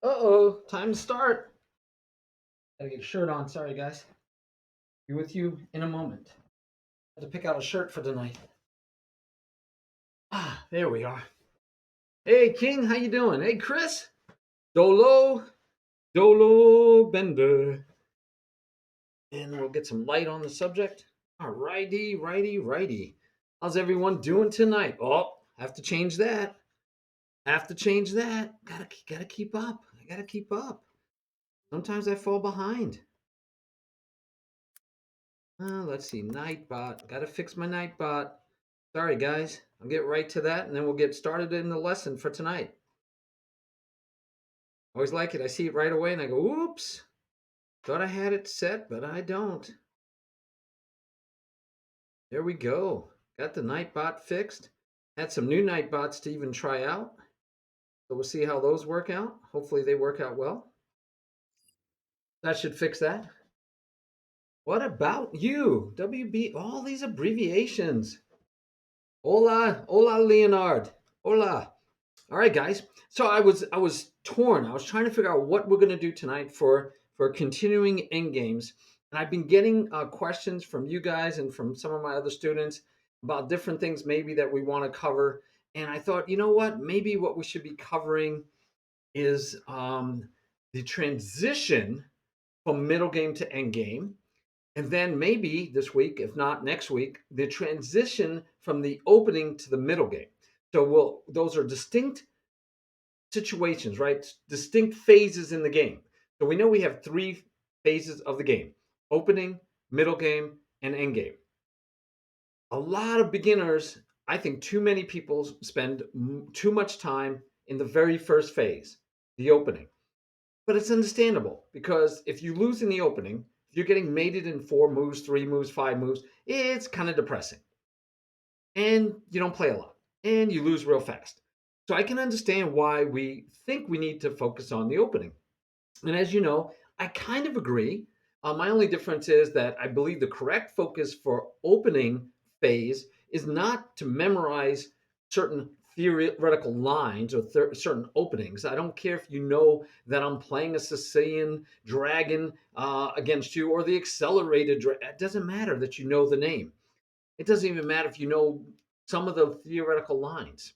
Uh-oh, time to start. Gotta get a shirt on. Sorry, guys. Be with you in a moment. Had to pick out a shirt for tonight. There we are. Hey, King, how you doing? Hey, Chris. Dolo Bender. And we'll get some light on the subject. All righty. How's everyone doing tonight? Oh, have to change that. Have to change that. Gotta keep up. I gotta keep up. Sometimes I fall behind. Let's see. Nightbot. Got to fix my Nightbot. Sorry, guys. I'll get right to that, and then we'll get started in the lesson for tonight. Always like it. I see it right away, and I go, oops. Thought I had it set, but I don't. There we go. Got the Nightbot fixed. Had some new Nightbots to even try out. So we'll see how those work out. Hopefully they work out well. That should fix that. What about you? WB, all these abbreviations. Hola, Leonard. Hola. All right, guys. So I was torn. I was trying to figure out what we're going to do tonight for continuing end games, and I've been getting questions from you guys and from some of my other students about different things maybe that we want to cover. And I thought, you know what? Maybe what we should be covering is the transition from middle game to end game. And then maybe this week, if not next week, the transition from the opening to the middle game. So those are distinct situations, right? Distinct phases in the game. So we know we have three phases of the game: opening, middle game, and end game. A lot of beginners, I think too many people spend too much time in the very first phase, the opening. But it's understandable because if you lose in the opening, if you're getting mated in 4 moves, 3 moves, 5 moves, it's kind of depressing. And you don't play a lot and you lose real fast. So I can understand why we think we need to focus on the opening. And as you know, I kind of agree. My only difference is that I believe the correct focus for opening phase is not to memorize certain theoretical lines or certain openings. I don't care if you know that I'm playing a Sicilian dragon against you or the accelerated dragon. It doesn't matter that you know the name. It doesn't even matter if you know some of the theoretical lines.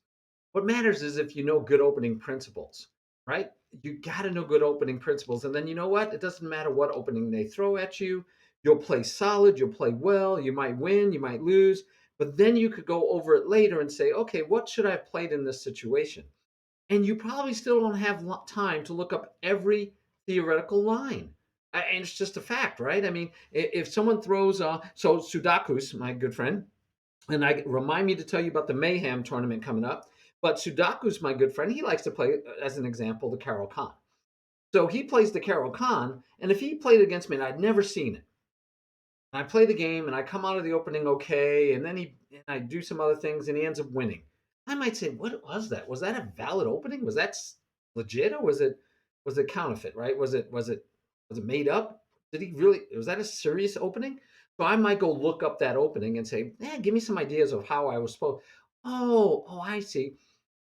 What matters is if you know good opening principles, right? You got to know good opening principles. And then you know what? It doesn't matter what opening they throw at you. You'll play solid, you'll play well, you might win, you might lose, but then you could go over it later and say, okay, what should I have played in this situation? And you probably still don't have time to look up every theoretical line. And it's just a fact, right? I mean, if someone throws, so Sudakus, my good friend, and I remind me to tell you about the Mayhem tournament coming up. But Sudaku's my good friend. He likes to play, as an example, the Carol Khan. So he plays the Carol Khan, and if he played against me and I'd never seen it, and I play the game and I come out of the opening okay, and then I do some other things and he ends up winning. I might say, what was that? Was that a valid opening? Was that legit or was it counterfeit? Right? Was it made up? Did he really? Was that a serious opening? So I might go look up that opening and say, give me some ideas of how I was supposed. Oh, I see.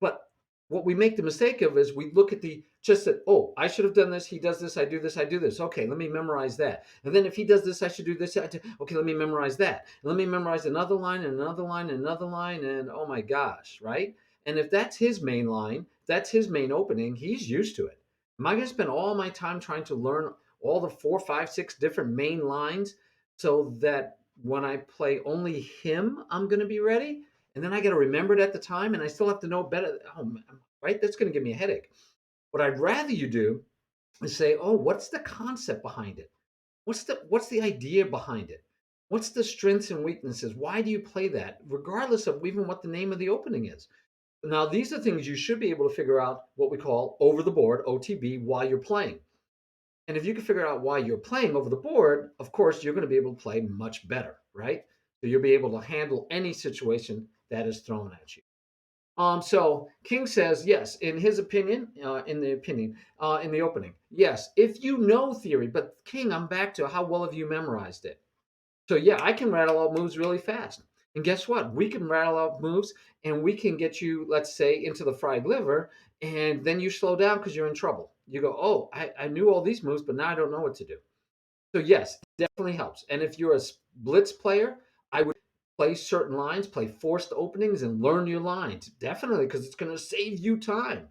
But what we make the mistake of is we look at the just that, oh, I should have done this. He does this. I do this. I do this. Okay, let me memorize that. And then if he does this, I should do this. Okay, let me memorize that. And let me memorize another line and another line and another line. And oh my gosh, right? And if that's his main line, that's his main opening, he's used to it. Am I going to spend all my time trying to learn all the 4, 5, 6 different main lines so that when I play only him, I'm going to be ready? And then I got to remember it at the time, and I still have to know better. Oh, right, that's going to give me a headache. What I'd rather you do is say, oh, what's the concept behind it? What's the idea behind it? What's the strengths and weaknesses? Why do you play that, regardless of even what the name of the opening is? Now, these are things you should be able to figure out what we call over the board, OTB, while you're playing. And if you can figure out why you're playing over the board, of course, you're going to be able to play much better, right? So you'll be able to handle any situation that is thrown at you. So King says yes, in his opinion, in the opening, yes, if you know theory. But King, I'm back to how well have you memorized it? So yeah, I can rattle out moves really fast. And guess what? We can rattle out moves, and we can get you, let's say, into the fried liver, and then you slow down because you're in trouble. you go, oh, I knew all these moves, but now I don't know what to do. So yes, it definitely helps. And if you're a blitz player, I would play certain lines, play forced openings, and learn your lines. Definitely, because it's going to save you time.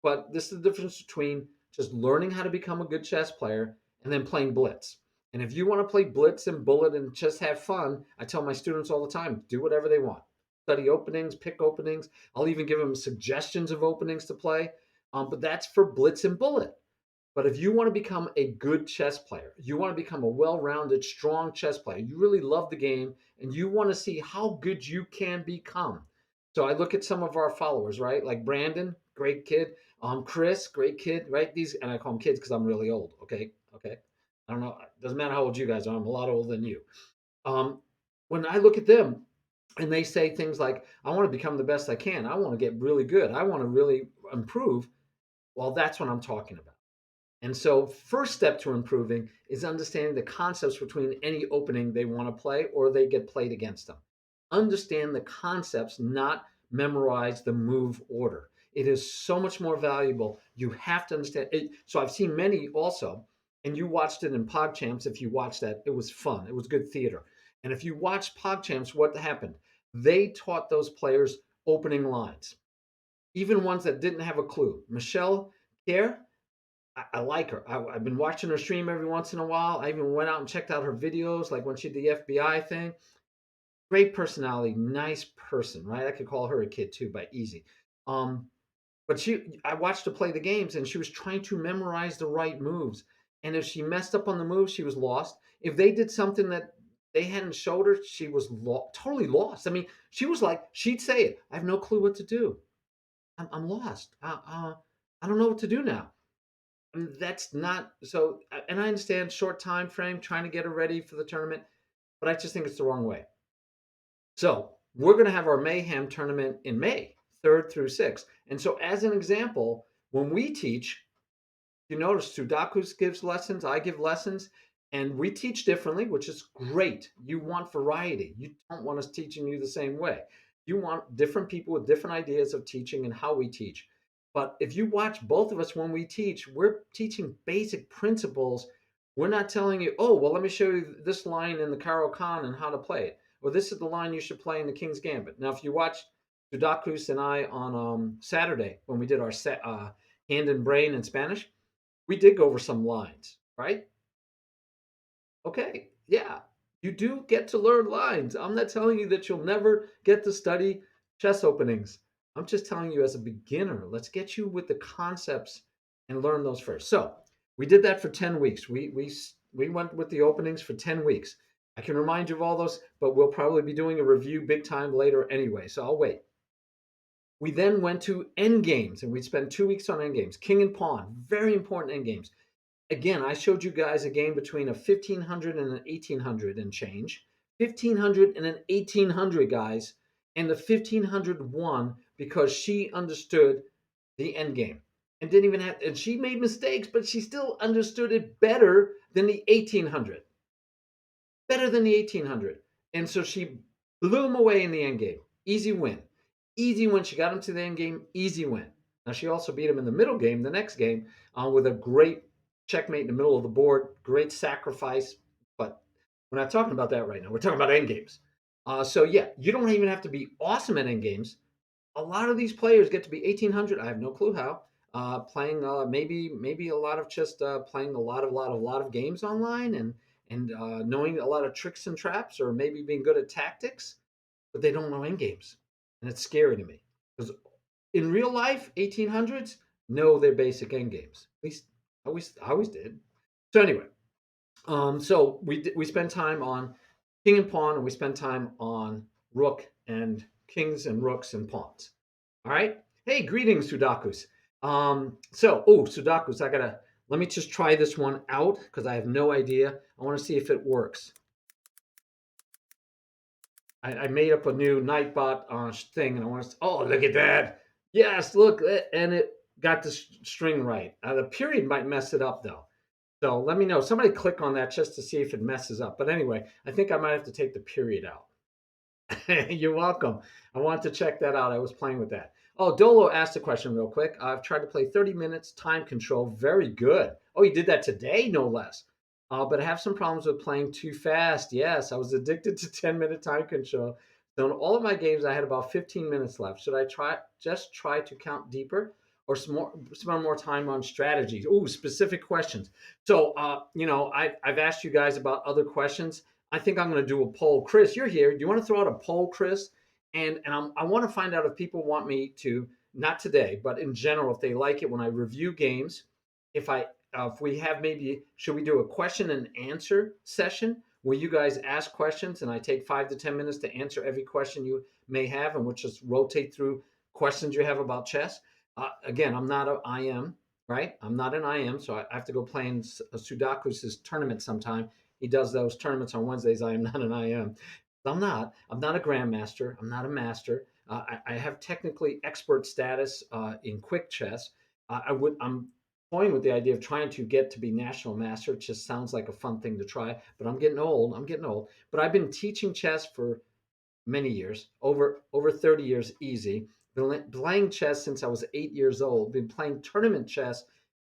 But this is the difference between just learning how to become a good chess player and then playing blitz. And if you want to play blitz and bullet and just have fun, I tell my students all the time, do whatever they want. Study openings, pick openings. I'll even give them suggestions of openings to play. But that's for blitz and bullet. But if you want to become a good chess player, you want to become a well rounded, strong chess player, you really love the game and you want to see how good you can become. So I look at some of our followers, right? Like Brandon, great kid. Chris, great kid, right? These, and I call them kids because I'm really old. Okay. Okay. I don't know. It doesn't matter how old you guys are. I'm a lot older than you. Um, when I look at them and they say things like, I want to become the best I can. I want to get really good. I want to really improve. Well, that's what I'm talking about. And so, first step to improving is understanding the concepts between any opening they want to play or they get played against them. Understand the concepts, not memorize the move order. It is so much more valuable. You have to understand it. So, I've seen many also, and you watched it in PogChamps. If you watched that, it was fun. It was good theater. And if you watched PogChamps, what happened? They taught those players opening lines, even ones that didn't have a clue. Michelle Kerr, I like her. I've been watching her stream every once in a while. I even went out and checked out her videos, like when she did the FBI thing. Great personality, nice person, right? I could call her a kid too, by easy. Um, but I watched her play the games, and she was trying to memorize the right moves. And if she messed up on the moves, she was lost. If they did something that they hadn't showed her, she was totally lost. I mean, she was like, she'd say it. I have no clue what to do. I'm lost. I don't know what to do now. And that's not so. And I understand short time frame, trying to get her ready for the tournament, but I just think it's the wrong way. So we're going to have our Mayhem tournament in May, 3rd through 6th. And so, as an example, when we teach, you notice Sudakus gives lessons, I give lessons, and we teach differently, which is great. You want variety. You don't want us teaching you the same way. You want different people with different ideas of teaching and how we teach. But if you watch both of us when we teach, we're teaching basic principles. We're not telling you, oh, well, let me show you this line in the Karo Khan and how to play it. Or this is the line you should play in the King's Gambit. Now, if you watch Sudakus and I on Saturday when we did our hand and brain in Spanish, we did go over some lines, right? Okay, yeah, you do get to learn lines. I'm not telling you that you'll never get to study chess openings. I'm just telling you as a beginner, let's get you with the concepts and learn those first. So we did that for 10 weeks. We went with the openings for 10 weeks. I can remind you of all those, but we'll probably be doing a review big time later anyway, so I'll wait. We then went to end games and we spent 2 weeks on end games. King and pawn, very important end games. Again, I showed you guys a game between a 1500 and an 1800 and change. 1500 and an 1800, guys. And the 1500 won because she understood the end game and didn't even have, and she made mistakes, but she still understood it better than the 1800. Better than the 1800. And so she blew him away in the end game. Easy win. Easy win. She got him to the end game. Easy win. Now, she also beat him in the middle game, the next game, with a great checkmate in the middle of the board. Great sacrifice. But we're not talking about that right now. We're talking about end games. So, yeah, you don't even have to be awesome at end games. A lot of these players get to be 1800. I have no clue how. Playing maybe a lot of just playing a lot of games online and knowing a lot of tricks and traps, or maybe being good at tactics, but they don't know end games, and it's scary to me because in real life, 1800s know their basic end games. At least I always did. So anyway, so we spend time on king and pawn, and we spend time on rook and kings and rooks and pawns. All right. Hey, greetings, Sudakus. Sudakus, let me just try this one out because I have no idea. I want to see if it works. I made up a new Nightbot thing, and I want to. Oh, look at that! Yes, look, and it got the string right. The period might mess it up though. So let me know. Somebody click on that just to see if it messes up. But anyway, I think I might have to take the period out. You're welcome. I wanted to check that out. I was playing with that. Oh, Dolo asked a question real quick. I've tried to play 30 minutes, time control. Very good. Oh, you did that today, no less. But I have some problems with playing too fast. Yes, I was addicted to 10-minute time control. So in all of my games, I had about 15 minutes left. Should I try to count deeper or spend more time on strategies? Ooh, specific questions. So, I've asked you guys about other questions. I think I'm going to do a poll. Chris, you're here. Do you want to throw out a poll, Chris? And I want to find out if people want me to, not today, but in general, if they like it when I review games. If we have, maybe should we do a question and answer session where you guys ask questions and I take 5 to 10 minutes to answer every question you may have, and we'll just rotate through questions you have about chess. Again, I'm not an IM, right? I'm not an IM, so I have to go play in Sudaku's tournament sometime. He does those tournaments on Wednesdays. I am not an IM. I'm not. I'm not a grandmaster. I'm not a master. I have technically expert status in quick chess. I'm toying with the idea of trying to get to be national master. It just sounds like a fun thing to try. But I'm getting old. I'm getting old. But I've been teaching chess for many years, over 30 years, easy. Been playing chess since I was 8 years old. Been playing tournament chess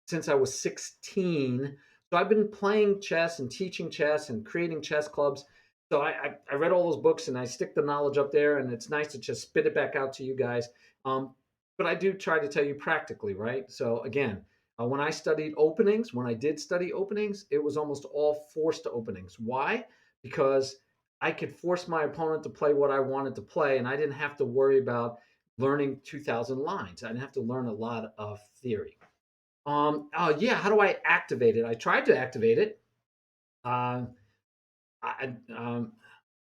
since I was 16. So I've been playing chess and teaching chess and creating chess clubs. So I read all those books and I stick the knowledge up there, and it's nice to just spit it back out to you guys. Um, but I do try to tell you practically, right? So again, when I did study openings, it was almost all forced openings. Why? Because I could force my opponent to play what I wanted to play, and I didn't have to worry about learning 2,000 lines. I didn't have to learn a lot of theory. Yeah, how do I activate it? I tried to activate it. Uh,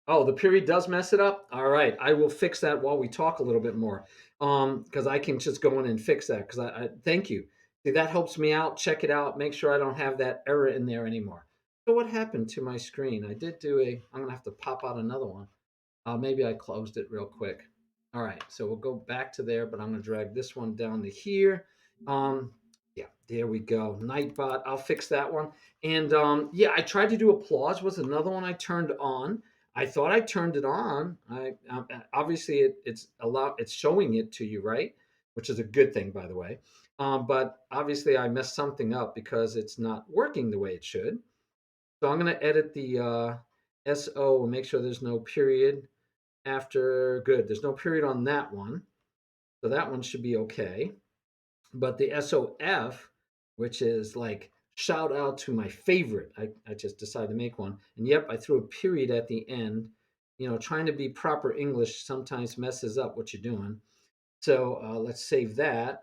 oh, the period does mess it up. All right, I will fix that while we talk a little bit more. Because I can just go in and fix that. Because I thank you. See, that helps me out. Check it out. Make sure I don't have that error in there anymore. So what happened to my screen? I did do a. I'm gonna have to pop out another one. Maybe I closed it real quick. All right, so we'll go back to there, but I'm going to drag this one down to here. Um, yeah, there we go. Nightbot, I'll fix that one. And yeah, I tried to do applause. Was another one I turned on. I thought I turned it on. Obviously it's showing it to you, right? Which is a good thing, by the way. But obviously I messed something up because it's not working the way it should. So I'm going to edit the SO and make sure there's no period after. Good. There's no period on that one. So that one should be okay. But the SOF, which is like shout out to my favorite, I just decided to make one. And yep, I threw a period at the end. Trying to be proper English sometimes messes up what you're doing. So let's save that.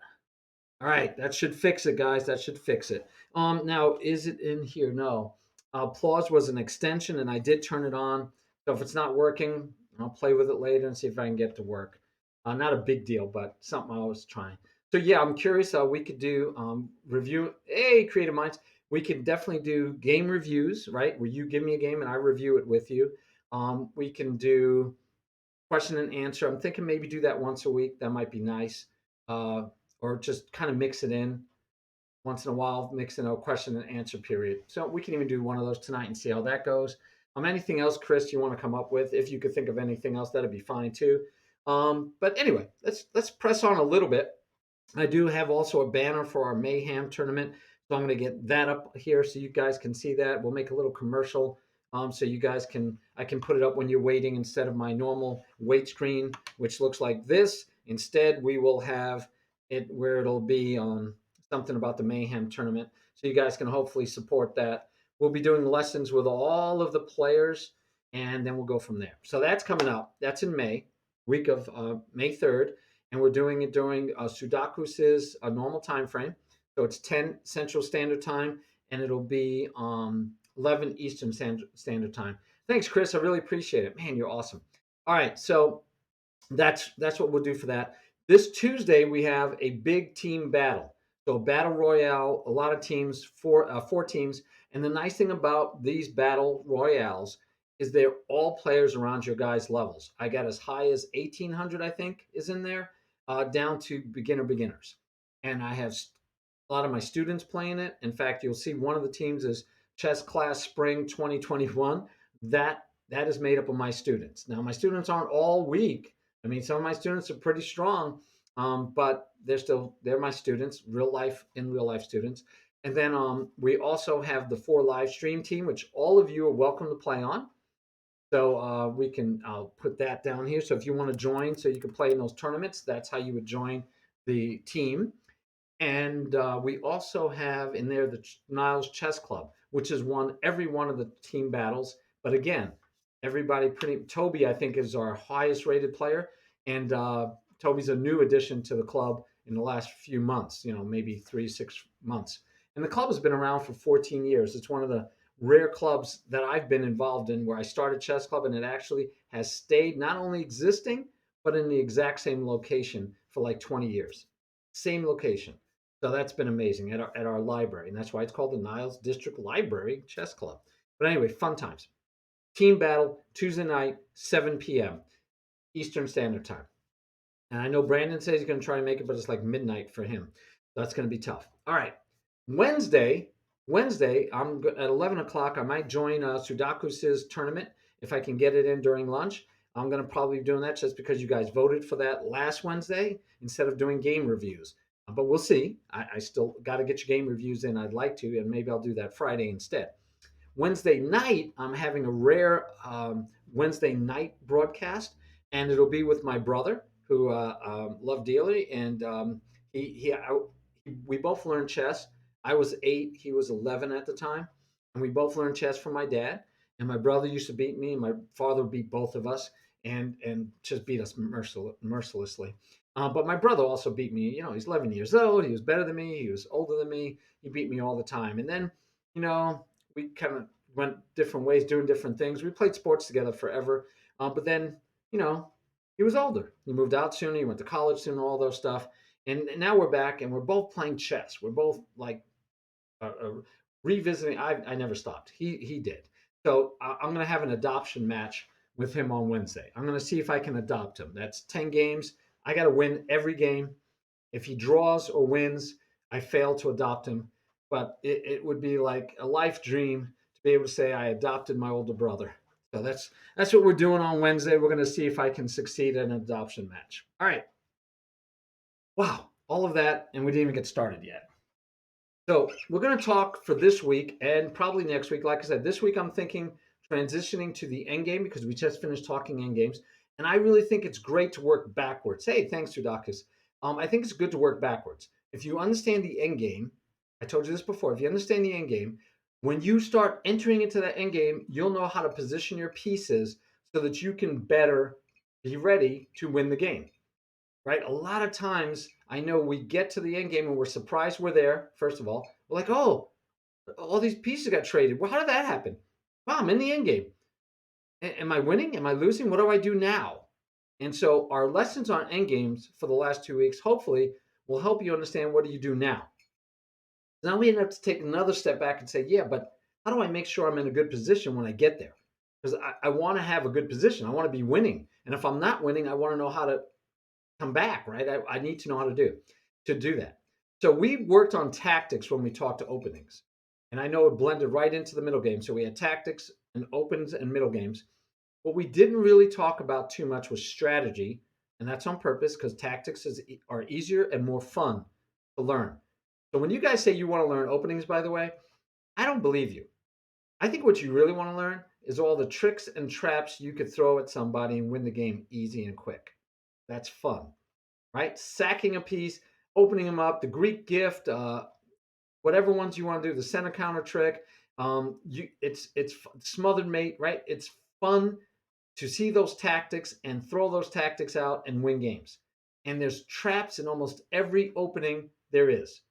All right, that should fix it, guys. That should fix it. Now is it in here? No. Applause was an extension, and I did turn it on. So if it's not working, I'll play with it later and see if I can get it to work. Not a big deal, but something I was trying. So yeah, I'm curious. We could do review. Hey, creative minds. We can definitely do game reviews, right? Where you give me a game and I review it with you. We can do question and answer. I'm thinking maybe do that once a week. That might be nice. Uh, or just kind of mix it in once in a while, mix in a question and answer period. So we can even do one of those tonight and see how that goes. Anything else, Chris, you want to come up with? If you could think of anything else, that'd be fine too. But anyway, let's press on a little bit. I do have also a banner for our Mayhem tournament. So I'm going to get that up here so you guys can see that. We'll make a little commercial so you guys I can put it up when you're waiting instead of my normal wait screen, which looks like this. Instead, we will have it where it'll be something about the Mayhem tournament. So you guys can hopefully support that. We'll be doing lessons with all of the players, and then we'll go from there. So that's coming up. That's in May, week of May 3rd, and we're doing it during Sudaku's normal time frame. So it's 10 Central Standard Time, and it'll be 11 Eastern Standard Time. Thanks, Chris. I really appreciate it. Man, you're awesome. All right, so that's what we'll do for that. This Tuesday we have a big team battle. So battle royale, a lot of teams, four teams. And the nice thing about these battle royales is they're all players around your guys' levels. I got as high as 1,800, I think, is in there, down to beginners. And I have a lot of my students playing it. In fact, you'll see one of the teams is Chess Class Spring 2021. That is made up of my students. Now, my students aren't all weak. I mean, some of my students are pretty strong, but they're my students, real life students. And then we also have the 4 live stream team, which all of you are welcome to play on. So I'll put that down here. So if you want to join, so you can play in those tournaments, that's how you would join the team. And we also have in there the Niles Chess Club, which has won every one of the team battles. But again, everybody Toby, I think, is our highest rated player. And Toby's a new addition to the club in the last few months, maybe 3, 6 months. And the club has been around for 14 years. It's one of the rare clubs that I've been involved in where I started chess club and it actually has stayed not only existing, but in the exact same location for like 20 years. Same location. So that's been amazing at our library. And that's why it's called the Niles District Library Chess Club. But anyway, fun times. Team battle Tuesday night, 7 p.m. Eastern Standard Time. And I know Brandon says he's going to try and make it, but it's like midnight for him. So that's going to be tough. All right. Wednesday, I'm at 11 o'clock. I might join Sudakus's tournament if I can get it in during lunch. I'm going to probably be doing that just because you guys voted for that last Wednesday instead of doing game reviews. But we'll see. I still got to get your game reviews in. I'd like to, and maybe I'll do that Friday instead. Wednesday night, I'm having a rare Wednesday night broadcast, and it'll be with my brother, who love dearly, and we both learned chess. I was 8, he was 11 at the time, and we both learned chess from my dad. And my brother used to beat me, and my father beat both of us, and just beat us mercilessly. But my brother also beat me. He's 11 years old. He was better than me. He was older than me. He beat me all the time. And then, you know, we kind of went different ways, doing different things. We played sports together forever. But then, you know, he was older. He moved out soon. He went to college soon, all those stuff. And now we're back and we're both playing chess. We're both like revisiting. I never stopped. He did. So I'm going to have an adoption match with him on Wednesday. I'm going to see if I can adopt him. That's 10 games. I got to win every game. If he draws or wins, I fail to adopt him. But it would be like a life dream to be able to say I adopted my older brother. So that's what we're doing on Wednesday. We're going to see if I can succeed in an adoption match. All right. Wow, all of that, and we didn't even get started yet. So we're going to talk for this week and probably next week. Like I said, this week I'm thinking transitioning to the end game because we just finished talking end games, and I really think it's great to work backwards. Hey, thanks, Judakis. I think it's good to work backwards. If you understand the end game, I told you this before. If you understand the end game, when you start entering into that end game, you'll know how to position your pieces so that you can better be ready to win the game. Right? A lot of times, I know we get to the end game and we're surprised we're there. First of all, we're like, oh, all these pieces got traded. Well, how did that happen? Wow, I'm in the end game. Am I winning? Am I losing? What do I do now? And so our lessons on end games for the last 2 weeks, hopefully, will help you understand what do you do now. Now we have to take another step back and say, yeah, but how do I make sure I'm in a good position when I get there? Because I want to have a good position. I want to be winning. And if I'm not winning, I want to know how to come back, right? I need to know how to do that. So we worked on tactics when we talked to openings. And I know it blended right into the middle game. So we had tactics and opens and middle games. What we didn't really talk about too much was strategy. And that's on purpose because tactics are easier and more fun to learn. So when you guys say you want to learn openings, by the way, I don't believe you. I think what you really want to learn is all the tricks and traps you could throw at somebody and win the game easy and quick. That's fun, right? Sacking a piece, opening them up, the Greek gift, whatever ones you want to do, the center counter trick. It's smothered mate, right? It's fun to see those tactics and throw those tactics out and win games. And there's traps in almost every opening there is.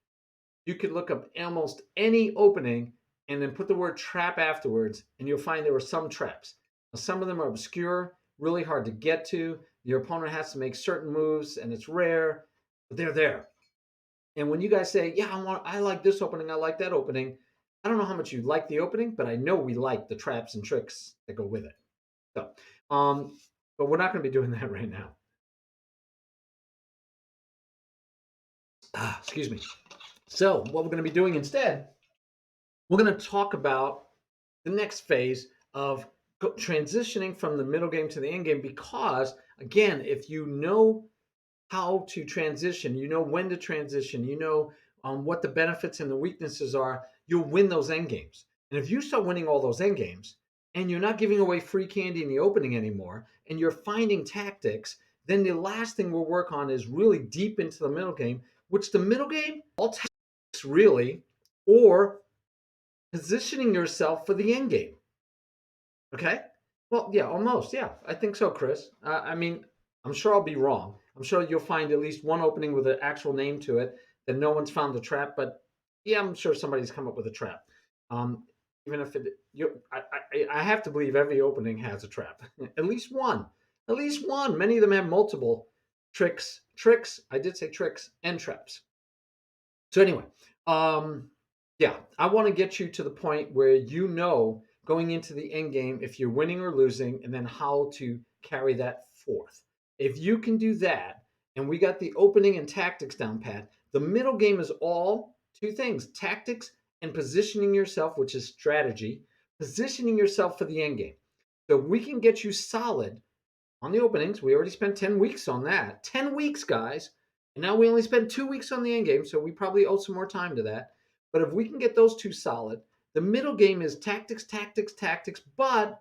You could look up almost any opening and then put the word trap afterwards, and you'll find there were some traps. Now, some of them are obscure, really hard to get to. Your opponent has to make certain moves, and it's rare, but they're there. And when you guys say, "Yeah, I like this opening, I like that opening," I don't know how much you like the opening, but I know we like the traps and tricks that go with it. So, but we're not going to be doing that right now. Excuse me. So, what we're going to be doing instead, we're going to talk about the next phase of transitioning from the middle game to the end game because, again, if you know how to transition, you know when to transition, you know what the benefits and the weaknesses are, you'll win those end games. And if you start winning all those end games and you're not giving away free candy in the opening anymore and you're finding tactics, then the last thing we'll work on is really deep into the middle game, which the middle game, all tactics really, or positioning yourself for the end game. Okay. Well, yeah, almost. Yeah, I think so, Chris. I mean, I'm sure I'll be wrong. I'm sure you'll find at least one opening with an actual name to it that no one's found a trap. But yeah, I'm sure somebody's come up with a trap. Um, even if I have to believe every opening has a trap. At least one. At least one. Many of them have multiple tricks. Tricks. I did say tricks and traps. So anyway, um, yeah, I want to get you to the point where you know going into the end game if you're winning or losing, and then how to carry that forth. If you can do that, and we got the opening and tactics down pat, the middle game is all two things: tactics and positioning yourself, which is strategy, positioning yourself for the end game. So if we can get you solid on the openings. We already spent 10 weeks on that. 10 weeks, guys. And now we only spent 2 weeks on the end game, so we probably owe some more time to that. But if we can get those two solid, the middle game is tactics, tactics, tactics. But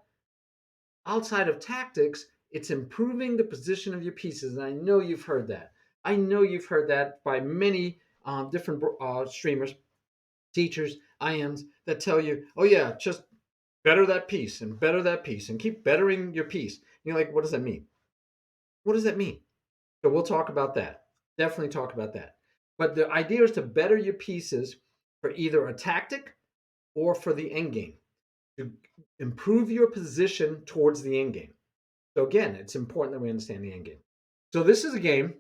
outside of tactics, it's improving the position of your pieces. And I know you've heard that. I know you've heard that by many different streamers, teachers, IMs that tell you, oh, yeah, just better that piece and keep bettering your piece. And you're like, what does that mean? What does that mean? So we'll talk about that. Definitely talk about that. But the idea is to better your pieces for either a tactic or for the end game, to improve your position towards the end game. So again, it's important that we understand the end game. So this is a game.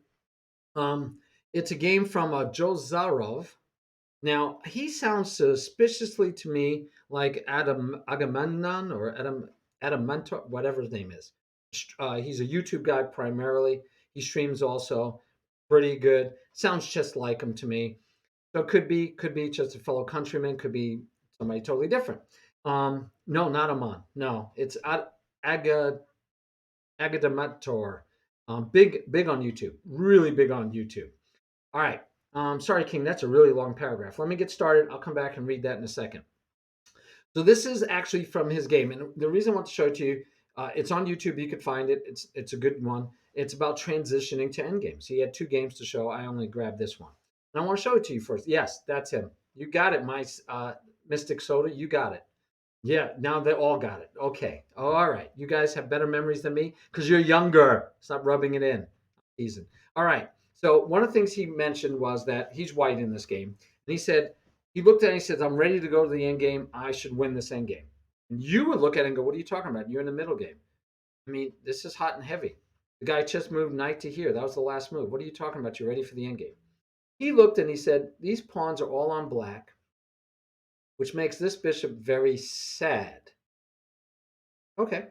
Um, it's a game from Joe Zarov. Now he sounds suspiciously to me like Adam Agamemnon or Adamantor, whatever his name is. He's a YouTube guy primarily. He streams also, pretty good. Sounds just like him to me. So it could be just a fellow countryman, could be somebody totally different. No, not Aman. No, it's Aga Agadamator. Big on YouTube. Really big on YouTube. All right. Sorry, King. That's a really long paragraph. Let me get started. I'll come back and read that in a second. So this is actually from his game, and the reason I want to show it to you, it's on YouTube. You could find it. It's a good one. It's about transitioning to end games. He had two games to show. I only grabbed this one, and I want to show it to you first. Yes, that's him. You got it, my Mystic Soda. You got it. Yeah, now they all got it. Okay. All right. You guys have better memories than me because you're younger. Stop rubbing it in. Teasing. All right. So one of the things he mentioned was that he's white in this game. And he said, he looked at it and he says, I'm ready to go to the end game. I should win this end game. And you would look at it and go, what are you talking about? You're in the middle game. I mean, this is hot and heavy. The guy just moved knight to here. That was the last move. What are you talking about? You're ready for the end game. He looked and he said, these pawns are all on black, which makes this bishop very sad. Okay.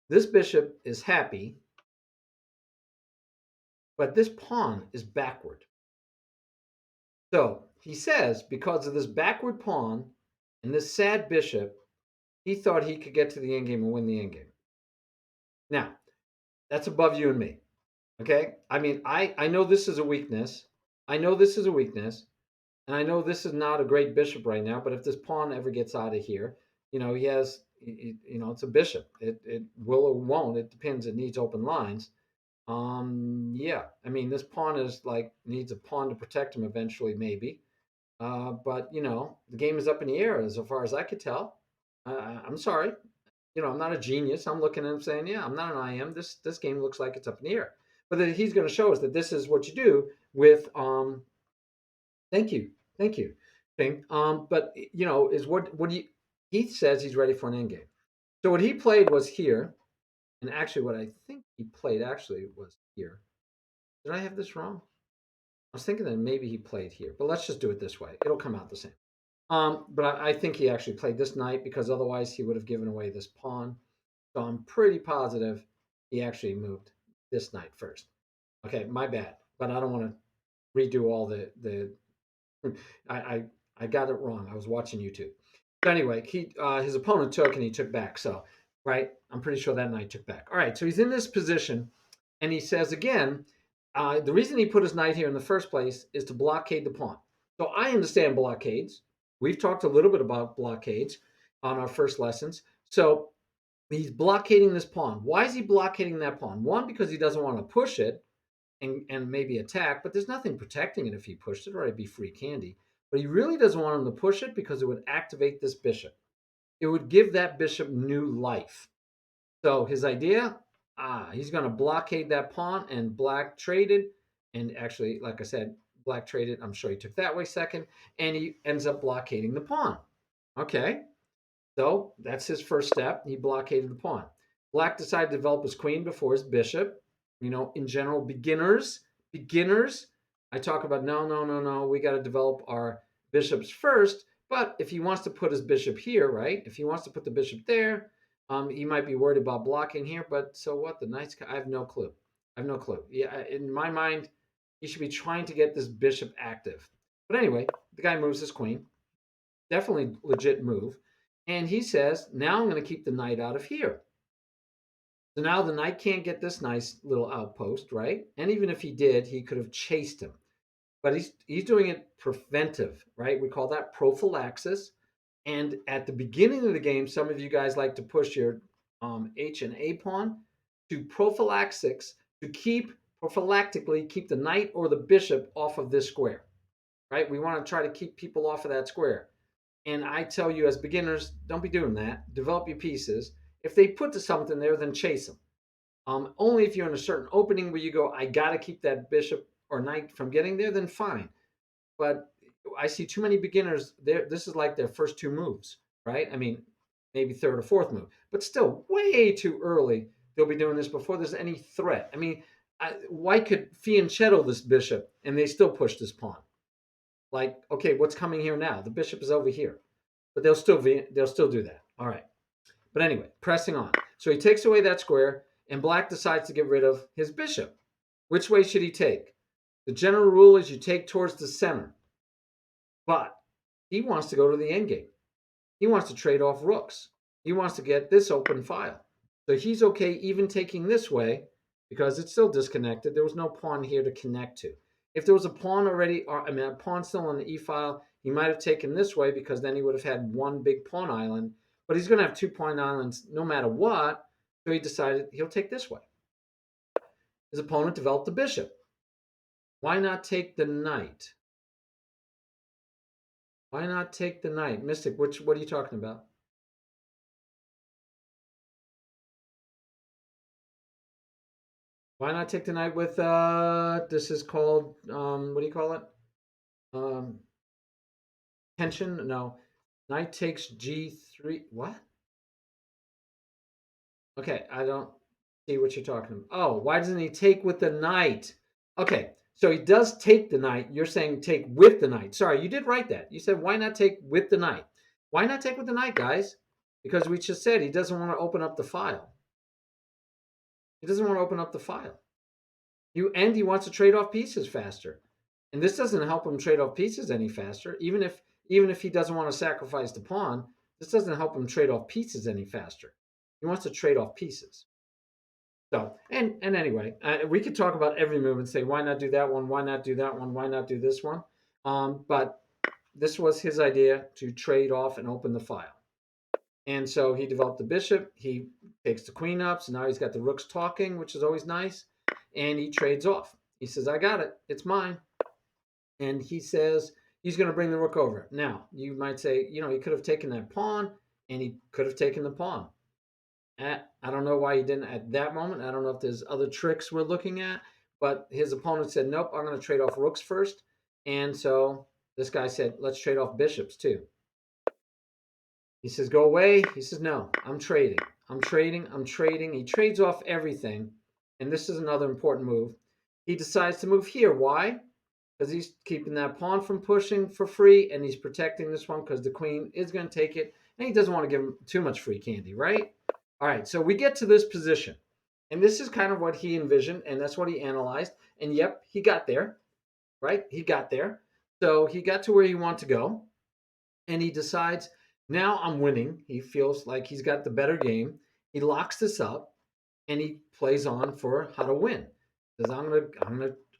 This bishop is happy, but this pawn is backward. So he says, because of this backward pawn and this sad bishop, he thought he could get to the endgame and win the endgame. Now, that's above you and me. Okay? I mean, I know this is a weakness. I know this is a weakness. And I know this is not a great bishop right now, but if this pawn ever gets out of here, he has, it's a bishop. It will or won't. It depends. It needs open lines. Yeah, I mean, this pawn is like needs a pawn to protect him eventually, maybe. But the game is up in the air as far as I could tell. I'm sorry, I'm not a genius. I'm looking at him saying, yeah, I'm not an IM. This game looks like it's up in the air. But then he's going to show us that this is what you do with. Thank you, thank you, thing. But is what he says he's ready for an end game. So what he played was here, and actually, what I think he played actually was here. Did I have this wrong? I was thinking that maybe he played here, but let's just do it this way. It'll come out the same. But I think he actually played this knight because otherwise he would have given away this pawn. So I'm pretty positive he actually moved this knight first. Okay, my bad. But I don't want to redo all the. I I got it wrong. I was watching YouTube. But anyway, his opponent took and he took back. So right, I'm pretty sure that knight took back. All right, so he's in this position, and he says again, The reason he put his knight here in the first place is to blockade the pawn. So I understand blockades. We've talked a little bit about blockades on our first lessons. So he's blockading this pawn. Why is he blockading that pawn? One, because he doesn't want to push it and maybe attack, but there's nothing protecting it if he pushed it, or it'd be free candy. But he really doesn't want him to push it because it would activate this bishop. It would give that bishop new life. So his idea, he's going to blockade that pawn, and black traded. And actually, like I said, black traded. I'm sure he took that way second, and he ends up blockading the pawn. Okay, so that's his first step. He blockaded the pawn. Black decided to develop his queen before his bishop. In general, beginners, I talk about no, no, no, no. We got to develop our bishops first. But if he wants to put his bishop here, right? If he wants to put the bishop there, he might be worried about blocking here. But so what? The knight's. I have no clue. I have no clue. Yeah, in my mind, he should be trying to get this bishop active. But anyway, the guy moves his queen. Definitely legit move. And he says, now I'm going to keep the knight out of here. So now the knight can't get this nice little outpost, right? And even if he did, he could have chased him. But he's doing it preventive, right? We call that prophylaxis. And at the beginning of the game, some of you guys like to push your H and A pawn to prophylaxis to prophylactically keep the knight or the bishop off of this square, right? We want to try to keep people off of that square. And I tell you, as beginners, don't be doing that. Develop your pieces. If they put something there, then chase them. Only if you're in a certain opening where you go, I got to keep that bishop or knight from getting there, then fine. But I see too many beginners there. This is like their first two moves, right? I mean, maybe third or fourth move, but still way too early. They'll be doing this before there's any threat. I mean, why could fianchetto this bishop and they still push this pawn? Like, okay, what's coming here now? The bishop is over here, but they'll still do that. All right. But anyway, pressing on. So he takes away that square, and black decides to get rid of his bishop. Which way should he take? The general rule is you take towards the center, but he wants to go to the endgame. He wants to trade off rooks. He wants to get this open file. So he's okay even taking this way because it's still disconnected. There was no pawn here to connect to. If there was a pawn already, or I mean a pawn still on the e file, he might have taken this way because then he would have had one big pawn island. But he's going to have 2 pawn islands no matter what. So he decided he'll take this way. His opponent developed the bishop. Why not take the knight? Why not take the knight? Mystic, what are you talking about? Why not take the knight with this is called what do you call it? Um tension? No. Knight takes G3. What? Okay, I don't see what you're talking about. Oh, why doesn't he take with the knight? Okay, so he does take the knight. You're saying take with the knight. Sorry, you did write that. You said why not take with the knight? Why not take with the knight, guys? Because we just said he doesn't want to open up the file. He doesn't want to open up the file. He wants to trade off pieces faster. And this doesn't help him trade off pieces any faster. Even if he doesn't want to sacrifice the pawn, this doesn't help him trade off pieces any faster. He wants to trade off pieces. So, and anyway, we could talk about every move and say, why not do that one? Why not do that one? Why not do this one? But this was his idea to trade off and open the file. And so he developed the bishop. He takes the queen up. So now he's got the rooks talking, which is always nice. And he trades off. He says, I got it. It's mine. And he says he's going to bring the rook over. Now, you might say, he could have taken that pawn and he could have taken the pawn. I don't know why he didn't at that moment. I don't know if there's other tricks we're looking at, but his opponent said, nope, I'm going to trade off rooks first. And so this guy said, let's trade off bishops too. He says, go away. He says, no, I'm trading. I'm trading. I'm trading. He trades off everything. And this is another important move. He decides to move here. Why? Because he's keeping that pawn from pushing for free, and he's protecting this one because the queen is going to take it, and he doesn't want to give him too much free candy, right? All right, so we get to this position, and this is kind of what he envisioned, and that's what he analyzed, and yep, he got there, right? He got there. So he got to where he wanted to go, and he decides, now I'm winning. He feels like he's got the better game. He locks this up, and he plays on for how to win. Says,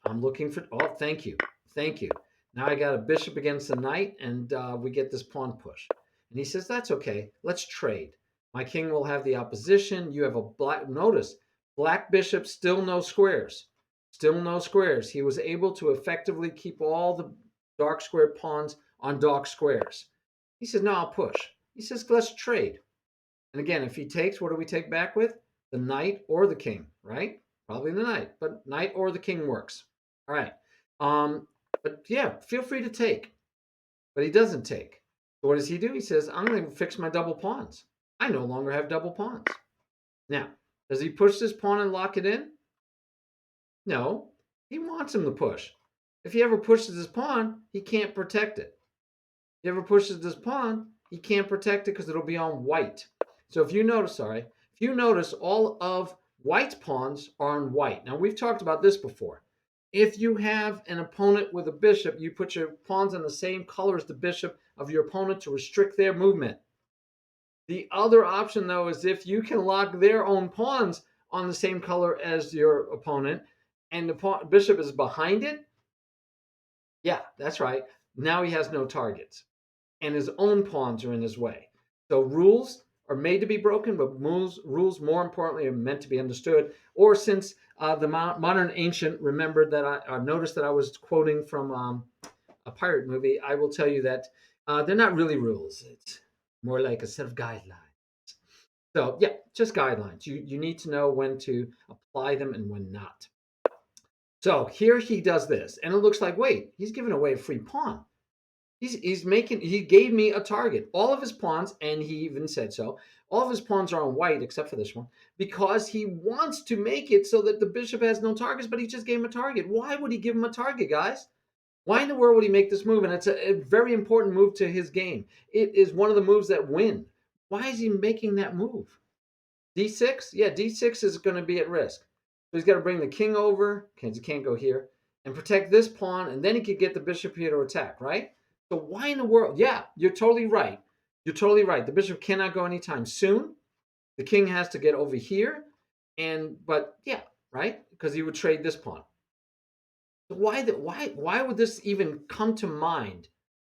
I'm looking for, oh, thank you. Thank you. Now I got a bishop against the knight, and we get this pawn push. And he says, that's okay. Let's trade. My king will have the opposition. You have a black, notice, black bishop, still no squares. Still no squares. He was able to effectively keep all the dark square pawns on dark squares. He says, no, I'll push. He says, let's trade. And again, if he takes, what do we take back with? The knight or the king, right? Probably the knight, but knight or the king works. All right. But yeah, feel free to take. But he doesn't take. So what does he do? He says, I'm going to fix my double pawns. I no longer have double pawns. Now, does he push this pawn and lock it in? No. He wants him to push. If he ever pushes his pawn, he can't protect it. If he ever pushes this pawn, he can't protect it because it'll be on white. So if you notice, all of white's pawns are on white. Now we've talked about this before. If you have an opponent with a bishop, you put your pawns on the same color as the bishop of your opponent to restrict their movement. The other option, though, is if you can lock their own pawns on the same color as your opponent and the bishop is behind it, yeah, that's right. Now he has no targets and his own pawns are in his way. So rules are made to be broken, but rules more importantly, are meant to be understood. Or since the modern ancient remembered that I noticed that I was quoting from a pirate movie, I will tell you that they're not really rules. It's more like a set of guidelines. So yeah, just guidelines. You need to know when to apply them and when not. So here he does this, and it looks like, wait, he's giving away a free pawn. He gave me a target. All of his pawns, and he even said so, all of his pawns are on white except for this one, because he wants to make it so that the bishop has no targets, but he just gave him a target. Why would he give him a target, guys? Why in the world would he make this move? And it's a very important move to his game. It is one of the moves that win. Why is he making that move? D6? Yeah, D6 is going to be at risk. So he's got to bring the king over. Okay, he can't go here. And protect this pawn, and then he could get the bishop here to attack, right? So why in the world? Yeah, you're totally right. You're totally right. The bishop cannot go anytime soon. The king has to get over here. But yeah, right? Because he would trade this pawn. So why would this even come to mind?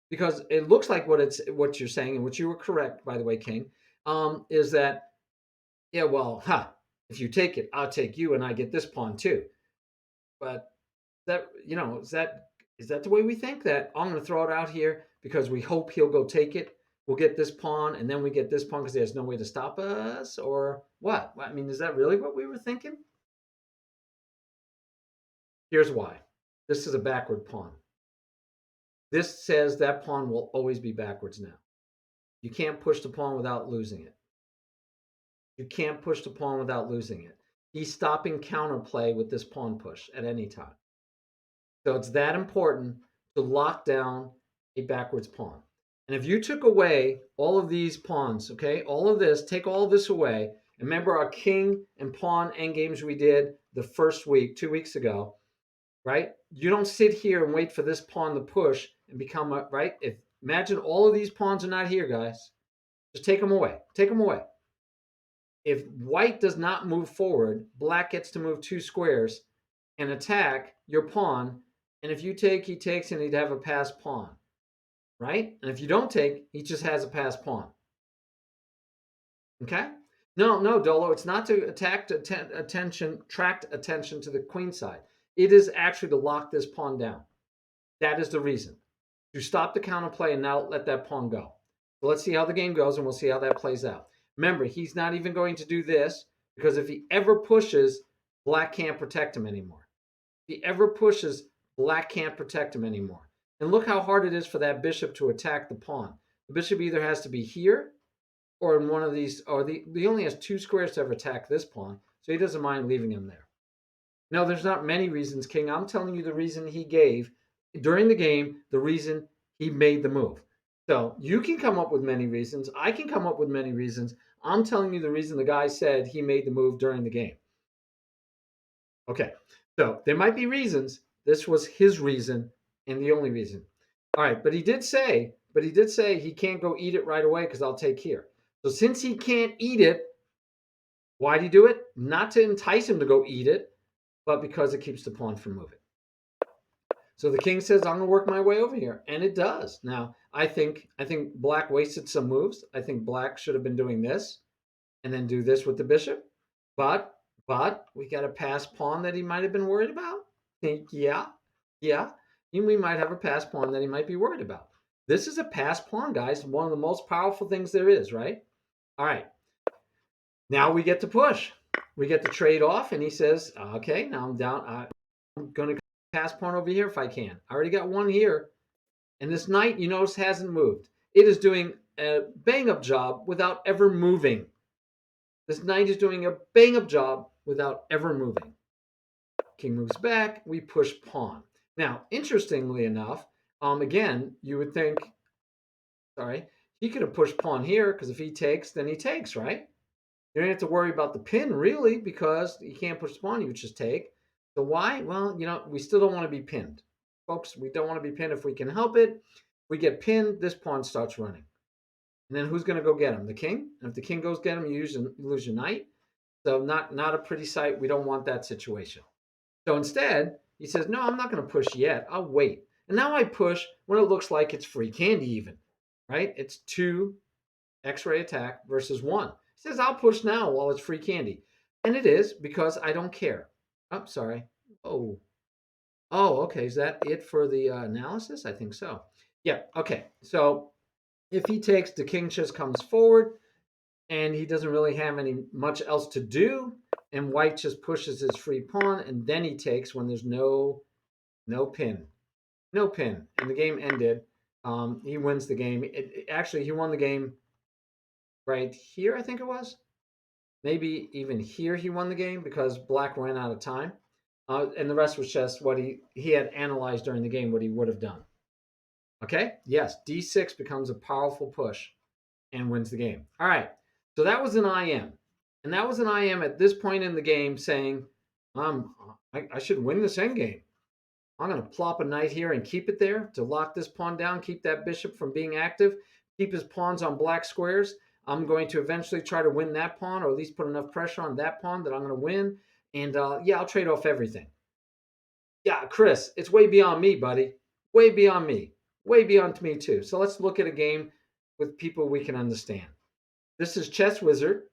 Because it looks like what you're saying, and what you were correct, by the way, King, is that, yeah, well, if you take it, I'll take you and I get this pawn too. But is that the way we think? That I'm going to throw it out here because we hope he'll go take it. We'll get this pawn and then we get this pawn because there's no way to stop us, or what? I mean, is that really what we were thinking? Here's why. This is a backward pawn. This says that pawn will always be backwards now. You can't push the pawn without losing it. You can't push the pawn without losing it. He's stopping counterplay with this pawn push at any time. So it's that important to lock down a backwards pawn. And if you took away all of these pawns, okay, all of this, take all of this away. And remember our king and pawn endgames we did the first week, 2 weeks ago, right? You don't sit here and wait for this pawn to push and become a, right? Imagine all of these pawns are not here, guys. Just take them away. Take them away. If white does not move forward, black gets to move 2 squares and attack your pawn. And if you take, he takes, and he'd have a passed pawn, right? And if you don't take, he just has a passed pawn. Okay? No, Dolo, it's not to attract attention to the queen side. It is actually to lock this pawn down. That is the reason. To stop the counterplay and now let that pawn go. So let's see how the game goes, and we'll see how that plays out. Remember, he's not even going to do this, because if he ever pushes, black can't protect him anymore. If he ever pushes, black can't protect him anymore. And look how hard it is for that bishop to attack the pawn. The bishop either has to be here or in one of these, or he only has 2 squares to ever attack this pawn, so he doesn't mind leaving him there. No, there's not many reasons, King. I'm telling you the reason he gave during the game, the reason he made the move. So you can come up with many reasons. I can come up with many reasons. I'm telling you the reason the guy said he made the move during the game. Okay, so there might be reasons. This was his reason and the only reason. All right, but he did say he can't go eat it right away because I'll take here. So since he can't eat it, why'd he do it? Not to entice him to go eat it, but because it keeps the pawn from moving. So the king says, I'm going to work my way over here. And it does. Now, I think black wasted some moves. I think black should have been doing this and then do this with the bishop. But we got a passed pawn that he might have been worried about. Yeah, yeah. We might have a passed pawn that he might be worried about. This is a passed pawn, guys. One of the most powerful things there is, right? All right. Now we get to push. We get to trade off, and he says, okay, now I'm down. I'm going to pass pawn over here if I can. I already got one here. And this knight, you notice, hasn't moved. It is doing a bang-up job without ever moving. This knight is doing a bang-up job without ever moving. King moves back. We push pawn. Now, interestingly enough, again, you would think, sorry, he could have pushed pawn here because if he takes, then he takes, right? You don't have to worry about the pin really because you can't push the pawn. You just take. So why? Well, we still don't want to be pinned, folks. We don't want to be pinned if we can help it. We get pinned. This pawn starts running, and then who's going to go get him? The king. And if the king goes get him, you lose your knight. So not a pretty sight. We don't want that situation. So instead, he says, no, I'm not going to push yet. I'll wait. And now I push when it looks like it's free candy even, right? It's 2 X-ray attack versus 1. He says, I'll push now while it's free candy. And it is because I don't care. Oh, sorry. Oh, okay. Is that it for the analysis? I think so. Yeah, okay. So if he takes, the king just comes forward and he doesn't really have any much else to do. And white just pushes his free pawn and then he takes when there's no pin. No pin. And the game ended. He wins the game. Actually, he won the game right here, I think it was. Maybe even here he won the game because black ran out of time. And the rest was just what he had analyzed during the game, what he would have done. Okay? Yes, d6 becomes a powerful push and wins the game. All right. So that was an IM. And that was an IM at this point in the game saying, I should win this endgame. I'm going to plop a knight here and keep it there to lock this pawn down, keep that bishop from being active, keep his pawns on black squares. I'm going to eventually try to win that pawn, or at least put enough pressure on that pawn that I'm going to win. And yeah, I'll trade off everything. Yeah, Chris, it's way beyond me, buddy. Way beyond me. Way beyond me, too. So let's look at a game with people we can understand. This is Chess Wizard,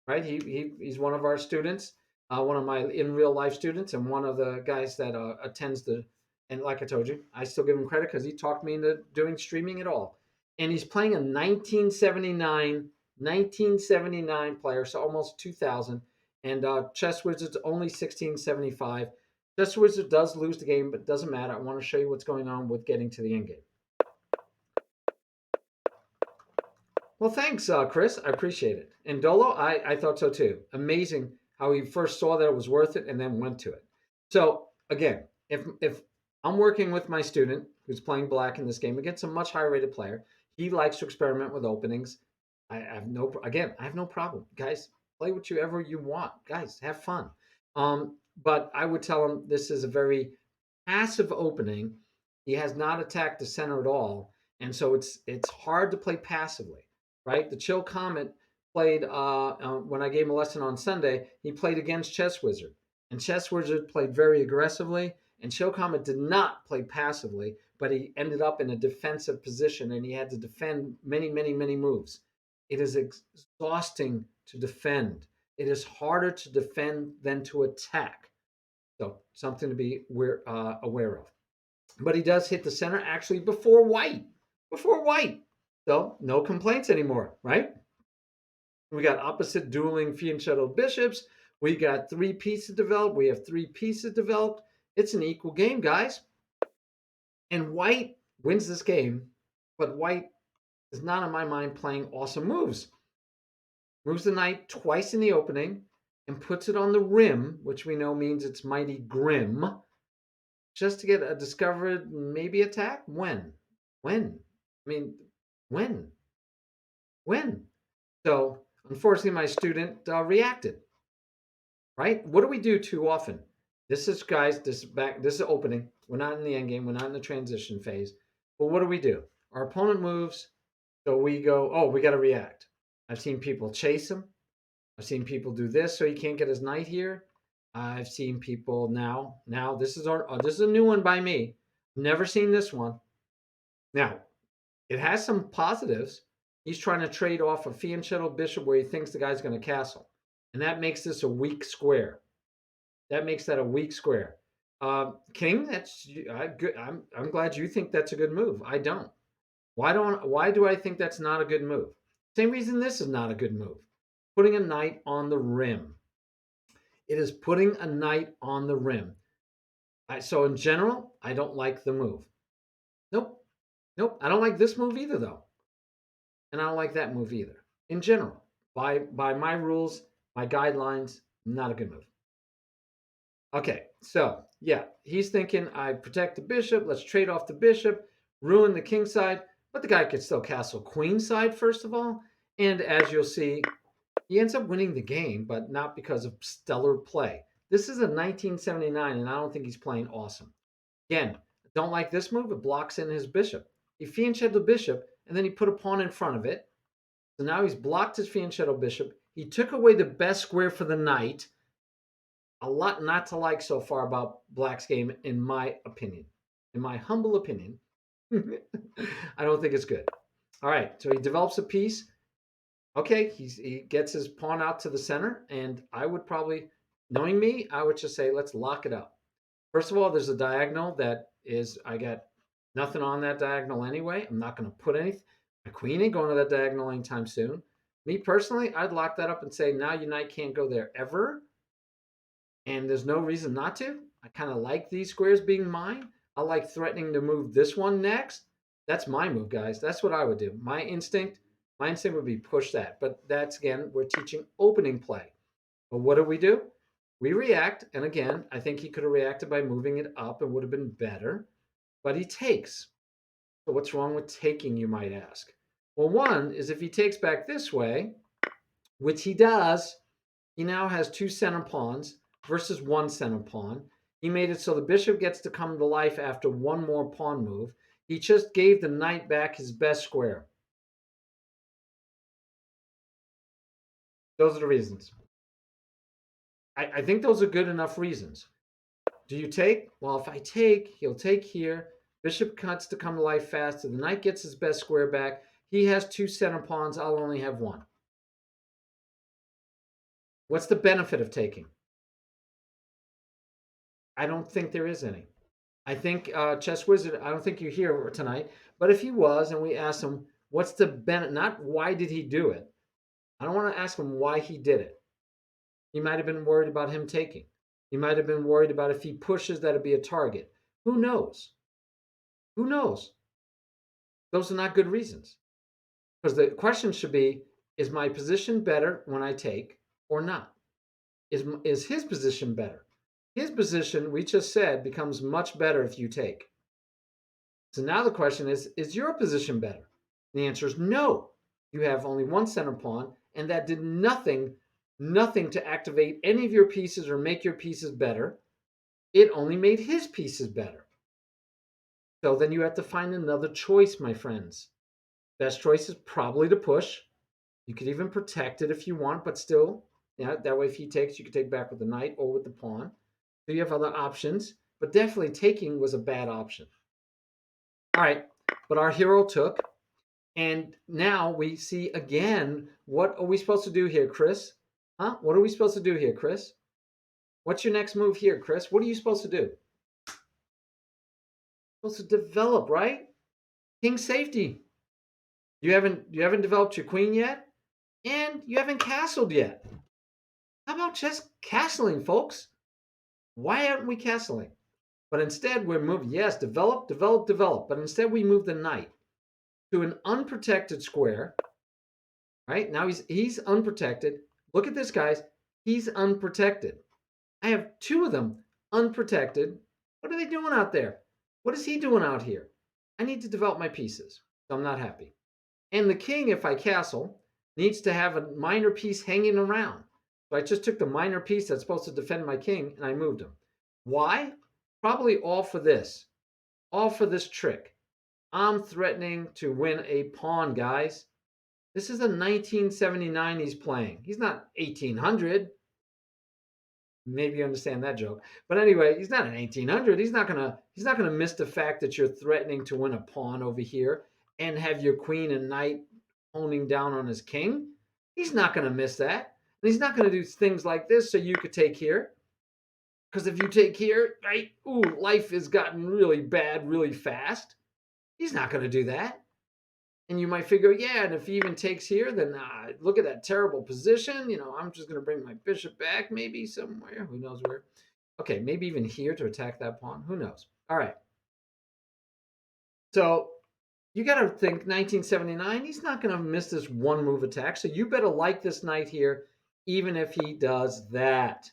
right? He's one of our students, one of my in real life students, and one of the guys that attends the. And like I told you, I still give him credit because he talked me into doing streaming at all. And he's playing a 1979 player, so almost 2000. And Chess Wizard's only 1675. Chess Wizard does lose the game, but it doesn't matter. I want to show you what's going on with getting to the end game. Well, thanks, Chris. I appreciate it. And Dolo, I thought so too. Amazing how he first saw that it was worth it and then went to it. So again, if I'm working with my student who's playing black in this game against a much higher rated player, he likes to experiment with openings. I have no problem, guys. Play whatever you want, guys. Have fun. But I would tell him this is a very passive opening. He has not attacked the center at all, and so it's hard to play passively, right? The Chill Comet played when I gave him a lesson on Sunday. He played against Chess Wizard, and Chess Wizard played very aggressively, and Chill Comet did not play passively, but he ended up in a defensive position, and he had to defend many moves. It is exhausting to defend. It is harder to defend than to attack. So something to be aware of. But he does hit the center actually before white. Before white. So no complaints anymore, right? We got opposite dueling fianchetto bishops. We got 3 pieces developed. We have 3 pieces developed. It's an equal game, guys. And white wins this game, but white is not, in my mind, playing awesome moves. Moves the knight twice in the opening and puts it on the rim, which we know means it's mighty grim, just to get a discovered maybe attack? When? When? I mean, when? When? So, unfortunately, my student reacted. Right? What do we do too often? This is, guys, this is opening. We're not in the end game. We're not in the transition phase. But what do? Our opponent moves, so we go, oh, we got to react. I've seen people chase him. I've seen people do this so he can't get his knight here. I've seen people now this is a new one by me. Never seen this one. Now, it has some positives. He's trying to trade off a fianchetto bishop where he thinks the guy's going to castle. And that makes this a weak square. That makes that a weak square. King, I'm glad you think that's a good move. I don't. Why do I think that's not a good move? Same reason this is not a good move. Putting a knight on the rim. It is putting a knight on the rim. So in general, I don't like the move. Nope. Nope. I don't like this move either, though. And I don't like that move either. In general, by my rules, my guidelines, not a good move. Okay, so yeah, he's thinking I protect the bishop. Let's trade off the bishop, ruin the king side, but the guy could still castle queen side first of all. And as you'll see, he ends up winning the game, but not because of stellar play. This is a 1979, and I don't think he's playing awesome. Again, don't like this move. It blocks in his bishop. He fianchetted the bishop, and then he put a pawn in front of it. So now he's blocked his fianchetto bishop. He took away the best square for the knight. A lot not to like so far about Black's game, in my opinion. In my humble opinion, I don't think it's good. All right, so he develops a piece. Okay, he gets his pawn out to the center, and I would probably, knowing me, I would just say, let's lock it up. First of all, there's a diagonal that is, I got nothing on that diagonal anyway. I'm not going to put anything. My queen ain't going to that diagonal anytime soon. Me personally, I'd lock that up and say, now your knight can't go there ever. And there's no reason not to. I kind of like these squares being mine. I like threatening to move this one next. That's my move, guys. That's what I would do. My instinct would be push that. But that's, again, we're teaching opening play. But what do? We react. And again, I think he could have reacted by moving it up and would have been better. But he takes. So what's wrong with taking, you might ask? Well, one is if he takes back this way, which he does, he now has two center pawns versus one center pawn. He made it so the bishop gets to come to life after one more pawn move. He just gave the knight back his best square. Those are the reasons. I think those are good enough reasons. Do you take? Well, if I take, he'll take here. Bishop cuts to come to life faster. The knight gets his best square back. He has two center pawns. I'll only have one. What's the benefit of taking? I don't think there is any. I think Chess Wizard, I don't think you're here tonight, but if he was and we asked him, what's the benefit? Not why did he do it? I don't want to ask him why he did it. He might have been worried about him taking. He might have been worried about if he pushes that it'd be a target. Who knows? Who knows? Those are not good reasons. Because the question should be, is my position better when I take or not? Is his position better? His position, we just said, becomes much better if you take. So now the question is your position better? The answer is no. You have only one center pawn, and that did nothing to activate any of your pieces or make your pieces better. It only made his pieces better. So then you have to find another choice, my friends. Best choice is probably to push. You could even protect it if you want, but still, yeah, that way if he takes, you could take back with the knight or with the pawn. So you have other options, but definitely taking was a bad option. All right, but our hero took, and now we see again, what are we supposed to do here, Chris? Huh? What are we supposed to do here, Chris? What's your next move here, Chris? What are you supposed to do? Supposed to develop, right? King safety. You haven't developed your queen yet, and you haven't castled yet. How about just castling, folks? Why aren't we castling? But instead we're moving, yes, develop, develop, develop. But instead we move the knight to an unprotected square. Right? Now he's unprotected. Look at this, guys. He's unprotected. I have two of them unprotected. What are they doing out there? What is he doing out here? I need to develop my pieces. So I'm not happy. And the king, if I castle, needs to have a minor piece hanging around. So I just took the minor piece that's supposed to defend my king and I moved him. Why? Probably all for this. All for this trick. I'm threatening to win a pawn, guys. This is a 1979 he's playing. He's not 1800. Maybe you understand that joke. But anyway, he's not an 1800. He's not gonna miss the fact that you're threatening to win a pawn over here and have your queen and knight honing down on his king. He's not gonna miss that. And he's not gonna do things like this so you could take here. Because if you take here, right, ooh, life has gotten really bad really fast. He's not gonna do that. And you might figure, yeah, and if he even takes here, then look at that terrible position. I'm just going to bring my bishop back, maybe somewhere. Who knows where? Okay, maybe even here to attack that pawn. Who knows? All right. So you got to think 1979, he's not going to miss this one move attack. So you better like this knight here, even if he does that.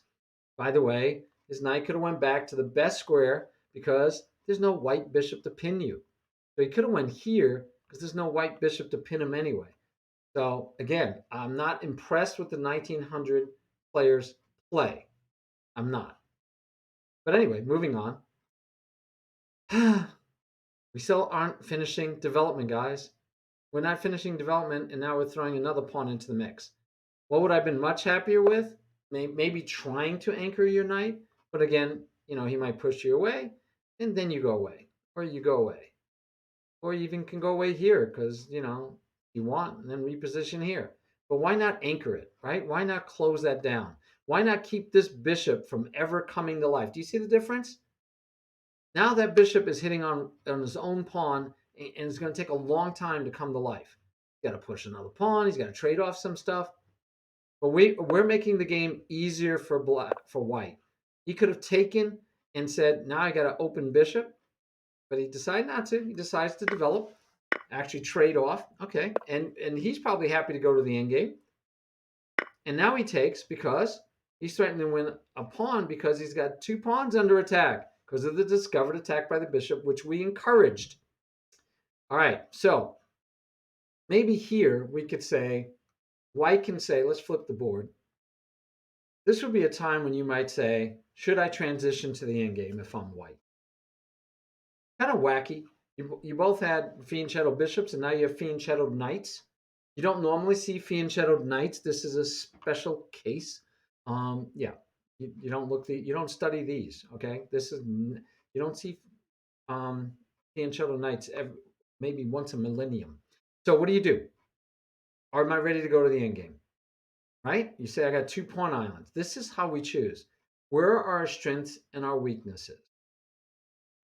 By the way, his knight could have went back to the best square because there's no white bishop to pin you. So he could have went here because there's no white bishop to pin him anyway. So again, I'm not impressed with the 1900 players play. I'm not. But anyway, moving on. We still aren't finishing development, guys. We're not finishing development, and now we're throwing another pawn into the mix. What would I have been much happier with? Maybe trying to anchor your knight, but again, he might push you away, and then you go away, or you go away, or you even can go away here because you want, and then reposition here. But why not anchor it, right? Why not close that down? Why not keep this bishop from ever coming to life? Do you see the difference? Now that bishop is hitting on his own pawn, and it's going to take a long time to come to life. He's got to push another pawn. He's got to trade off some stuff. But we're making the game easier for white. He could have taken and said, "Now I got to open bishop," but he decided not to. He decides to develop, actually trade off. Okay, and he's probably happy to go to the endgame. And now he takes because he's threatening to win a pawn because he's got two pawns under attack because of the discovered attack by the bishop, which we encouraged. All right, so maybe here we could say, white can say, let's flip the board. This would be a time when you might say, should I transition to the endgame if I'm white? Kind of wacky. You both had fianchettoed bishops, and now you have fianchettoed knights. You don't normally see fianchettoed knights. This is a special case. Yeah, you don't study these. Okay, you don't see fianchettoed knights maybe once a millennium. So what do? Or am I ready to go to the endgame? Right? You say I got two pawn islands. This is how we choose. Where are our strengths and our weaknesses?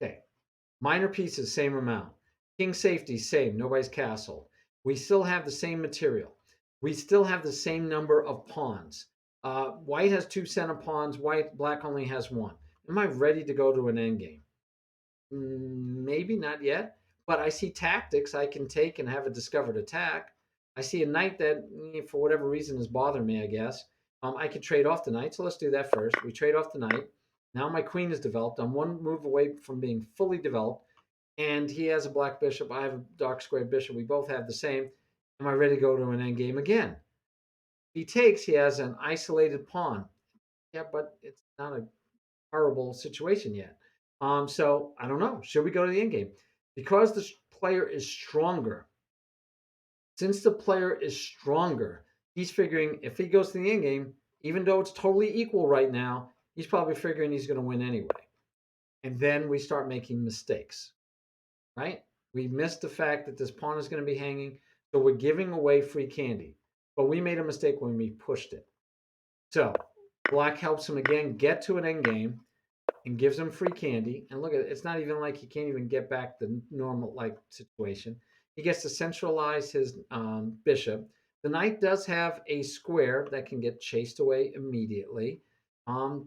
Okay. Minor pieces, same amount. King safety, same. Nobody's castle. We still have the same material. We still have the same number of pawns. White has two center pawns. Black only has one. Am I ready to go to an endgame? Maybe not yet, but I see tactics I can take and have a discovered attack. I see a knight that, for whatever reason, is bothering me, I guess. I could trade off the knight, so let's do that first. We trade off the knight. Now my queen is developed. I'm one move away from being fully developed, and he has a black bishop. I have a dark square bishop. We both have the same. Am I ready to go to an endgame again? If he takes, he has an isolated pawn. Yeah, but it's not a horrible situation yet. So I don't know. Should we go to the end game? Because the player is stronger. Since the player is stronger, he's figuring if he goes to the end game, even though it's totally equal right now, he's probably figuring he's going to win anyway. And then we start making mistakes, right? We missed the fact that this pawn is going to be hanging, so we're giving away free candy. But we made a mistake when we pushed it. So black helps him again get to an end game and gives him free candy. And look at it, it's not even like he can't even get back the normal like situation. He gets to centralize his bishop. The knight does have a square that can get chased away immediately.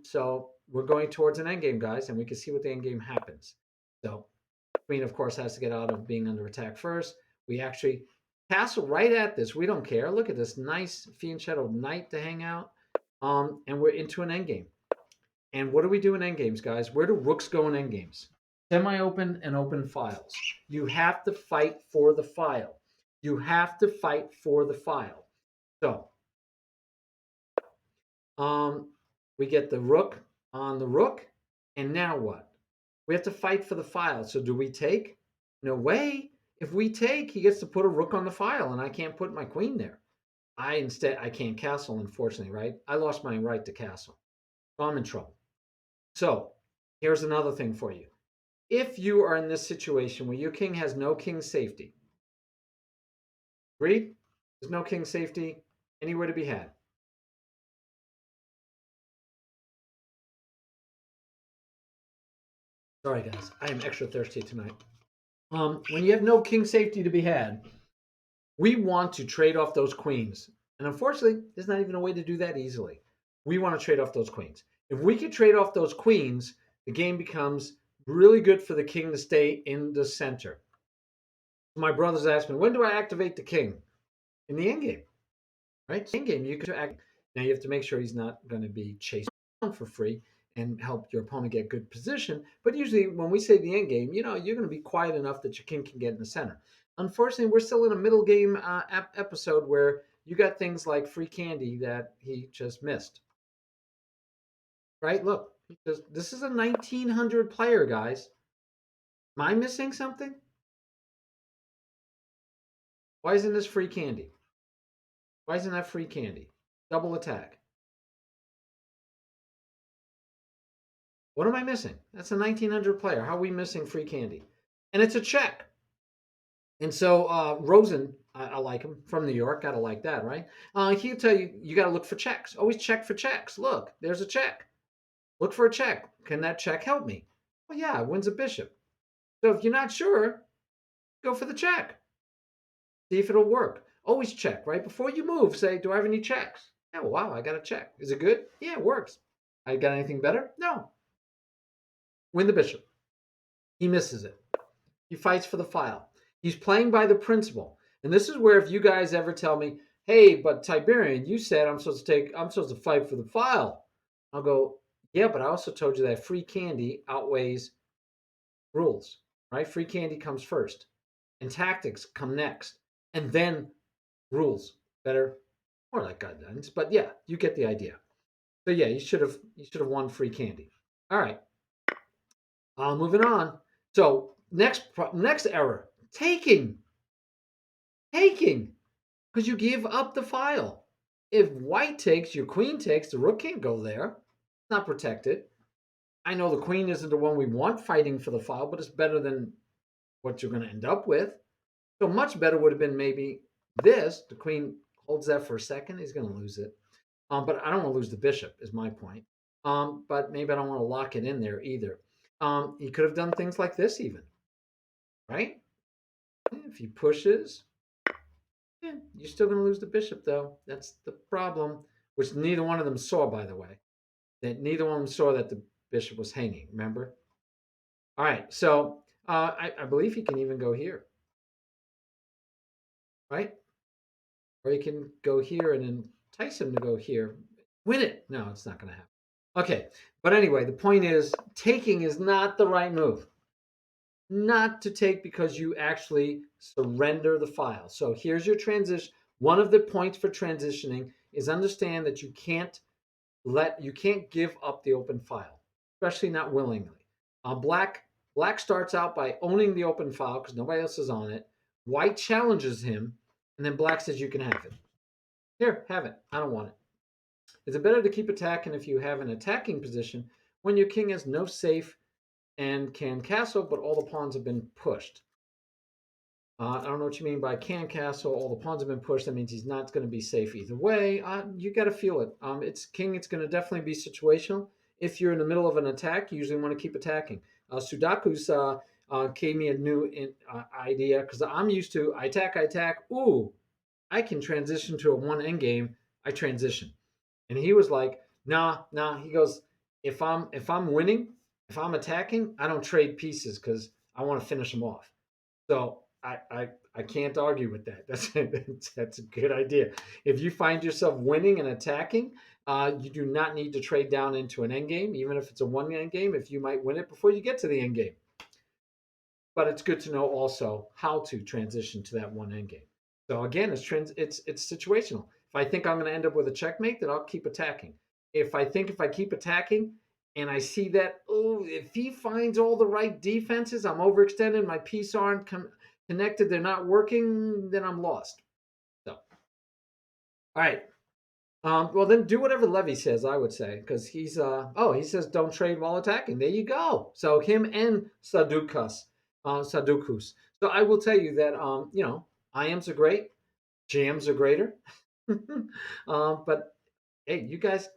So we're going towards an endgame, guys, and we can see what the endgame happens. So queen, of course, has to get out of being under attack first. We actually castle right at this. We don't care. Look at this nice fianchetto knight to hang out. And we're into an endgame. And what do we do in endgames, guys? Where do rooks go in endgames? Semi-open and open files. You have to fight for the file. You have to fight for the file. So we get the rook on the rook, and now what? We have to fight for the file. So do we take? No way. If we take, he gets to put a rook on the file, and I can't put my queen there. I can't castle, unfortunately, right? I lost my right to castle. So I'm in trouble. So here's another thing for you. If you are in this situation where your king has no king safety, agreed? There's no king safety anywhere to be had. Sorry, guys. I am extra thirsty tonight. When you have no king safety to be had, we want to trade off those queens. And unfortunately, there's not even a way to do that easily. We want to trade off those queens. If we could trade off those queens, the game becomes really good for the king to stay in the center. My brothers asked me, when do I activate the king? In the end game, right? In game, you can act. Now you have to make sure he's not going to be chased down for free and help your opponent get good position. But usually, when we say the end game, you're going to be quiet enough that your king can get in the center. Unfortunately, we're still in a middle game episode where you got things like free candy that he just missed. Right? Look, this is a 1900 player, guys. Am I missing something? Why isn't this free candy? Why isn't that free candy? Double attack. What am I missing? That's a 1900 player. How are we missing free candy? And it's a check. And so Rosen, I like him from New York. Gotta like that, right? He'll tell you you gotta look for checks. Always check for checks. Look, there's a check. Look for a check. Can that check help me? Well, yeah, it wins a bishop. So if you're not sure, go for the check. See if it'll work. Always check, right? Before you move, say, do I have any checks? Yeah, well, wow, I got a check. Is it good? Yeah, it works. I got anything better? No. Win the bishop. He misses it. He fights for the file. He's playing by the principle. And this is where if you guys ever tell me, hey, but Tiberian, you said I'm supposed to fight for the file. I'll go, yeah, but I also told you that free candy outweighs rules, right? Free candy comes first. And tactics come next. And then rules. Better, more like guidelines. But yeah, you get the idea. So yeah, you should have won free candy. All right. Moving on. So next error, taking, because you give up the file. If white takes, your queen takes, the rook can't go there. It's not protected. I know the queen isn't the one we want fighting for the file, but it's better than what you're going to end up with. So much better would have been maybe this. The queen holds that for a second. He's going to lose it. But I don't want to lose the bishop, is my point. But maybe I don't want to lock it in there either. He could have done things like this even, right? If he pushes, you're still going to lose the bishop, though. That's the problem, which neither one of them saw, by the way. That neither one of them saw that the bishop was hanging. Remember? All right. So I believe he can even go here, right? Or he can go here and entice him to go here. Win it. No, it's not going to happen. Okay. But anyway, the point is taking is not the right move. Not to take because you actually surrender the file. So here's your transition. One of the points for transitioning is understand that you can't give up the open file, especially not willingly. Black starts out by owning the open file because nobody else is on it. White challenges him, and then black says you can have it. Here, have it. I don't want it. Is it better to keep attacking if you have an attacking position when your king has no safe and can castle, but all the pawns have been pushed? I don't know what you mean by can castle. All the pawns have been pushed. That means he's not going to be safe either way. You got to feel it. It's king. It's going to definitely be situational. If you're in the middle of an attack, you usually want to keep attacking. Sudaku's gave me a new idea because I'm used to I attack. Ooh, I can transition to a one end game. I transition, and he was like, nah. He goes, if I'm winning, if I'm attacking, I don't trade pieces because I want to finish them off. So I can't argue with that. That's a good idea. If you find yourself winning and attacking, you do not need to trade down into an end game, even if it's a one end game. If you might win it before you get to the end game, but it's good to know also how to transition to that one end game. So again, it's situational. If I think I'm going to end up with a checkmate, then I'll keep attacking. If I keep attacking and I see that, oh, if he finds all the right defenses, I'm overextended, my pieces aren't connected, they're not working, then I'm lost. So, all right. Well, then do whatever Levy says. I would say because he's oh he says don't trade while attacking. There you go. So him and Sadukus. So I will tell you that IMs are great, GMs are greater. But hey, you guys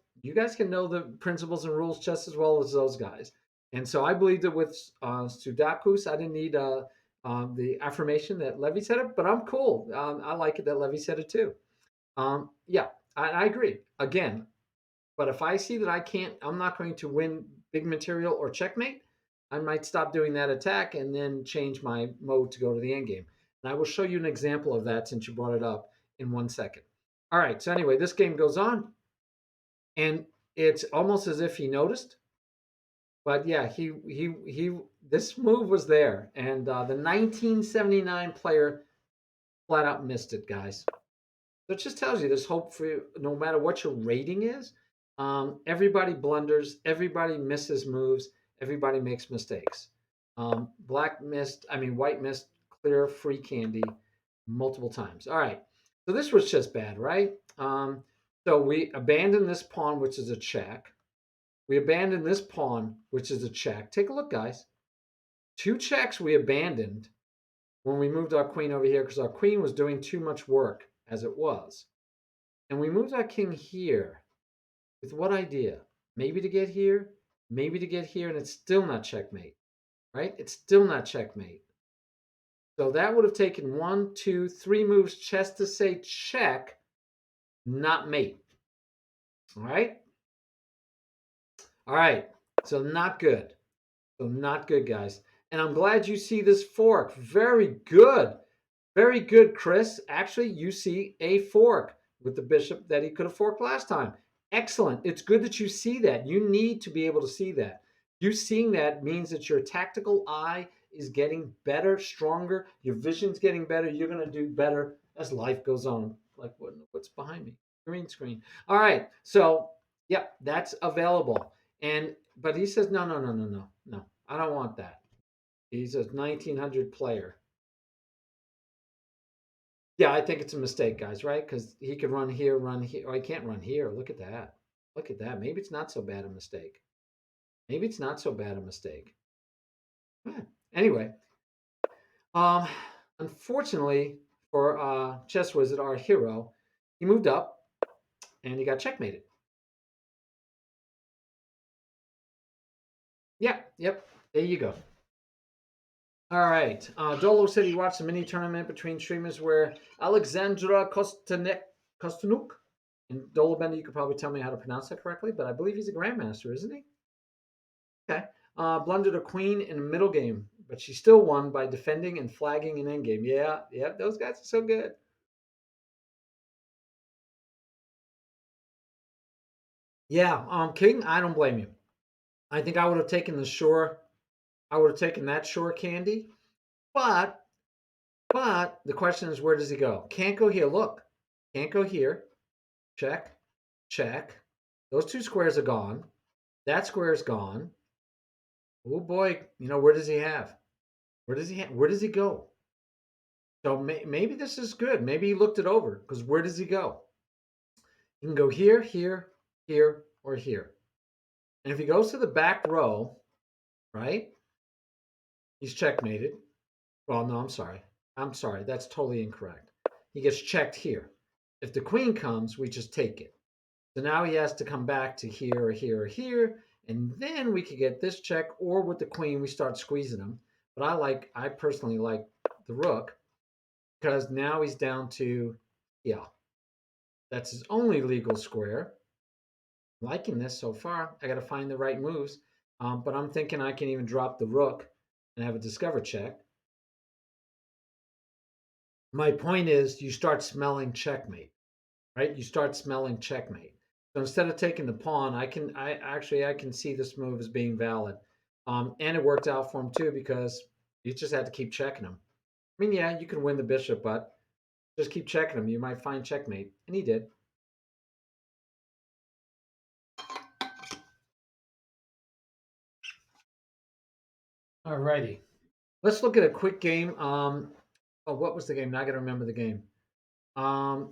can know the principles and rules just as well as those guys. And so I believe that with Sudakus, I didn't need the affirmation that Levy said it, but I'm cool. I like it that Levy said it too. Yeah, I agree. Again, but if I see that I'm not going to win big material or checkmate, I might stop doing that attack and then change my mode to go to the end game. And I will show you an example of that since you brought it up in 1 second. All right. So anyway, this game goes on, and it's almost as if he noticed. But yeah, he. This move was there, and the 1979 player flat out missed it, guys. So it just tells you there's hope for you, no matter what your rating is. Everybody blunders, everybody misses moves, everybody makes mistakes. White missed clear free candy multiple times. All right, so this was just bad, right? So we abandoned this pawn, which is a check. We abandoned this pawn, which is a check. Take a look, guys. Two checks we abandoned when we moved our queen over here because our queen was doing too much work as it was. And we moved our king here with what idea? Maybe to get here, maybe to get here, and it's still not checkmate, right? It's still not checkmate. So that would have taken 1, 2, 3 moves just to say check, not mate. All right? All right. So not good. So not good, guys. And I'm glad you see this fork. Very good. Very good, Chris. Actually, you see a fork with the bishop that he could have forked last time. Excellent. It's good that you see that. You need to be able to see that. You seeing that means that your tactical eye is getting better, stronger. Your vision's getting better. You're going to do better as life goes on. Like what's behind me? Green screen. All right. So, yep, that's available. But he says, no, no, no, no, no, no. I don't want that. He's a 1900 player. Yeah, I think it's a mistake, guys, right? Because he could run here, run here. Oh, I can't run here. Look at that. Look at that. Maybe it's not so bad a mistake. Maybe it's not so bad a mistake. Yeah. Anyway, um, unfortunately for Chess Wizard, our hero, he moved up and he got checkmated. Yeah, yep. There you go. All right. Dolo said he watched a mini tournament between streamers where Alexandra Kostanuk and Dolo Bender, you could probably tell me how to pronounce that correctly, but I believe he's a grandmaster, isn't he? Okay. Blundered a queen in a middle game, but she still won by defending and flagging in endgame. Yeah, yeah, those guys are so good. Yeah, King, I don't blame you. I think I would have taken the shore. I would have taken that shore candy, but the question is, where does he go? Can't go here. Look, can't go here. Check, check. Those two squares are gone. That square is gone. Oh boy, where does he have? Where does he go? So maybe this is good. Maybe he looked it over because where does he go? He can go here, here, here, or here. And if he goes to the back row, right, he's checkmated. Well, no, I'm sorry. I'm sorry. That's totally incorrect. He gets checked here. If the queen comes, we just take it. So now he has to come back to here or here or here. And then we could get this check, or with the queen, we start squeezing him. But I personally like the rook because now he's down to, yeah, that's his only legal square. Liking this so far. I got to find the right moves. But I'm thinking I can even drop the rook and have a discover check. My point is, you start smelling checkmate, right? You start smelling checkmate. So instead of taking the pawn, I can see this move as being valid. And it worked out for him too because you just had to keep checking him. I mean, yeah, you can win the bishop, but just keep checking him. You might find checkmate, and he did. Alrighty. Let's look at a quick game. Oh, what was the game? Now I got to remember the game.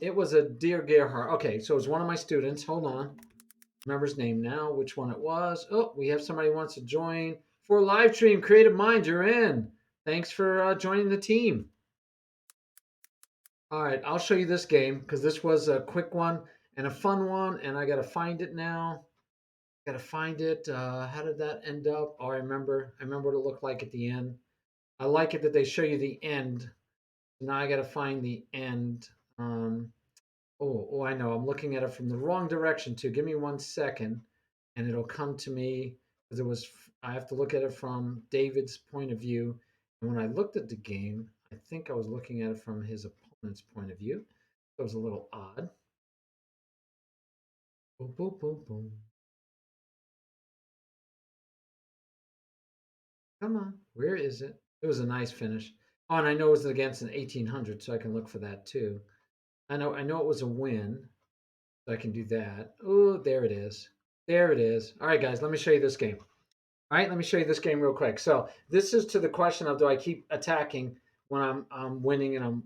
It was a dear Gerhard. Okay, so it was one of my students. Hold on. Remember his name now, which one it was. Oh, we have somebody who wants to join for a live stream. Creative Minds, you're in. Thanks for joining the team. All right, I'll show you this game because this was a quick one and a fun one, and I got to find it now. Got to find it. How did that end up? Oh, I remember. I remember what it looked like at the end. I like it that they show you the end. Now I got to find the end. Um, oh, I know. I'm looking at it from the wrong direction too. Give me 1 second, and it'll come to me because it was. I have to look at it from David's point of view. And when I looked at the game, I think I was looking at it from his opponent's point of view. So it was a little odd. Boom, boom, boom, boom. Come on, where is it? It was a nice finish. Oh, and I know it was against an 1800, so I can look for that too. I know it was a win, so I can do that. Oh, there it is. There it is. All right, guys, let me show you this game. All right, let me show you this game real quick. So this is to the question of do I keep attacking when I'm winning and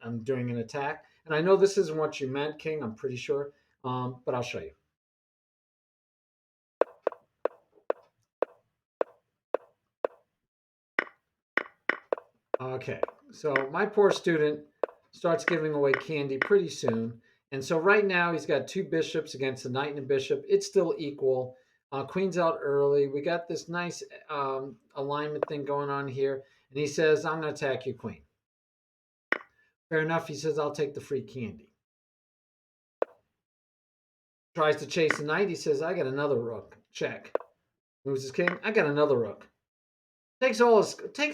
I'm doing an attack? And I know this isn't what you meant, King. I'm pretty sure, but I'll show you. Okay, so my poor student starts giving away candy pretty soon. And so right now he's got two bishops against the knight and a bishop. It's still equal. Queen's out early. We got this nice alignment thing going on here. And he says, I'm going to attack you, queen. Fair enough. He says, I'll take the free candy. Tries to chase the knight. He says, I got another rook. Check. Moves his king. I got another rook. Takes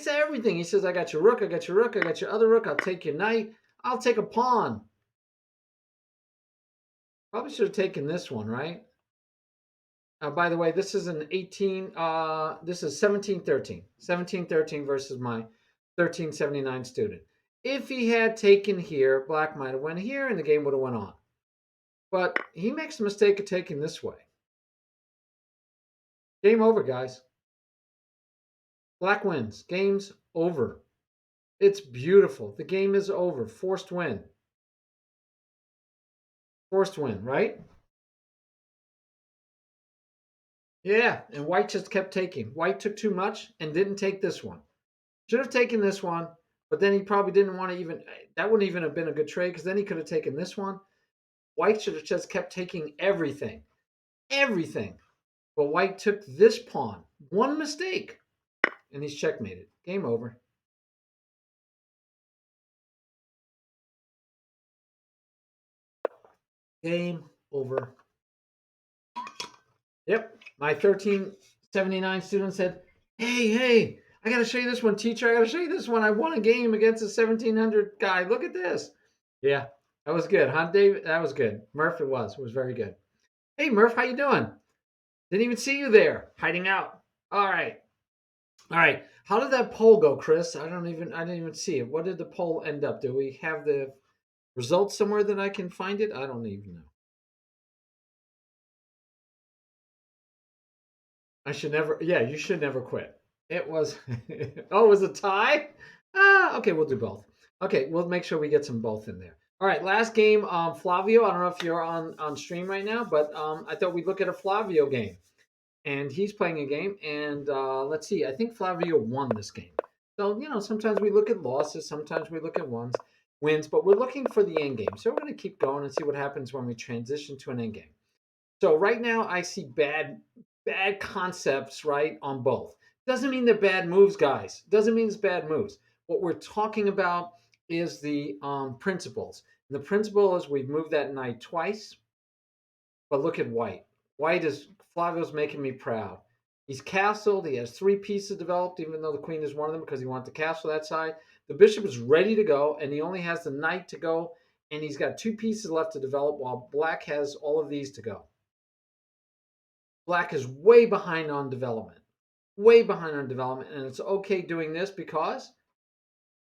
everything. He says, I got your rook, I got your rook, I got your other rook, I'll take your knight, I'll take a pawn. Probably should have taken this one, right? By the way, this is an 18, this is 1713. 1713 versus my 1379 student. If he had taken here, black might have went here and the game would have went on. But he makes the mistake of taking this way. Game over, guys. Black wins. Game's over. It's beautiful. The game is over. Forced win. Forced win, right? Yeah, and White just kept taking. White took too much and didn't take this one. Should have taken this one, but then he probably didn't want to even. That wouldn't even have been a good trade because then he could have taken this one. White should have just kept taking everything, everything. But White took this pawn. One mistake, and he's checkmated. Game over. Game over. Yep. My 1379 student said, hey, I got to show you this one, teacher. I got to show you this one. I won a game against a 1700 guy. Look at this. Yeah, that was good, huh, David? That was good. Murph, it was. It was very good. Hey, Murph, how you doing? Didn't even see you there, hiding out. All right. All right. How did that poll go, Chris? I didn't even see it. What did the poll end up? Do we have the results somewhere that I can find it? I don't even know. I should never. Yeah, you should never quit. It was. Oh, it was a tie. Okay, we'll do both. Okay, we'll make sure we get some both in there. All right, last game. Flavio. I don't know if you're on stream right now, but I thought we'd look at a Flavio game, and he's playing a game. And let's see. I think Flavio won this game. So sometimes we look at losses, sometimes we look at wins, but we're looking for the end game. So we're going to keep going and see what happens when we transition to an end game. So right now I see bad concepts, right, on both. Doesn't mean they're bad moves, guys. Doesn't mean it's bad moves. What we're talking about is the principles. And the principle is we've moved that knight twice, but look at White. White is Flavio's making me proud. He's castled. He has three pieces developed, even though the queen is one of them because he wants to castle that side. The bishop is ready to go, and he only has the knight to go, and he's got two pieces left to develop while Black has all of these to go. Black is way behind on development, way behind on development, and it's okay doing this because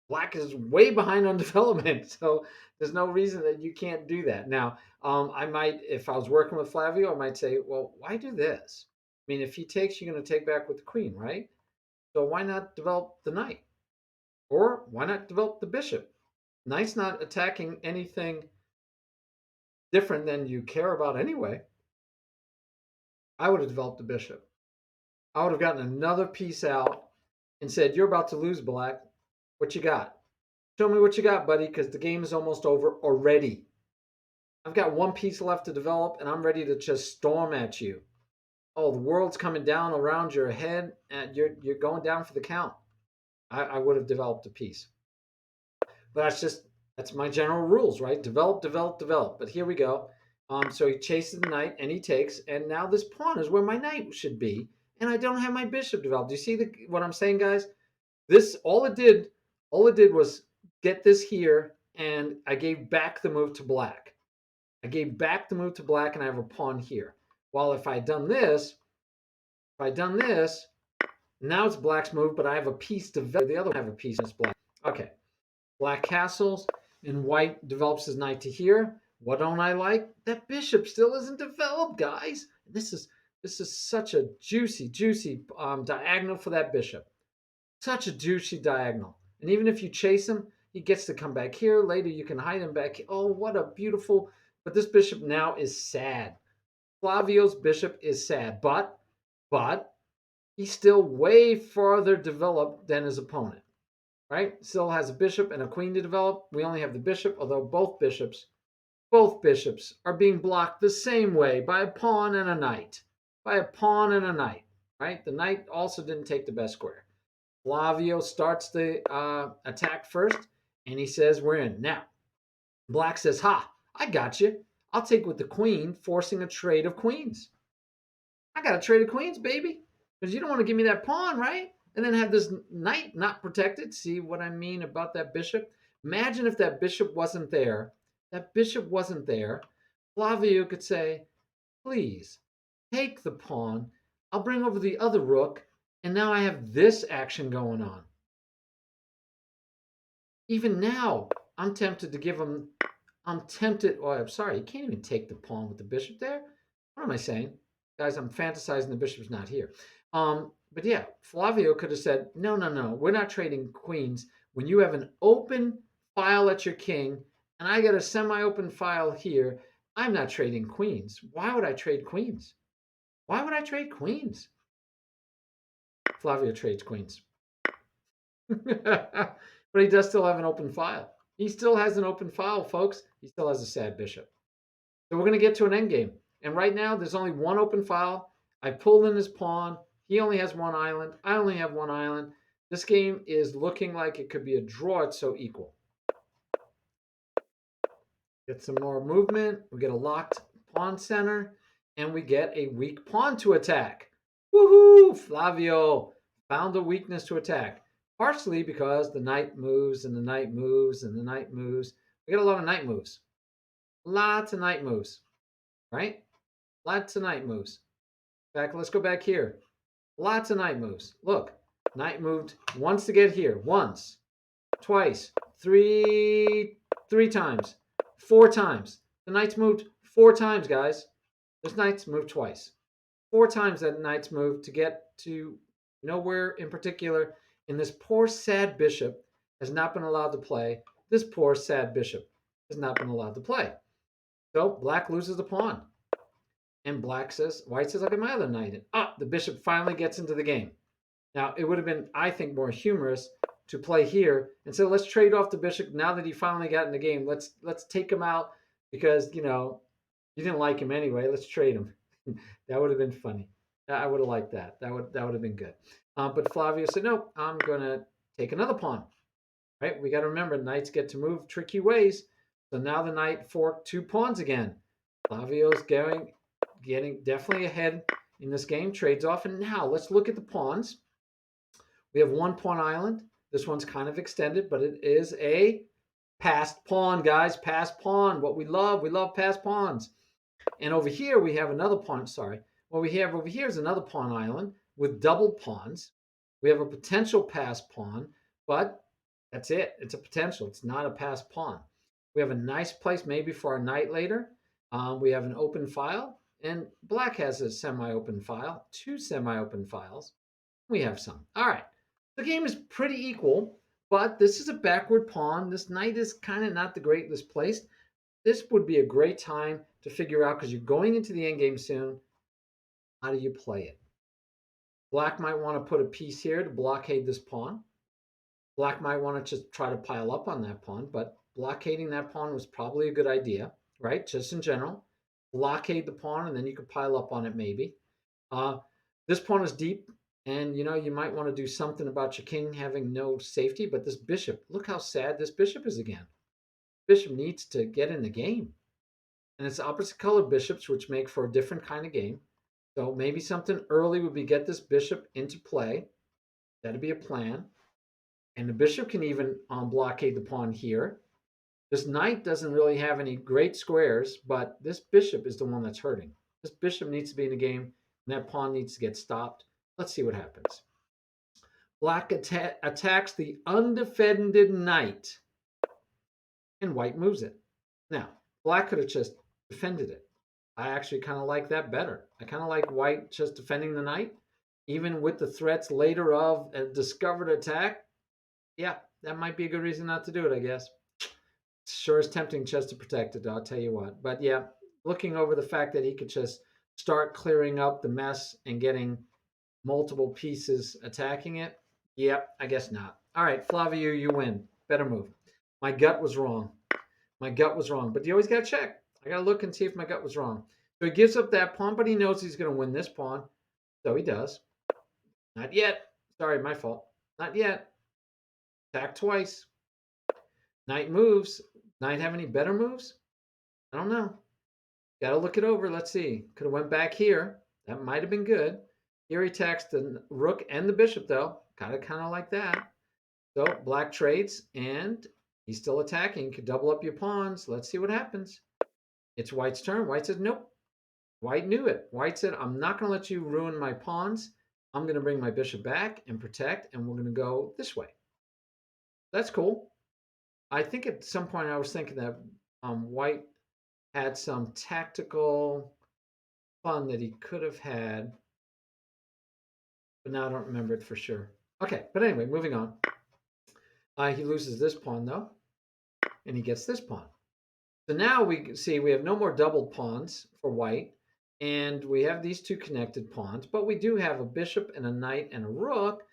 Black is way behind on development. So there's no reason that you can't do that. Now, I might, if I was working with Flavio, I might say, well, why do this? I mean, if he takes, you're going to take back with the queen, right? So why not develop the knight? Or why not develop the bishop? Knight's not attacking anything different than you care about anyway. I would have developed the bishop. I would have gotten another piece out and said, "You're about to lose, black. What you got? Show me what you got, buddy, because the game is almost over already. I've got one piece left to develop, and I'm ready to just storm at you. Oh, the world's coming down around your head, and you're going down for the count." I would have developed a piece. But that's my general rules, right? Develop, develop, develop. But here we go. So he chases the knight and he takes, and now this pawn is where my knight should be, and I don't have my bishop developed. Do you see what I'm saying, guys? This all it did was get this here, and I gave back the move to black. I gave back the move to black, and I have a pawn here. While if I'd done this, now it's black's move, but I have a piece to the other one have a piece, and it's black. Okay, black castles, and white develops his knight to here. What don't I like? That bishop still isn't developed, guys. This is such a juicy diagonal for that bishop. Such a juicy diagonal. And even if you chase him, he gets to come back here. Later, you can hide him back here. Oh, what a beautiful. But this bishop now is sad. Flavio's bishop is sad. But he's still way farther developed than his opponent, right? Still has a bishop and a queen to develop. We only have the bishop, although both bishops are being blocked the same way by a pawn and a knight. By a pawn and a knight, right? The knight also didn't take the best square. Flavio starts the attack first, and he says, "We're in." Now, black says, "Ha, I got you. I'll take with the queen, forcing a trade of queens. I got a trade of queens, baby, because you don't want to give me that pawn, right? And then have this knight not protected." See what I mean about that bishop? Imagine if that bishop wasn't there. That bishop wasn't there. Flavio could say, "Please, take the pawn. I'll bring over the other rook, and now I have this action going on." Even now, I'm tempted to give him. I'm tempted. Oh, I'm sorry. You can't even take the pawn with the bishop there. What am I saying, guys? I'm fantasizing. The bishop's not here. But yeah, Flavio could have said, "No, no, no. We're not trading queens when you have an open file at your king, and I got a semi-open file here. I'm not trading queens. Why would I trade queens? Why would I trade queens?" Flavio trades queens. But he does still have an open file. He still has an open file, folks. He still has a sad bishop. So we're going to get to an endgame. And right now, there's only one open file. I pulled in his pawn. He only has one island. I only have one island. This game is looking like it could be a draw. It's so equal. Get some more movement. We get a locked pawn center. And we get a weak pawn to attack. Woohoo! Flavio found a weakness to attack. Partially because the knight moves and the knight moves and the knight moves. We got a lot of knight moves. Lots of knight moves, right? Lots of knight moves. Back, let's go back here. Lots of knight moves. Look, knight moved once to get here. Once, twice, three times, four times. The knight's moved four times, guys. This knight's moved twice. Four times that knight's moved to get to nowhere in particular. And this poor sad bishop has not been allowed to play. This poor sad bishop has not been allowed to play. So black loses the pawn. And white says, "I'll get my other knight in." The bishop finally gets into the game. Now, it would have been, I think, more humorous to play here and say, "Let's trade off the bishop now that he finally got in the game. Let's take him out because, you didn't like him anyway. Let's trade him." That would have been funny. I would have liked that. That would have been good. But Flavio said, "No, I'm going to take another pawn." Right? We got to remember, knights get to move tricky ways. So now the knight forked two pawns again. Flavio's getting definitely ahead in this game, trades off. And now let's look at the pawns. We have one pawn island. This one's kind of extended, but it is a passed pawn, guys. Passed pawn. What we love passed pawns. And over here we have another pawn. Sorry. What we have over here is another pawn island with double pawns. We have a potential passed pawn, but that's it. It's a potential. It's not a passed pawn. We have a nice place maybe for our knight later. We have an open file, and black has a semi-open file, two semi-open files. We have some. All right. The game is pretty equal, But this is a backward pawn. This knight is kind of not the greatest placed. This would be a great time to figure out, because you're going into the endgame soon. How do you play it? Black might want to put a piece here to blockade this pawn. Black might want to just try to pile up on that pawn, but blockading that pawn was probably a good idea, right? Just in general. Blockade the pawn, and then you could pile up on it maybe. Uh, this pawn is deep, and you might want to do something about your king having no safety, but this bishop, look how sad this bishop is again. Bishop needs to get in the game. And it's opposite colored bishops, which make for a different kind of game. So maybe something early would be get this bishop into play. That'd be a plan. And the bishop can even blockade the pawn here. This knight doesn't really have any great squares, but this bishop is the one that's hurting. This bishop needs to be in the game, and that pawn needs to get stopped. Let's see what happens. Black attacks the undefended knight, and white moves it. Now, black could have just defended it. I actually kind of like that better. I kind of like white just defending the knight, even with the threats later of a discovered attack. Yeah, that might be a good reason not to do it, I guess. Sure is tempting just to protect it, I'll tell you what. But yeah, looking over the fact that he could just start clearing up the mess and getting multiple pieces attacking it, yep, I guess not. All right, Flavio, you win. Better move. My gut was wrong. My gut was wrong. But you always got to check. I got to look and see if my gut was wrong. So he gives up that pawn, but he knows he's going to win this pawn. So he does. Not yet. Sorry, my fault. Not yet. Attack twice. Knight moves. Knight have any better moves? I don't know. Got to look it over. Let's see. Could have went back here. That might have been good. Here he attacks the rook and the bishop, though. Kind of like that. So black trades, and he's still attacking. Could double up your pawns. Let's see what happens. It's white's turn. White says, nope. White knew it. White said, I'm not going to let you ruin my pawns. I'm going to bring my bishop back and protect, and we're going to go this way. That's cool. I think at some point I was thinking that white had some tactical fun that he could have had, but now I don't remember it for sure. Okay, but anyway, moving on. He loses this pawn, though, and he gets this pawn. So now we can see we have no more doubled pawns for white, and we have these two connected pawns, but we do have a bishop and a knight and a rook.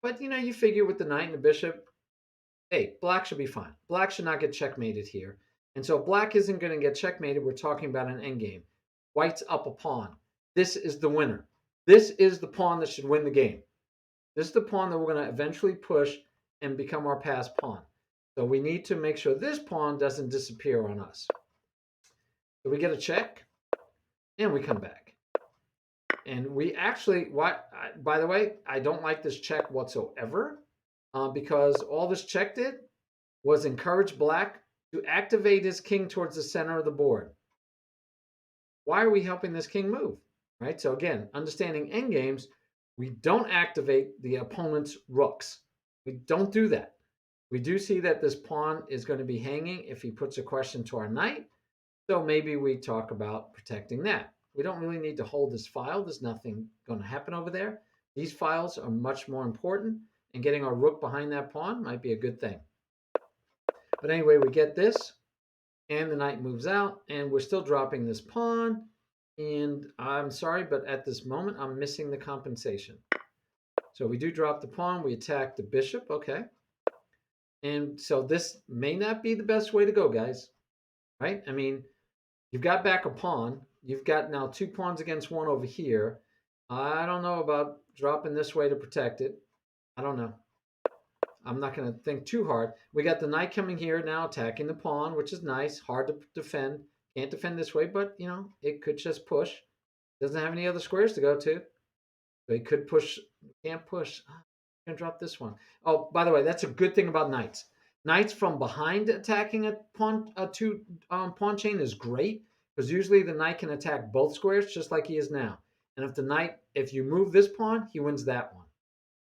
But you figure with the knight and the bishop, hey, black should be fine. Black should not get checkmated here. And so black isn't going to get checkmated. We're talking about an endgame. White's up a pawn. This is the winner. This is the pawn that should win the game. This is the pawn that we're going to eventually push and become our pass pawn. So we need to make sure this pawn doesn't disappear on us. So we get a check, and we come back. And we actually, by the way, I don't like this check whatsoever, because all this check did was encourage black to activate his king towards the center of the board. Why are we helping this king move? Right? So again, understanding endgames, we don't activate the opponent's rooks. We don't do that. We do see that this pawn is going to be hanging if he puts a question to our knight. So maybe we talk about protecting that. We don't really need to hold this file. There's nothing going to happen over there. These files are much more important, and getting our rook behind that pawn might be a good thing. But anyway, we get this, and the knight moves out, and we're still dropping this pawn. And I'm sorry, but at this moment, I'm missing the compensation. So we do drop the pawn. We attack the bishop. Okay. And so this may not be the best way to go, guys. Right? I mean, you've got back a pawn. You've got now two pawns against one over here. I don't know about dropping this way to protect it. I don't know. I'm not going to think too hard. We got the knight coming here now, attacking the pawn, which is nice. Hard to defend. Can't defend this way, but, it could just push. Doesn't have any other squares to go to. So he could push. Can't push. I'm going to drop this one. Oh, by the way, that's a good thing about knights. Knights from behind attacking a pawn chain is great, because usually the knight can attack both squares just like he is now. And if you move this pawn, he wins that one.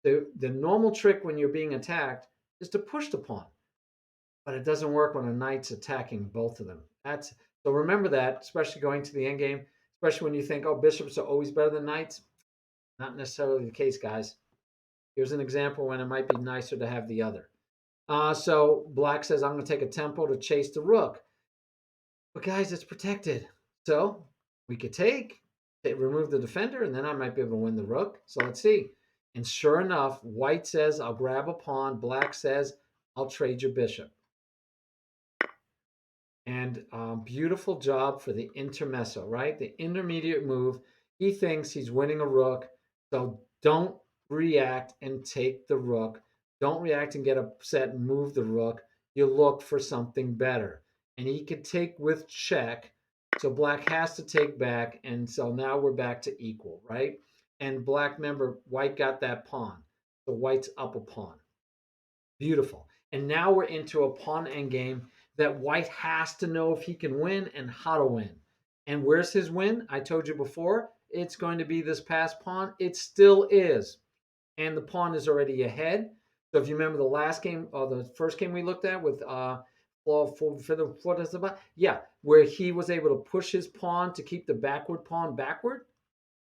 The normal trick when you're being attacked is to push the pawn, but it doesn't work when a knight's attacking both of them. So remember that, especially going to the end game, especially when you think, oh, bishops are always better than knights. Not necessarily the case, guys. Here's an example when it might be nicer to have the other. So black says, I'm going to take a tempo to chase the rook. But guys, it's protected. So we could remove the defender, and then I might be able to win the rook. So let's see. And sure enough, white says, I'll grab a pawn. Black says, I'll trade your bishop. And beautiful job for the intermezzo, right? The intermediate move. He thinks he's winning a rook. So don't react and take the rook. Don't react and get upset and move the rook. You look for something better. And he could take with check. So black has to take back. And so now we're back to equal, right? And black, remember, white got that pawn. So white's up a pawn. Beautiful. And now we're into a pawn endgame that white has to know if he can win and how to win. And where's his win? I told you before, it's going to be this passed pawn. It still is. And the pawn is already ahead. So if you remember the last game, or the first game we looked at with yeah, where he was able to push his pawn to keep the backward pawn backward,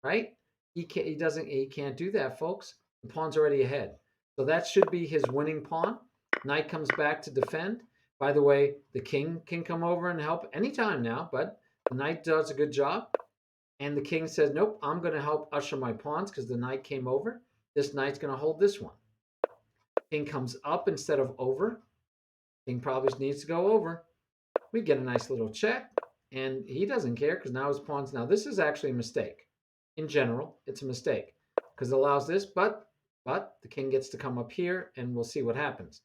right? He can't do that, folks. The pawn's already ahead. So that should be his winning pawn. Knight comes back to defend. By the way, the king can come over and help anytime now, but the knight does a good job. And the king says, nope, I'm going to help usher my pawns because the knight came over. This knight's going to hold this one. King comes up instead of over. King probably needs to go over. We get a nice little check. And he doesn't care because now his pawns. Now, this is actually a mistake. In general, it's a mistake because it allows this, but the king gets to come up here and we'll see what happens.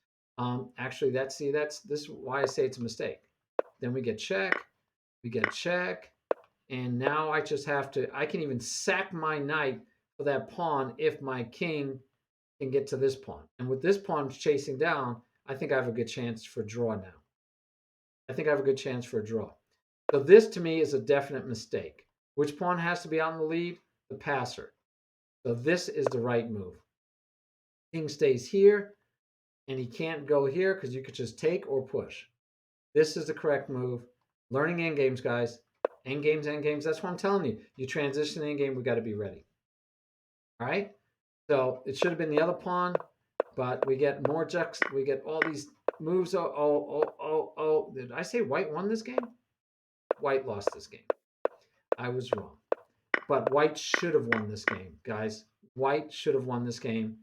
Actually, that's this is why I say it's a mistake. Then we get check, and now I just have to, I can even sack my knight for that pawn if my king can get to this pawn. And with this pawn chasing down, I think I have a good chance for a draw now. I think I have a good chance for a draw. So this to me is a definite mistake. Which pawn has to be on the lead? The passer. So this is the right move. King stays here, and he can't go here because you could just take or push. This is the correct move. Learning endgames, guys. Endgames. That's what I'm telling you. You transition endgame, we got to be ready. All right? So it should have been the other pawn, but we get more jacks. We get all these moves. Oh. Did I say white won this game? White lost this game. I was wrong. But white should have won this game, guys. White should have won this game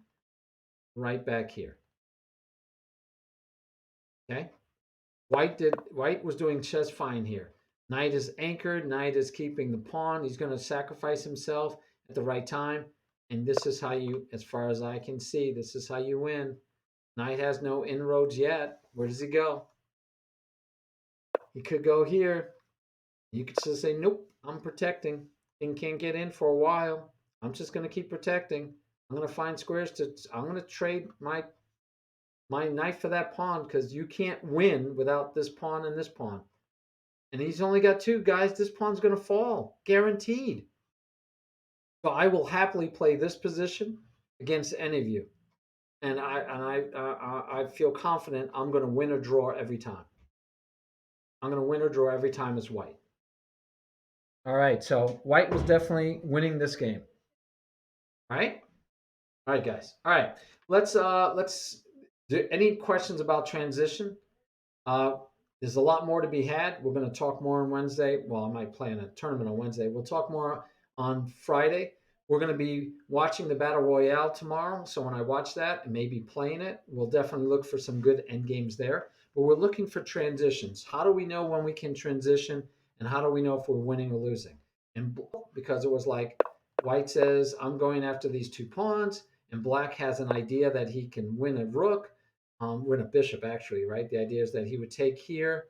right back here. Okay? White was doing just fine here. Knight is anchored. Knight is keeping the pawn. He's going to sacrifice himself at the right time. And this is how you, as far as I can see, this is how you win. Knight has no inroads yet. Where does he go? He could go here. You could just say, nope, I'm protecting. King can't get in for a while. I'm just going to keep protecting. I'm going to find squares I'm going to trade my knight for that pawn because you can't win without this pawn and this pawn. And he's only got two, guys. This pawn's going to fall, guaranteed. So I will happily play this position against any of you, and I feel confident I'm going to win or draw every time. I'm going to win or draw every time as white. All right, so white was definitely winning this game. All right, guys. All right, let's do any questions about transition. Uh, there's a lot more to be had. We're going to talk more on Wednesday. Well, I might play in a tournament on Wednesday. We'll talk more on Friday. We're going to be watching the Battle Royale tomorrow. So when I watch that and maybe playing it, we'll definitely look for some good end games there. But we're looking for transitions. How do we know when we can transition? And how do we know if we're winning or losing? And because it was like white says, I'm going after these two pawns, and black has an idea that he can win a rook win a bishop actually, right? The idea is that he would take here,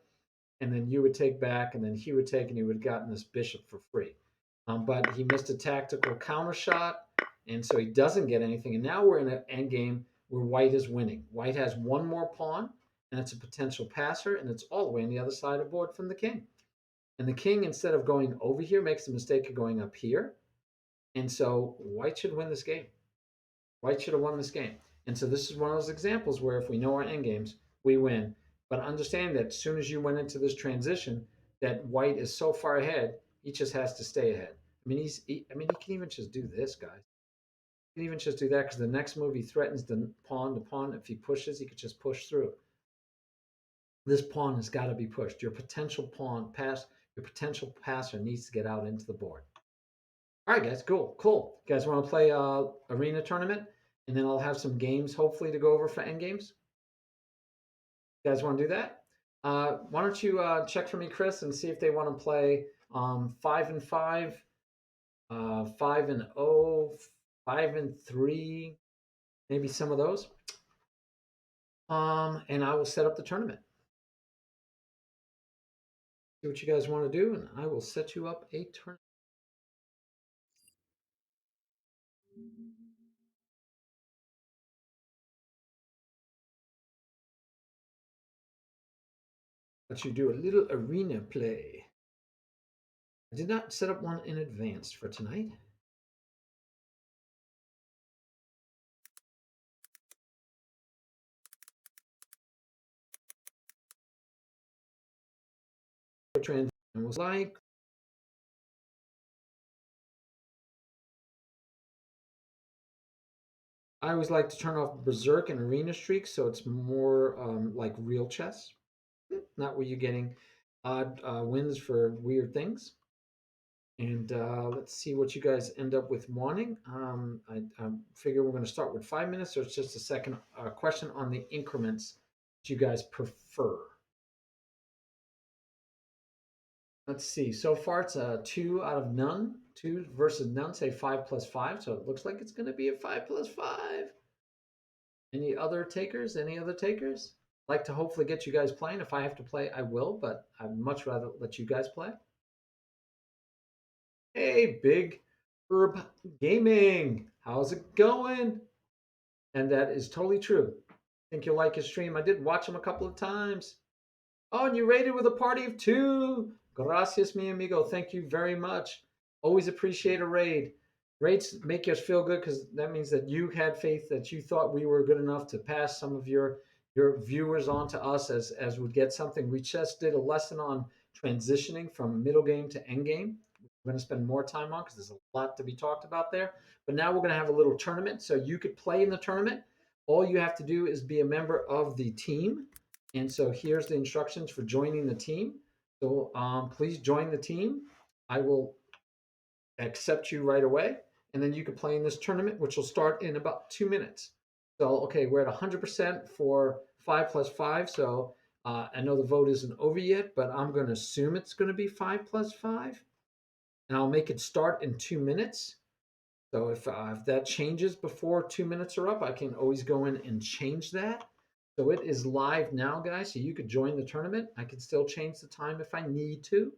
and then you would take back, and then he would take, and he would have gotten this bishop for free. But he missed a tactical counter shot, and so he doesn't get anything. And now we're in an end game where white is winning. White has one more pawn, and it's a potential passer, and it's all the way on the other side of the board from the king. And the king, instead of going over here, makes the mistake of going up here. And so white should win this game. White should have won this game. And so this is one of those examples where if we know our end games, we win. But understand that as soon as you went into this transition, that white is so far ahead, he just has to stay ahead. I mean, he can even just do this, guys. You can even just do that because the next move he threatens the pawn. If he pushes, he could just push through. This pawn has got to be pushed. Your potential passer needs to get out into the board. All right, guys, cool. You guys want to play arena tournament, and then I'll have some games hopefully to go over for end games. You guys want to do that? Why don't you check for me, Chris, and see if they want to play 5-5, 5-0, 5-3, maybe some of those. And I will set up the tournament. See what you guys want to do, and I will set you up a tournament. Let you do a little arena play. I did not set up one in advance for tonight. Transition was like. I always like to turn off Berserk and Arena Streak so it's more like real chess, not where you're getting odd wins for weird things. And let's see what you guys end up with wanting. I figure we're going to start with 5 minutes, or it's just a second question on the increments that you guys prefer. Let's see. So far, it's a 2 out of none. 2 versus none. Say 5 plus 5. So it looks like it's going to be a 5 plus 5. Any other takers? Any other takers? Like to hopefully get you guys playing. If I have to play, I will, but I'd much rather let you guys play. Hey, Big Herb Gaming. How's it going? And that is totally true. Think you'll like his stream. I did watch him a couple of times. Oh, and you raided with a party of 2. Gracias, mi amigo. Thank you very much. Always appreciate a raid. Raids make us feel good because that means that you had faith, that you thought we were good enough to pass some of your viewers on to us as would get something. We just did a lesson on transitioning from middle game to end game. We're going to spend more time on because there's a lot to be talked about there. But now we're going to have a little tournament so you could play in the tournament. All you have to do is be a member of the team. And so here's the instructions for joining the team. So please join the team. I will accept you right away. And then you can play in this tournament, which will start in about 2 minutes. So, okay, we're at 100% for 5 plus 5. So I know the vote isn't over yet, but I'm going to assume it's going to be 5 plus 5. And I'll make it start in 2 minutes. So if that changes before 2 minutes are up, I can always go in and change that. So it is live now, guys. So you could join the tournament. I can still change the time if I need to.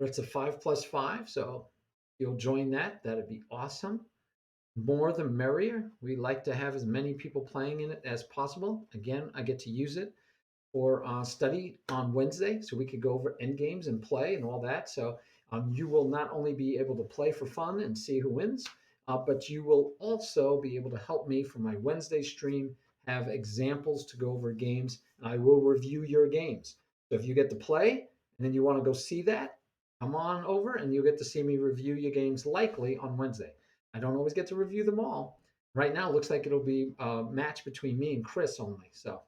But it's a 5 plus 5. So you'll join that. That'd be awesome. More the merrier. We like to have as many people playing in it as possible. Again, I get to use it for study on Wednesday, so we could go over end games and play and all that. So you will not only be able to play for fun and see who wins, but you will also be able to help me for my Wednesday stream, have examples to go over games, and I will review your games. So if you get to play and then you want to go see that, come on over and you'll get to see me review your games likely on Wednesday. I don't always get to review them all. Right now, it looks like it'll be a match between me and Chris only. So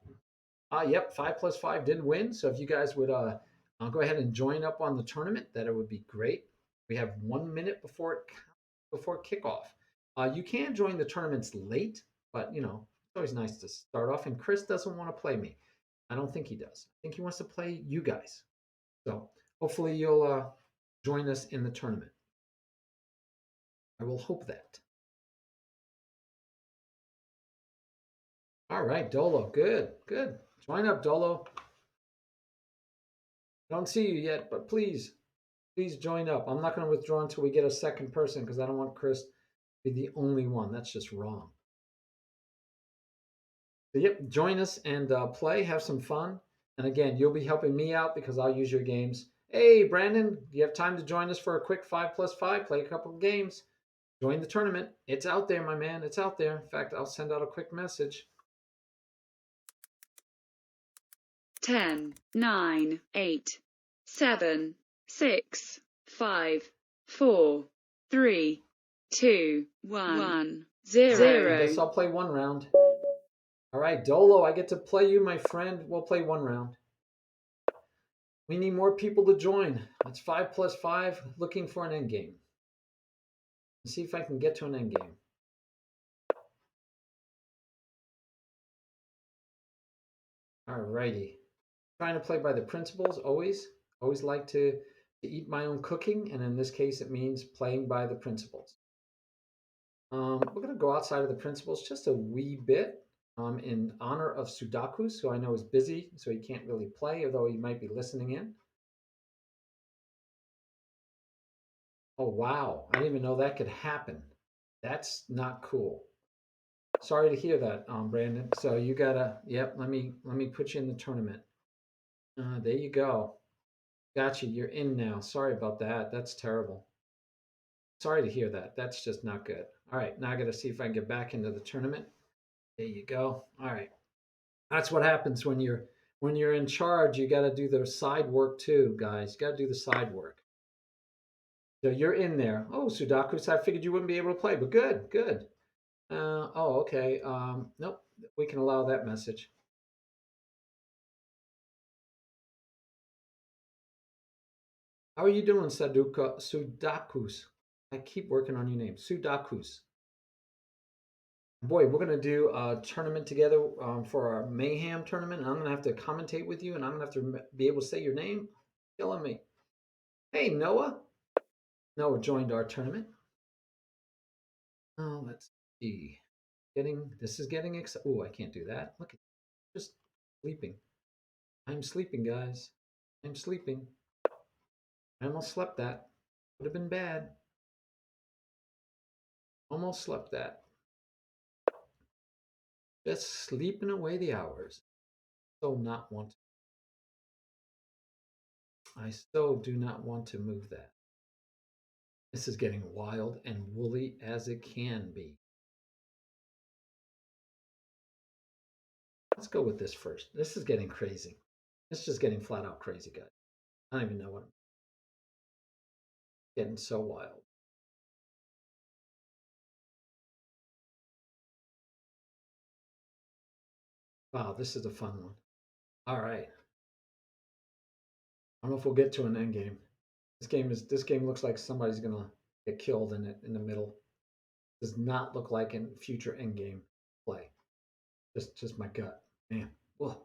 yep, 5 plus 5 did win. So if you guys would go ahead and join up on the tournament, that it would be great. We have 1 minute before kickoff. You can join the tournaments late, but you know it's always nice to start off. And Chris doesn't want to play me. I don't think he does. I think he wants to play you guys. So hopefully you'll join us in the tournament. I will hope that. All right, Dolo. Good. Join up, Dolo. Don't see you yet, but please join up. I'm not going to withdraw until we get a second person because I don't want Chris to be the only one. That's just wrong. So, yep, join us and play, have some fun. And again, you'll be helping me out because I'll use your games. Hey, Brandon, do you have time to join us for a quick 5 plus 5? Play a couple of games. Join the tournament. It's out there, my man. It's out there. In fact, I'll send out a quick message. 10, 9, 8, 7, 6, 5, 4, 3, 2, 1, All right, I 0. guess I'll play one round. All right, Dolo, I get to play you, my friend. We'll play one round. We need more people to join. It's 5 plus 5, looking for an end game. Let's see if I can get to an end game. All righty. Trying to play by the principles, always. Always like to eat my own cooking, and in this case, it means playing by the principles. We're going to go outside of the principles just a wee bit in honor of Sudakus, who I know is busy, so he can't really play, although he might be listening in. Oh, wow. I didn't even know that could happen. That's not cool. Sorry to hear that, Brandon. So you gotta, yep, let me put you in the tournament. There you go. Gotcha. You're in now. Sorry about that. That's terrible. Sorry to hear that. That's just not good. All right, now I gotta see if I can get back into the tournament. There you go. All right. That's what happens when you're in charge. You got to do the side work too, guys. You got to do the side work. So you're in there. Oh, Sudakus, I figured you wouldn't be able to play, but good, good. Oh, okay. Nope, we can allow that message. How are you doing, Sudakus? I keep working on your name, Sudakus. Boy, we're gonna do a tournament together for our Mayhem tournament, and I'm gonna have to commentate with you, and I'm gonna have to be able to say your name. Killing me. Hey, Noah. Noah joined our tournament. Oh, let's see. This is getting exciting. Oh, I can't do that. Look at just sleeping. I'm sleeping, guys. I'm sleeping. I almost slept that. Would have been bad. Almost slept that. Just sleeping away the hours. So not want to. I so do not want to move that. This is getting wild and woolly as it can be. Let's go with this first. This is getting crazy. It's just getting flat out crazy, guys. I don't even know what I'm getting so wild. Wow, this is a fun one. All right. I don't know if we'll get to an end game. This game looks like somebody's gonna get killed in it in the middle. Does not look like in future end game play. Just my gut. Man. Whoa.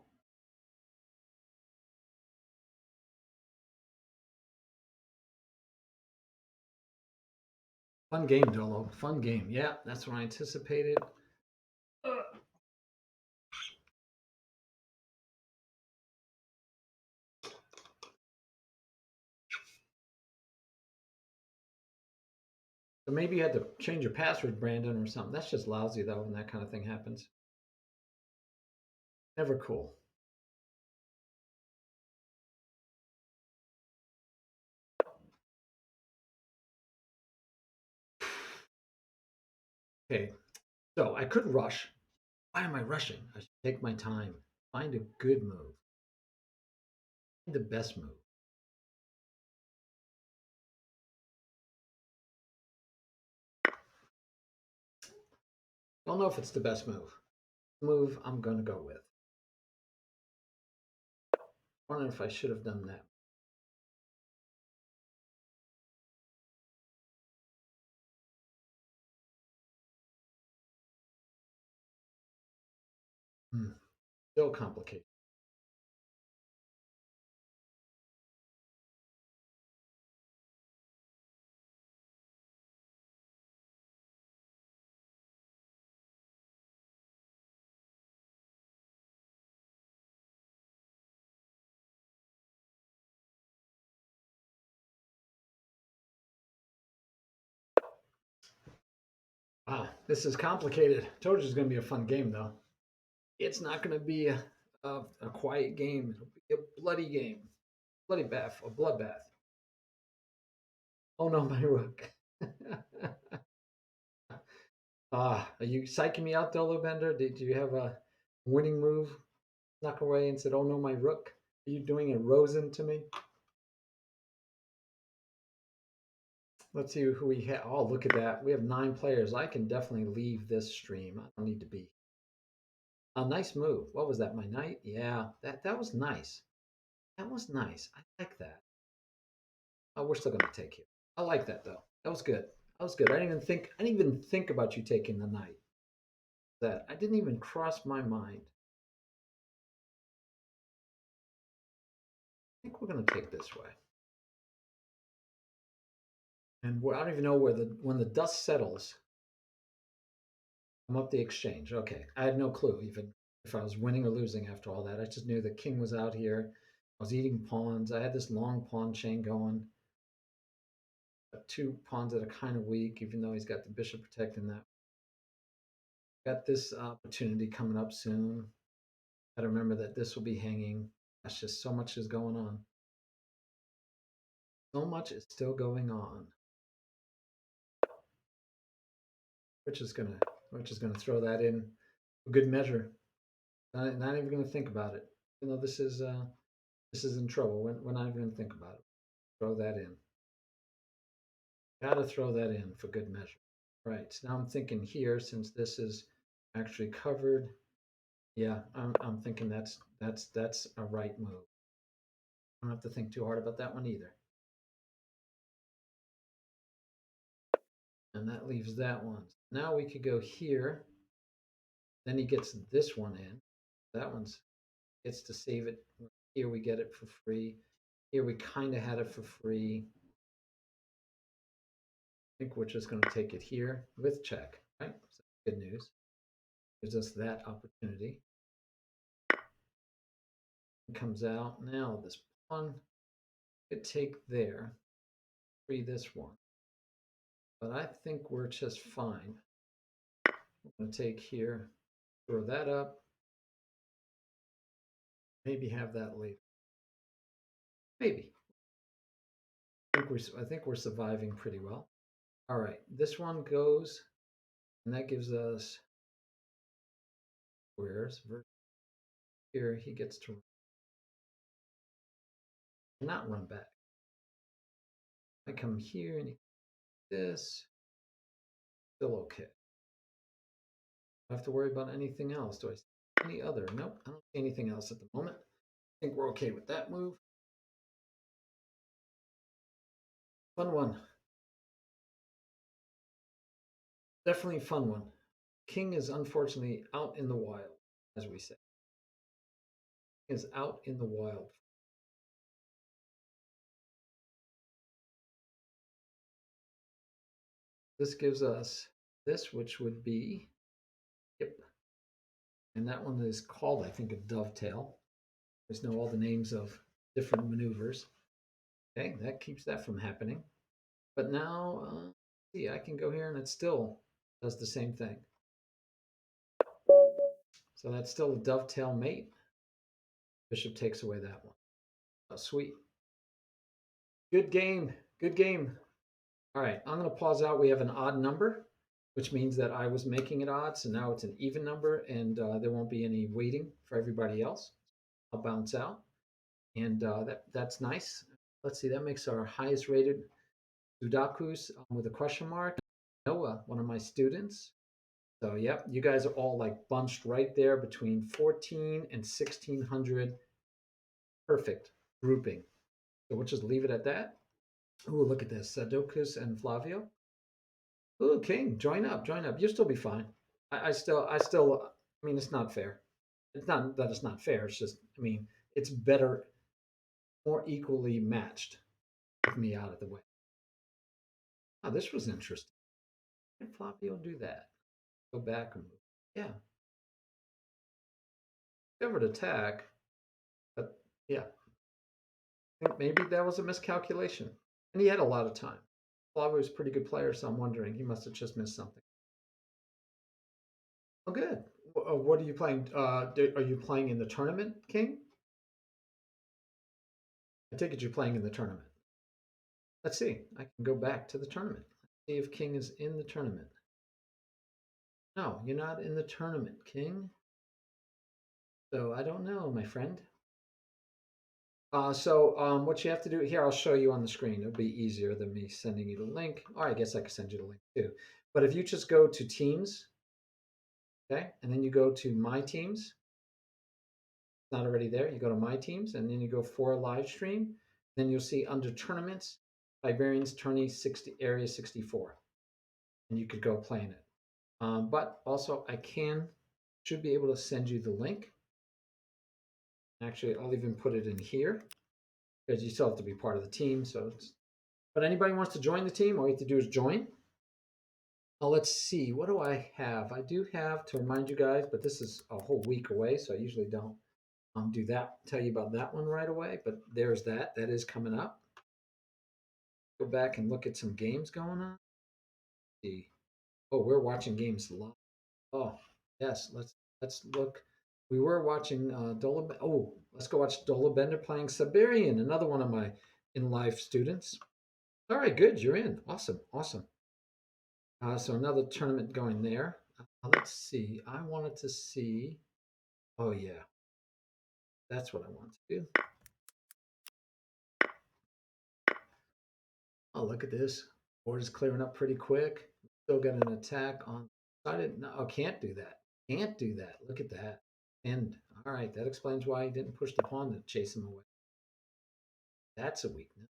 Fun game, Dolo. Fun game. Yeah, that's what I anticipated. So maybe you had to change your password, Brandon, or something. That's just lousy though when that kind of thing happens. Never cool. Okay. So I could rush. Why am I rushing? I should take my time. Find a good move. Find the best move. Don't know if it's the best move. Move I'm gonna go with. Wondering if I should have done that. Still complicated. Wow, this is complicated. Told you it's going to be a fun game, though. It's not going to be a quiet game. It'll be a bloody game. Bloody bath, a bloodbath. Oh no, my rook. Are you psyching me out, Dolo Bender? Did you have a winning move? Snuck away and said, "Oh no, my rook." Are you doing a Rosen to me? Let's see who we have. Oh, look at that. We have 9 players. I can definitely leave this stream. I don't need to be. A nice move. What was that? My knight? Yeah, that was nice. That was nice. I like that. Oh, we're still gonna take you. I like that though. That was good. That was good. I didn't even think about you taking the knight. That I didn't even cross my mind. I think we're gonna take this way. And I don't even know where when the dust settles, I'm up the exchange. Okay. I had no clue even if I was winning or losing after all that. I just knew the king was out here. I was eating pawns. I had this long pawn chain going. 2 pawns that are kind of weak, even though he's got the bishop protecting that. Got this opportunity coming up soon. Got to remember that this will be hanging. That's just so much is going on. So much is still going on. Which is gonna throw that in a good measure. Not even gonna think about it. Even though this is in trouble. We're not even gonna think about it. Throw that in. Gotta throw that in for good measure. Right. So now I'm thinking here, since this is actually covered. Yeah, I'm thinking that's a right move. I don't have to think too hard about that one either. And that leaves that one. Now we could go here. Then he gets this one in. That one's gets to save it. Here we get it for free. Here we kind of had it for free. I think we're just going to take it here with check, right? So good news. Gives us that opportunity. It comes out. Now this pawn could take there, free this one. But I think we're just fine. I'm going to take here, throw that up, maybe have that later. Maybe. I think we're surviving pretty well. All right, this one goes, and that gives us squares. Here he gets to not run back. I come here and this, still okay. I have to worry about anything else. Do I see any other? Nope, I don't see anything else at the moment. I think we're okay with that move. Fun one. Definitely a fun one. King is unfortunately out in the wild, as we say. Is out in the wild. This gives us this, which would be, yep. And that one is called, I think, a dovetail. There's know all the names of different maneuvers. Okay, that keeps that from happening. But now, see, I can go here and it still does the same thing. So that's still a dovetail mate. Bishop takes away that one. Oh, sweet. Good game. Good game. All right, I'm going to pause out. We have an odd number, which means that I was making it odd. So now it's an even number, and there won't be any waiting for everybody else. I'll bounce out, and that's nice. Let's see, that makes our highest rated Sudakus with a question mark. Noah, one of my students. So, yep, you guys are all like bunched right there between 14 and 1600. Perfect grouping. So we'll just leave it at that. Ooh, look at this. Sadokus and Flavio. Ooh, King, join up, join up. You'll still be fine. I mean, it's not fair. It's not that it's not fair. It's just, I mean, it's better, more equally matched with me out of the way. Oh, this was interesting. Why did Flavio do that? Go back and move. Yeah. Covered attack, but yeah, I think maybe that was a miscalculation. And he had a lot of time. Flavio was a pretty good player, so I'm wondering he must have just missed something. Oh, good. What are you playing? Are you playing in the tournament, King? I take it you're playing in the tournament. Let's see. I can go back to the tournament. Let's see if King is in the tournament. No, you're not in the tournament, King. So I don't know, my friend. What you have to do here, I'll show you on the screen. It'll be easier than me sending you the link. Or I guess I could send you the link too. But if you just go to Teams, okay, and then you go to My Teams, it's not already there. You go to My Teams, and then you go for live stream. Then you'll see under tournaments, Iberians Tourney 60 Area 64, and you could go play in it. But also, should be able to send you the link. Actually, I'll even put it in here because you still have to be part of the team. But anybody wants to join the team, all you have to do is join. Let's see. What do I have? I do have to remind you guys, but this is a whole week away, so I usually don't do that. Tell you about that one right away. But there's that. That is coming up. Go back and look at some games going on. Let's see. Oh, we're watching games live. Oh, yes. Let's look. We were watching Dola. Oh, let's go watch Dola Bender playing Siberian. Another one of my in life students. All right, good. You're in. Awesome, awesome. So another tournament going there. Let's see. I wanted to see. Oh yeah, that's what I want to do. Oh, look at this. Board is clearing up pretty quick. Still got an attack on. I didn't. No, oh, can't do that. Can't do that. Look at that. End. All right, that explains why he didn't push the pawn to chase him away. That's a weakness.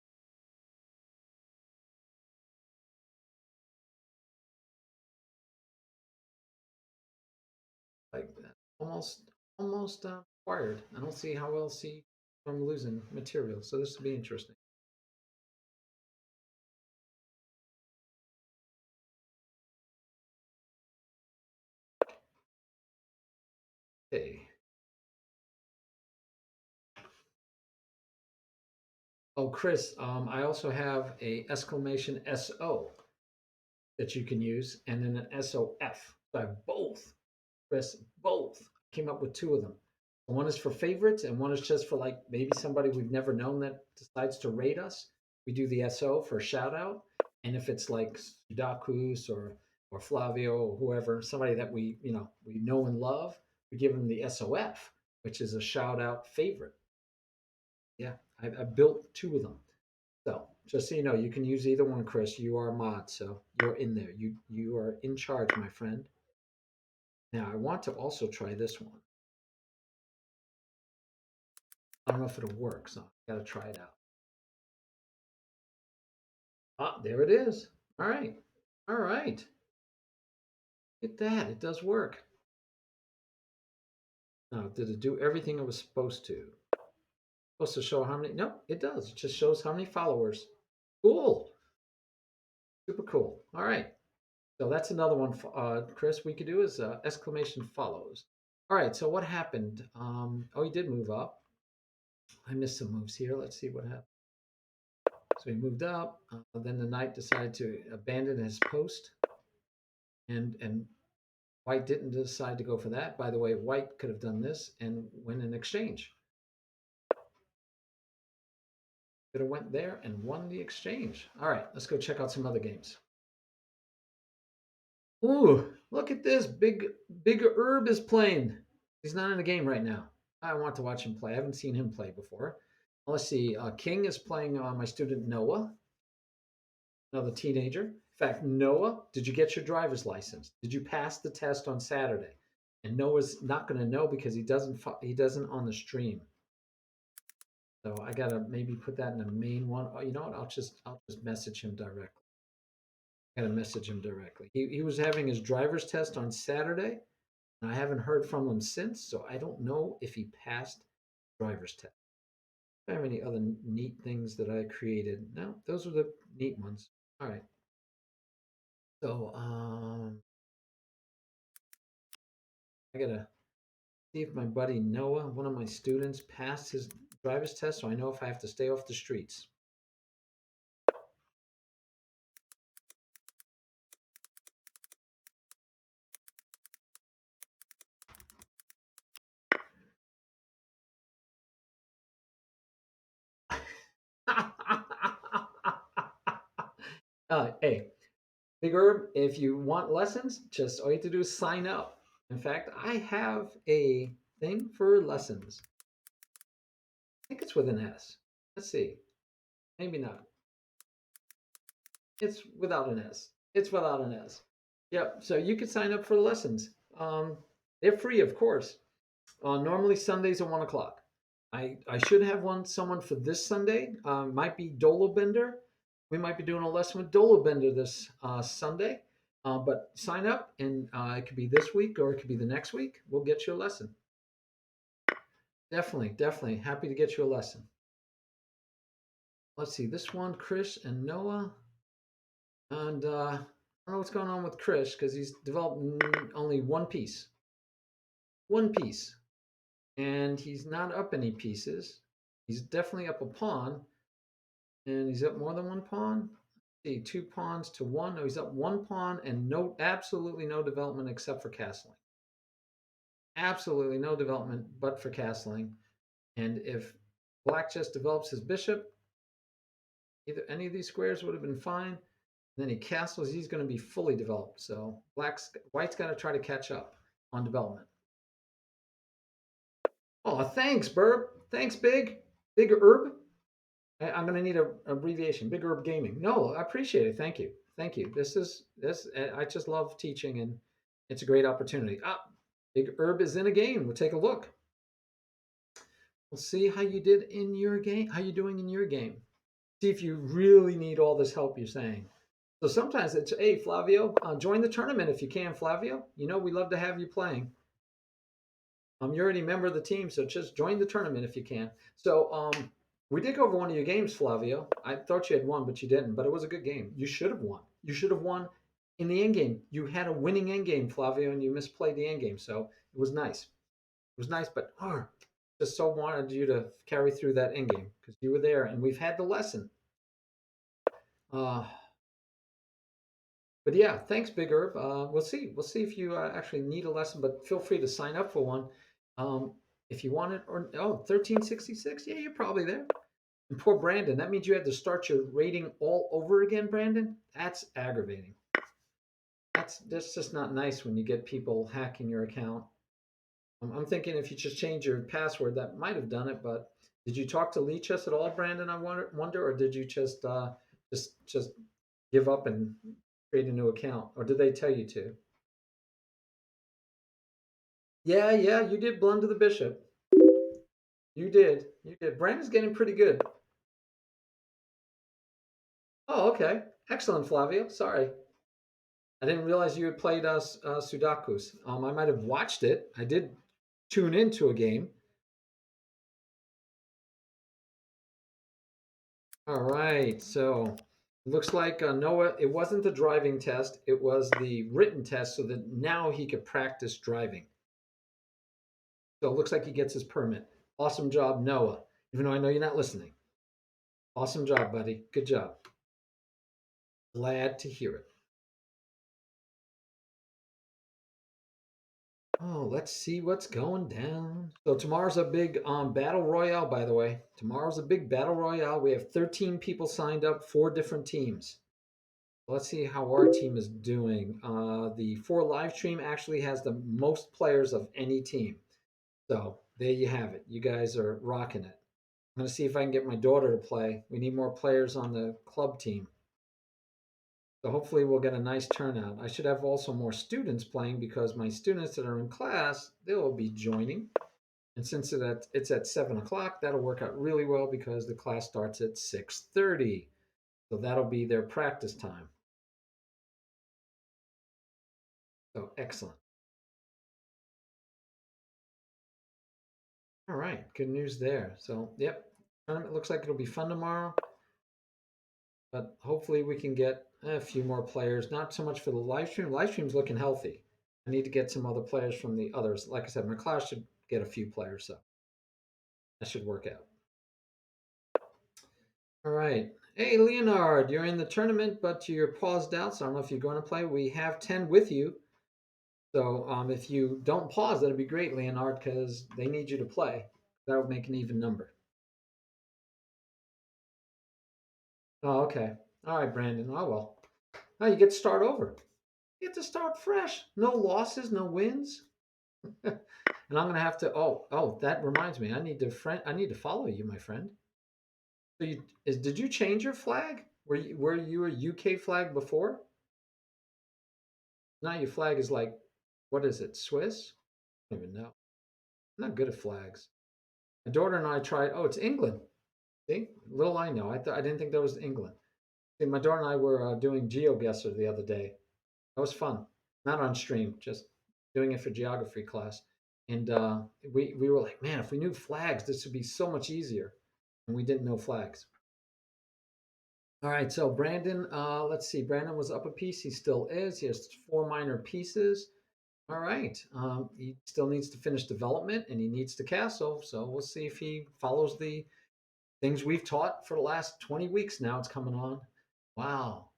Like that. Almost acquired. I don't see how else he from losing material. So this will be interesting. Okay. Oh, Chris, I also have a exclamation SO that you can use, and then an SOF. So I have both, Chris, both. Came up with two of them. One is for favorites, and one is just for like maybe somebody we've never known that decides to rate us. We do the SO for a shout out, and if it's like Sudakus or Flavio or whoever, somebody that we know and love, we give them the SOF, which is a shout out favorite. Yeah, I built two of them. So just so you know, you can use either one, Chris. You are a mod, so you're in there. You are in charge, my friend. Now I want to also try this one. I don't know if it'll work, so I gotta try it out. Ah, there it is. All right. All right. Get that. It does work. Now, did it do everything it was supposed to? Supposed to show how many? No, it does. It just shows how many followers. Cool. Super cool. All right. So that's another one, Chris. We could do is exclamation follows. All right. So what happened? Oh, he did move up. I missed some moves here. Let's see what happened. So he moved up. Then the knight decided to abandon his post, and White didn't decide to go for that. By the way, White could have done this and win an exchange. Could have went there and won the exchange. All right, let's go check out some other games. Ooh, look at this. Big Herb is playing. He's not in the game right now. I want to watch him play. I haven't seen him play before. Let's see. King is playing my student Noah, another teenager. In fact, Noah, did you get your driver's license? Did you pass the test on Saturday? And Noah's not going to know because he doesn't on the stream. So I gotta maybe put that in the main one. Oh, you know what? I'll just message him directly. I gotta message him directly. He was having his driver's test on Saturday, and I haven't heard from him since. So I don't know if he passed driver's test. Do I have any other neat things that I created? No, those are the neat ones. All right. So I gotta see if my buddy Noah, one of my students, passed his driver's test, so I know if I have to stay off the streets. Hey, Big Herb, if you want lessons, just all you have to do is sign up. In fact, I have a thing for lessons. think it's with an S. Let's see. Maybe not. It's without an S. It's without an S. Yep. So you could sign up for lessons. They're free, of course. Normally Sundays at 1 o'clock. I should have someone for this Sunday. Might be Dolo Bender. We might be doing a lesson with Dolo Bender this Sunday. But sign up, and it could be this week or it could be the next week. We'll get you a lesson. Definitely, definitely happy to get you a lesson. Let's see this one, Chris and Noah, and I don't know what's going on with Chris because he's developed only one piece, and he's not up any pieces. He's definitely up a pawn, and he's up more than one pawn. Let's see, 2 pawns to one. No, he's up one pawn and no, absolutely no development except for castling. Absolutely no development but for castling. And if Black just develops his bishop, either any of these squares would have been fine. And then he castles, he's going to be fully developed. So White's got to try to catch up on development. Oh, thanks, Burb. Thanks, Big Herb. I'm going to need a abbreviation. Big Herb Gaming. No, I appreciate it. Thank you. Thank you. This. I just love teaching, and it's a great opportunity. Big Herb is in a game. We'll take a look. We'll see how you did in your game. How you doing in your game? See if you really need all this help you're saying. So sometimes it's, hey, Flavio, join the tournament if you can, Flavio. You know we love to have you playing. You're already a member of the team, so just join the tournament if you can. So we did go over one of your games, Flavio. I thought you had won, but you didn't. But it was a good game. You should have won. You should have won in the end game. You had a winning end game, Flavio, and you misplayed the end game. So it was nice. It was nice, but just so wanted you to carry through that end game because you were there, and we've had the lesson. Uh, but yeah, thanks, Big Herb. We'll see. We'll see if you actually need a lesson, but feel free to sign up for one um, if you want it. Or 1366. Yeah, you're probably there. And poor Brandon. That means you had to start your rating all over again, Brandon. That's aggravating. That's just not nice when you get people hacking your account. I'm thinking if you just change your password, that might have done it. But did you talk to Leechess at all, Brandon? I wonder, or did you just give up and create a new account, or did they tell you to? Yeah, yeah, you did blunder the bishop. You did. You did. Brandon's getting pretty good. Oh, okay. Excellent, Flavio. Sorry. I didn't realize you had played Sudakus. I might have watched it. I did tune into a game. All right. So looks like Noah, it wasn't the driving test, it was the written test so that now he could practice driving. So it looks like he gets his permit. Awesome job, Noah. Even though I know you're not listening. Awesome job, buddy. Good job. Glad to hear it. Oh, let's see what's going down. So tomorrow's a big battle royale, by the way. Tomorrow's a big battle royale. We have 13 people signed up, 4 different teams. Let's see how our team is doing. The 4 live stream actually has the most players of any team. So there you have it. You guys are rocking it. I'm going to see if I can get my daughter to play. We need more players on the club team. So hopefully we'll get a nice turnout. I should have also more students playing because my students that are in class, they will be joining. And since it's at 7 o'clock, that'll work out really well because the class starts at 6:30. So that'll be their practice time. So excellent. All right, good news there. So yep, tournament looks like it'll be fun tomorrow. But hopefully we can get a few more players. Not so much for the live stream. Live stream's looking healthy. I need to get some other players from the others. Like I said, my class should get a few players, so that should work out. All right. Hey, Leonard, you're in the tournament, but you're paused out, so I don't know if you're going to play. We have 10 with you. So if you don't pause, that'd be great, Leonard, because they need you to play. That would make an even number. Oh, okay. All right, Brandon. Oh, well. Now you get to start over. You get to start fresh. No losses, no wins. And I'm gonna have to. Oh, that reminds me. I need to follow you, my friend. So did you change your flag? Were you a UK flag before? Now your flag is like, what is it? Swiss? I don't even know. I'm not good at flags. My daughter and I tried. Oh, it's England. See, little I know. I didn't think that was England. See, my daughter and I were doing GeoGuessr the other day. That was fun. Not on stream, just doing it for geography class. And we were like, man, if we knew flags, this would be so much easier. And we didn't know flags. All right, so Brandon, let's see. Brandon was up a piece. He still is. He has four minor pieces. All right. He still needs to finish development and he needs to castle. So we'll see if he follows the things we've taught for the last 20 weeks now. It's coming on. Wow.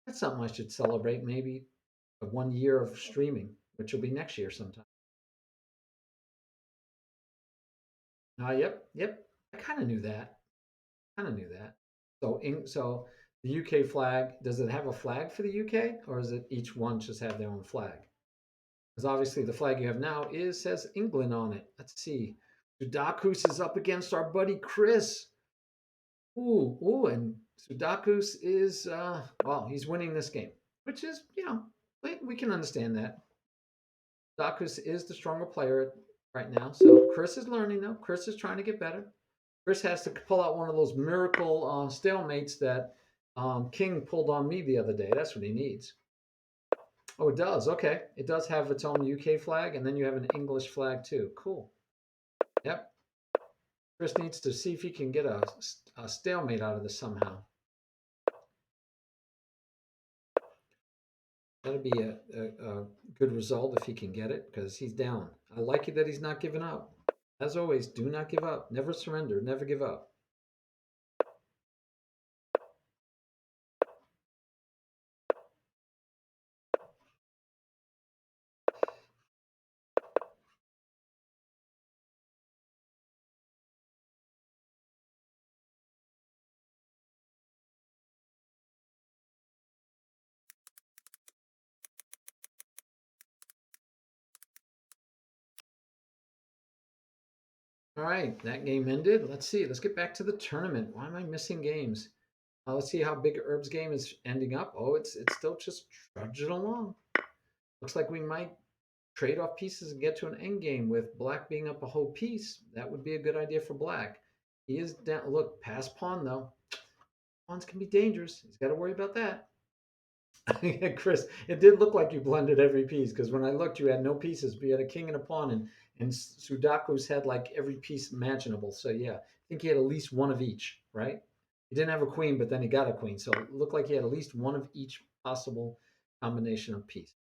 That's something I should celebrate maybe 1 year of streaming, which will be next year sometime. Yep. I kind of knew that. Kind of knew that. So the UK flag, does it have a flag for the UK or is it each one just have their own flag? Because obviously the flag you have now says England on it. Let's see. Sudakus is up against our buddy Chris. Ooh, and Sudakus is well, he's winning this game, which is we can understand that. Sudakus is the stronger player right now, so Chris is learning though. Chris is trying to get better. Chris has to pull out one of those miracle stalemates that King pulled on me the other day. That's what he needs. Oh, it does. Okay, it does have its own UK flag, and then you have an English flag too. Cool. Yep. Chris needs to see if he can get a stalemate out of this somehow. That'd be a good result if he can get it because he's down. I like it that he's not giving up. As always, do not give up. Never surrender. Never give up. All right, that game ended. Let's see. Let's get back to the tournament. Why am I missing games? Let's see how Big Herb's game is ending up. Oh, it's still just trudging along. Looks like we might trade off pieces and get to an end game with Black being up a whole piece. That would be a good idea for Black. He is down. Look, pass pawn though. Pawns can be dangerous. He's got to worry about that. Yeah, Chris, it did look like you blended every piece because when I looked, you had no pieces, but you had a king and a pawn, and Sudaku's had like every piece imaginable. So yeah, I think he had at least one of each, right? He didn't have a queen, but then he got a queen, so it looked like he had at least one of each possible combination of piece.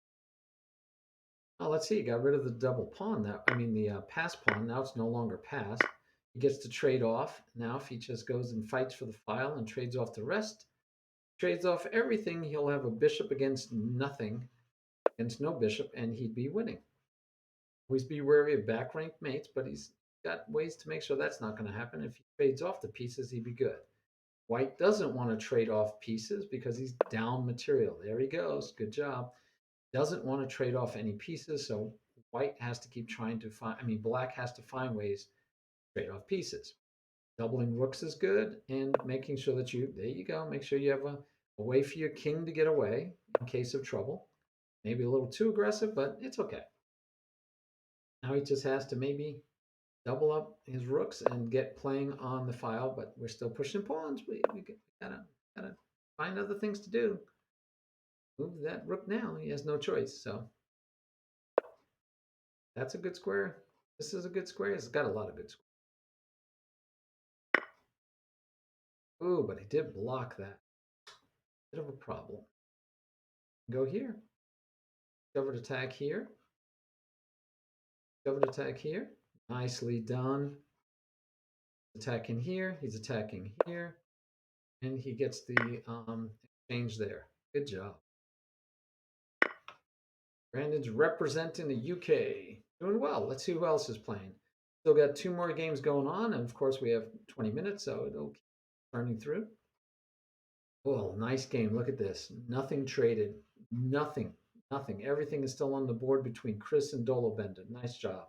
Oh, let's see. He got rid of the double pawn. Now, I mean the pass pawn. Now it's no longer pass. He gets to trade off. Now, if he just goes and fights for the file and trades off the rest, trades off everything, he'll have a bishop against nothing, against no bishop, and he'd be winning. Always be wary of back ranked mates, but he's got ways to make sure that's not going to happen. If he trades off the pieces, he'd be good. White doesn't want to trade off pieces because he's down material. There he goes. Good job. Doesn't want to trade off any pieces, so white has to keep trying to find, I mean, black has to find ways to trade off pieces. Doubling rooks is good, and making sure that there you go, make sure you have a way for your king to get away in case of trouble. Maybe a little too aggressive, but it's okay. Now he just has to maybe double up his rooks and get playing on the file, but we're still pushing pawns. We gotta find other things to do. Move that rook now. He has no choice. So that's a good square. This is a good square. It's got a lot of good squares. Ooh, but he did block that. Bit of a problem. Go here. Discovered attack here. Discovered attack here. Nicely done. Attacking here. He's attacking here. And he gets the exchange there. Good job. Brandon's representing the UK. Doing well. Let's see who else is playing. Still got two more games going on. And of course, we have 20 minutes, so it'll keep turning through. Oh, nice game. Look at this. Nothing traded. Nothing. Nothing. Everything is still on the board between Chris and Dolobender. Nice job.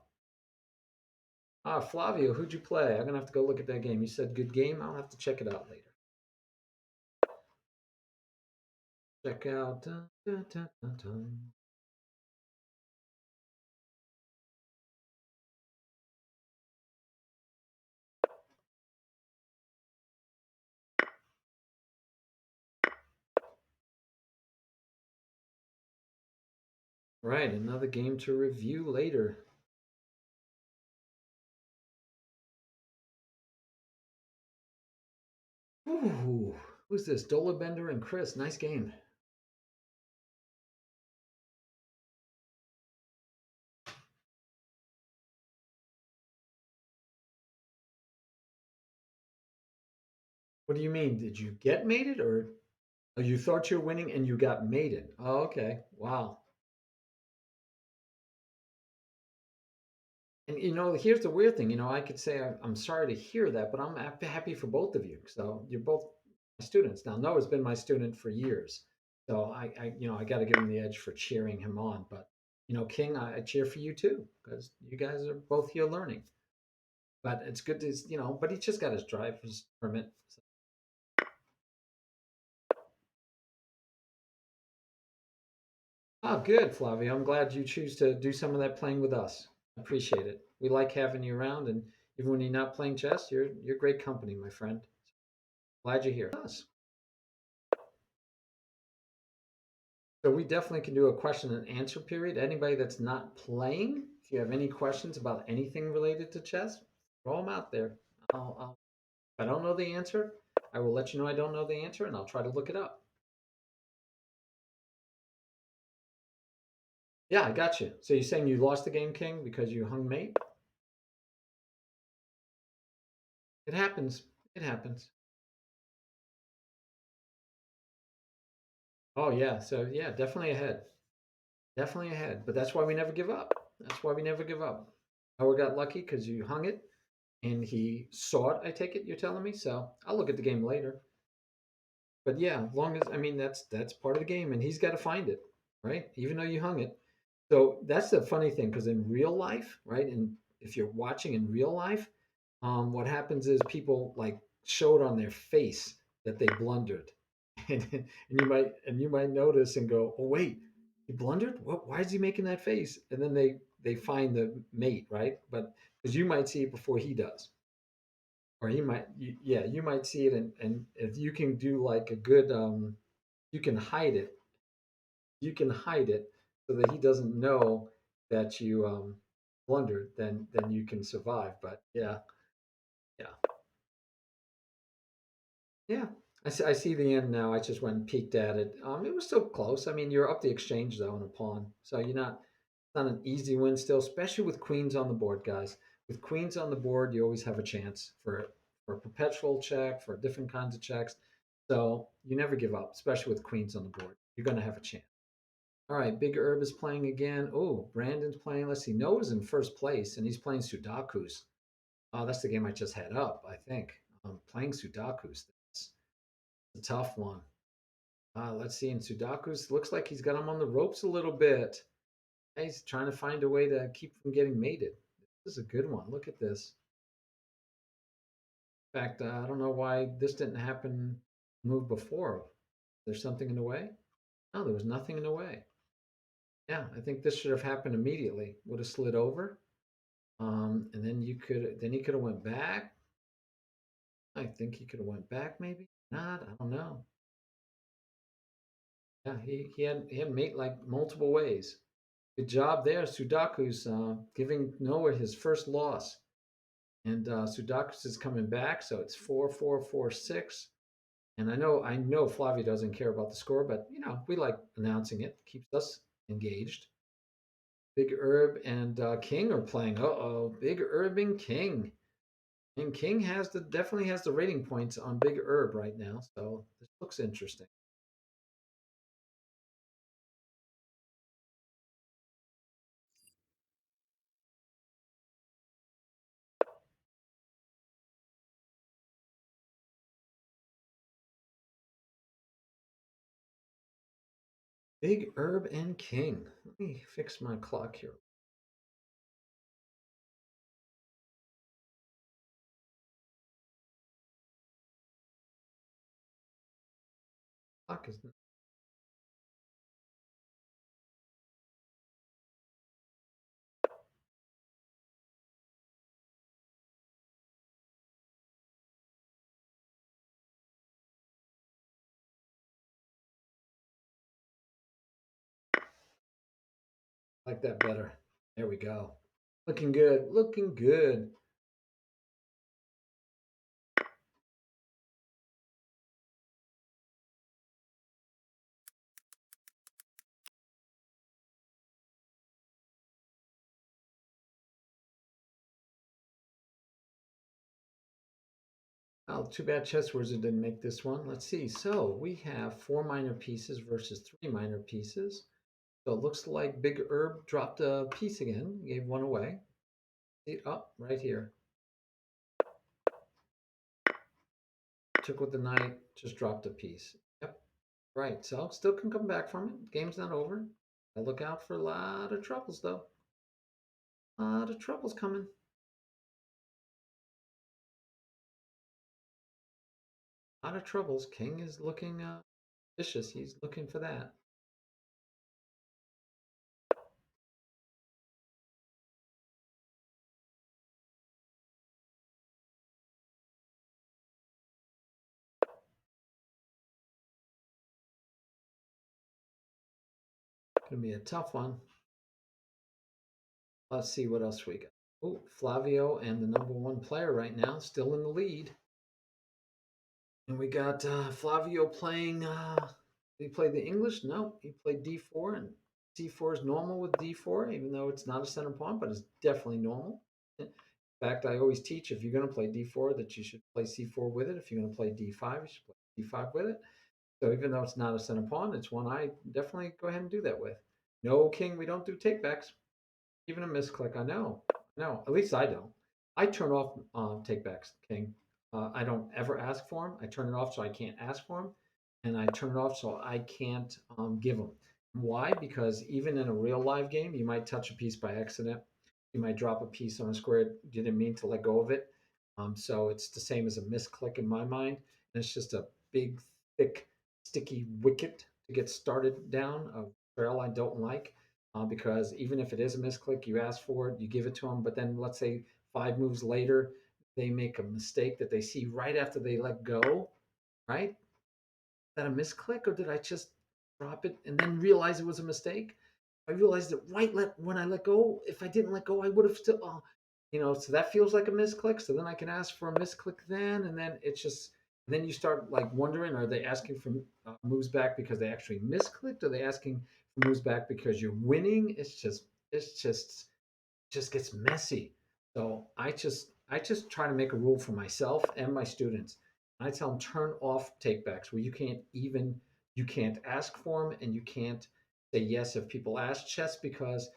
Ah, Flavio, who'd you play? I'm gonna have to go look at that game. You said good game. I'll have to check it out later. Check out. Dun, dun, dun, dun, dun. Right, another game to review later. Ooh, who's this? Dolabender and Chris. Nice game. What do you mean? Did you get mated or oh, you thought you were winning and you got mated? Oh, okay. Wow. And here's the weird thing. I could say I'm sorry to hear that, but I'm happy for both of you. So you're both my students. Now Noah's been my student for years, so I got to give him the edge for cheering him on. But King, I cheer for you too because you guys are both here learning. But it's good to but he just got his driver's permit. So. Oh, good, Flavio. I'm glad you choose to do some of that playing with us. Appreciate it. We like having you around, and even when you're not playing chess, you're great company, my friend. Glad you're here. Us. So we definitely can do a question and answer period. Anybody that's not playing, if you have any questions about anything related to chess, throw them out there. If I don't know the answer, I will let you know I don't know the answer, and I'll try to look it up. Yeah, I got you. So you're saying you lost the game, King, because you hung mate? It happens. It happens. Oh yeah. So yeah, definitely ahead. Definitely ahead. But that's why we never give up. That's why we never give up. Howard got lucky because you hung it and he saw it, I take it, you're telling me. So I'll look at the game later. But yeah, long as that's part of the game and he's got to find it, right? Even though you hung it. So that's the funny thing because in real life, right? And if you're watching in real life, what happens is people like show it on their face that they blundered, and you might notice and go, "Oh wait, he blundered. What? Why is he making that face?" And then they find the mate, right? But because you might see it before he does, or he might, yeah, you might see it, and if you can do like a good, you can hide it. You can hide it so that he doesn't know that you blundered. Then you can survive. But yeah, yeah. Yeah, I see the end now. I just went and peeked at it. It was still close. I mean, you're up the exchange though in a pawn, so you're not. It's not an easy win still, especially with queens on the board, guys. With queens on the board, you always have a chance for a perpetual check, for different kinds of checks. So you never give up, especially with queens on the board. You're gonna have a chance. All right, Big Herb is playing again. Oh, Brandon's playing. Let's see. Noah's in first place, and he's playing Sudokus. Oh, that's the game I just had up. I think. Playing Sudokus. That's a tough one. Let's see. In Sudokus, looks like he's got him on the ropes a little bit. He's trying to find a way to keep from getting mated. This is a good one. Look at this. In fact, I don't know why this didn't happen move before. There's something in the way? No, there was nothing in the way. Yeah, I think this should have happened immediately. Would have slid over. And then he could have went back. I think he could have went back maybe. Not, I don't know. Yeah, he had mate like multiple ways. Good job there, Sudaku's giving Noah his first loss. And Sudakus is coming back, so it's 4-4-4-6. And I know Flavia doesn't care about the score, but we like announcing it. Keeps us engaged. Big Herb and King are playing. Uh-oh, Big Herb and King. And King definitely has the rating points on Big Herb right now, so this looks interesting. Big herb and king. Let me fix my clock here. Clock is like that better. There we go. Looking good. Looking good. Oh, too bad Chess Wizard didn't make this one. Let's see. So we have 4 minor pieces versus 3 minor pieces. So it looks like Big Herb dropped a piece again. Gave one away. See, oh, right here. Took with the knight, just dropped a piece. Yep. Right. So still can come back from it. Game's not over. I look out for a lot of troubles though. A lot of troubles coming. A lot of troubles. King is looking vicious. He's looking for that. Gonna be a tough one. Let's see what else we got. Oh, Flavio and the #1 player right now, still in the lead. And we got Flavio playing. Did he play the English? No, he played D4, and C4 is normal with D4, even though it's not a center pawn, but it's definitely normal. In fact, I always teach if you're going to play D4 that you should play C4 with it. If you're going to play D5, you should play D5 with it. So even though it's not a center pawn, it's one I definitely go ahead and do that with. No king, we don't do takebacks. Even a misclick, I know. No, at least I don't. I turn off takebacks, King. I don't ever ask for them. I turn it off so I can't ask for them, and I turn it off so I can't give them. Why? Because even in a real live game, you might touch a piece by accident. You might drop a piece on a square you didn't mean to let go of it. So it's the same as a misclick in my mind. And it's just a big, thick, sticky wicket to get started down a trail I don't like because even if it is a misclick, you ask for it, you give it to them, but then let's say 5 moves later, they make a mistake that they see right after they let go, right? Is that a misclick or did I just drop it and then realize it was a mistake? I realized that when I let go, if I didn't let go, I would have still, so that feels like a misclick. So then I can ask for a misclick then, and then it's just, then you start like wondering, are they asking for moves back because they actually misclicked? Or are they asking for moves back because you're winning? It's just gets messy. So I just try to make a rule for myself and my students. I tell them turn off takebacks where you can't ask for them and you can't say yes if people ask chess because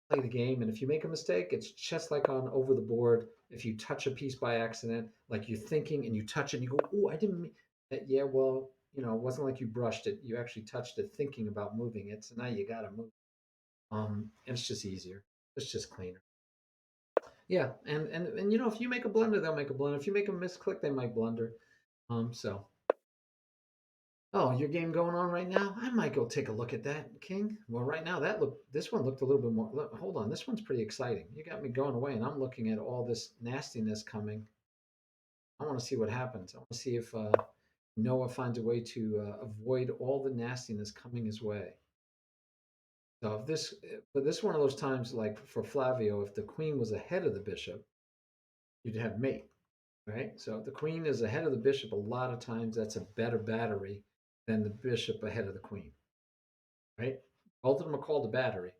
play the game and if you make a mistake it's just like on over the board if you touch a piece by accident like you're thinking and you touch it and you go oh I didn't mean that yeah well it wasn't like you brushed it you actually touched it thinking about moving it so now you got to move and it's just easier it's just cleaner. Yeah, and if you make a blunder, they'll make a blunder. If you make a misclick, they might blunder. So oh, your game going on right now? I might go take a look at that, King. Well, right now this one looked a little bit more. Hold on, this one's pretty exciting. You got me going away, and I'm looking at all this nastiness coming. I want to see what happens. I want to see if Noah finds a way to avoid all the nastiness coming his way. So but this is one of those times, like for Flavio, if the queen was ahead of the bishop, you'd have mate. Right? So if the queen is ahead of the bishop, a lot of times that's a better battery than the bishop ahead of the queen, right? Both of them are called a battery,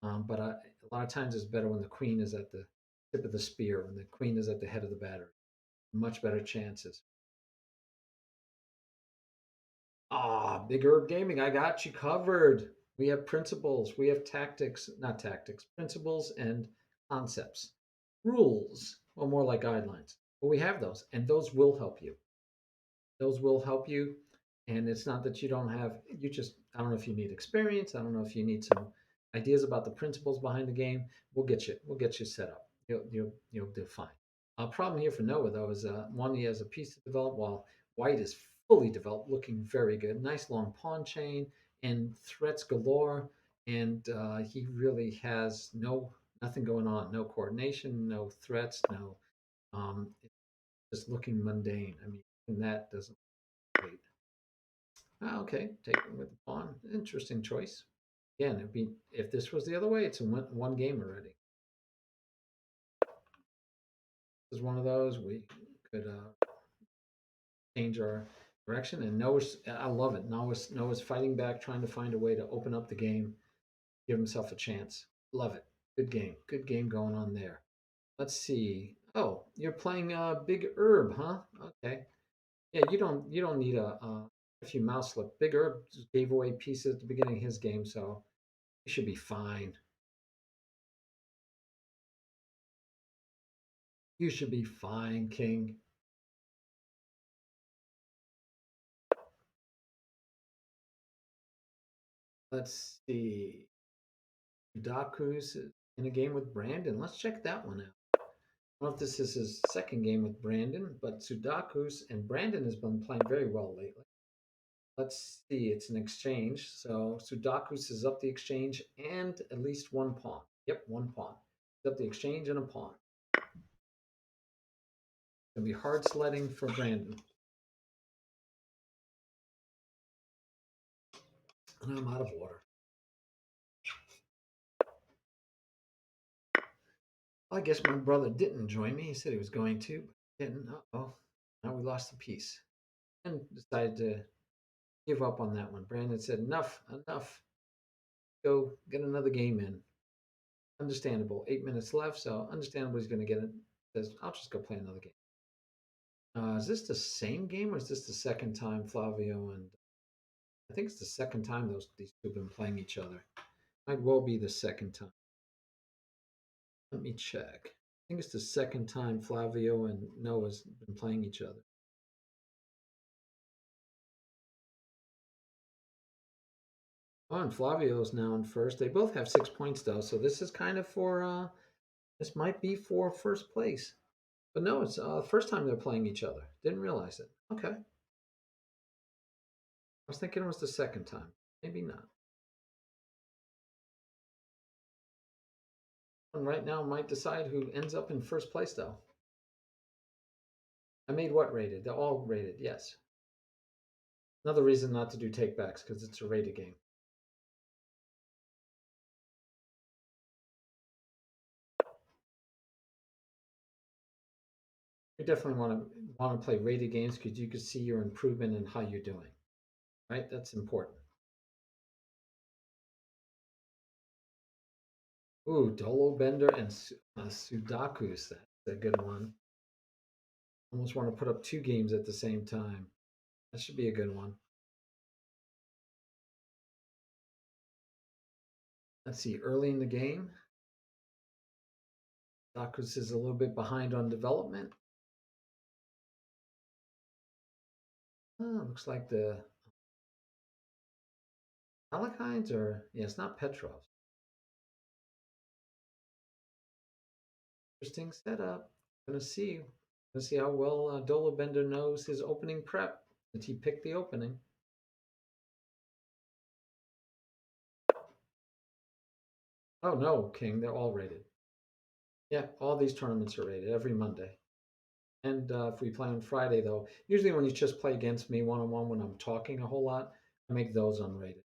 but a lot of times it's better when the queen is at the tip of the spear, when the queen is at the head of the battery. Much better chances. Big Herb Gaming, I got you covered. We have principles, we have tactics, not tactics, principles and concepts. Rules, well, more like guidelines. But we have those, and those will help you. Those will help you. And it's not that you don't have, you just, I don't know if you need experience. I don't know if you need some ideas about the principles behind the game. We'll get you set up. You'll do fine. Problem here for Noah though is one, he has a piece to develop while white is fully developed, looking very good. Nice long pawn chain and threats galore. And he really has nothing going on, no coordination, no threats, no, it's just looking mundane. I mean, and that doesn't look great. Okay, take it with the pawn. Interesting choice. Again, it'd be if this was the other way, it's a one game already. This is one of those we could change our direction. And Noah's, I love it. Noah's fighting back, trying to find a way to open up the game, give himself a chance. Love it. Good game. Good game going on there. Let's see. Oh, you're playing Big Herb, huh? Okay. Yeah, you don't need a few mouse slip. Big Herb just gave away pieces at the beginning of his game, so you should be fine. You should be fine, King. Let's see. Daku's in a game with Brandon. Let's check that one out. I don't know if this is his second game with Brandon, but Sudakus and Brandon has been playing very well lately. Let's see, it's an exchange. So Sudakus is up the exchange and at least one pawn. Yep, one pawn. He's up the exchange and a pawn. It's gonna be hard sledding for Brandon. And I'm out of water. I guess my brother didn't join me. He said he was going to, but didn't. Oh, now we lost the piece. And decided to give up on that one. Brandon said, enough, enough. Go get another game in. Understandable. 8 minutes left, so understandable he's going to get it. Says, I'll just go play another game. Is this the same game or is this the second time Flavio and I think it's the second time these two have been playing each other. Might well be the second time. Let me check. I think it's the second time Flavio and Noah's been playing each other. Oh, and Flavio's now in first. They both have 6 points though, so this is kind of for this might be for first place. But no, it's first time they're playing each other. Didn't realize it. Okay. I was thinking it was the second time. Maybe not. And right now might decide who ends up in first place though. I made what rated? They're all rated, yes. Another reason not to do takebacks because it's a rated game. You definitely want to play rated games because you can see your improvement in how you're doing. Right? That's important. Ooh, Dolo Bender and Sudakus. That's a good one. Almost want to put up two games at the same time. That should be a good one. Let's see. Early in the game, Sudakus is a little bit behind on development. Oh, looks like the Alakines or yeah, it's not Petrov. Interesting setup. Gonna see how well Dolo Bender knows his opening prep since he picked the opening. Oh no, King, they're all rated. Yeah, all these tournaments are rated every Monday. And if we play on Friday, though, usually when you just play against me one on one when I'm talking a whole lot, I make those unrated.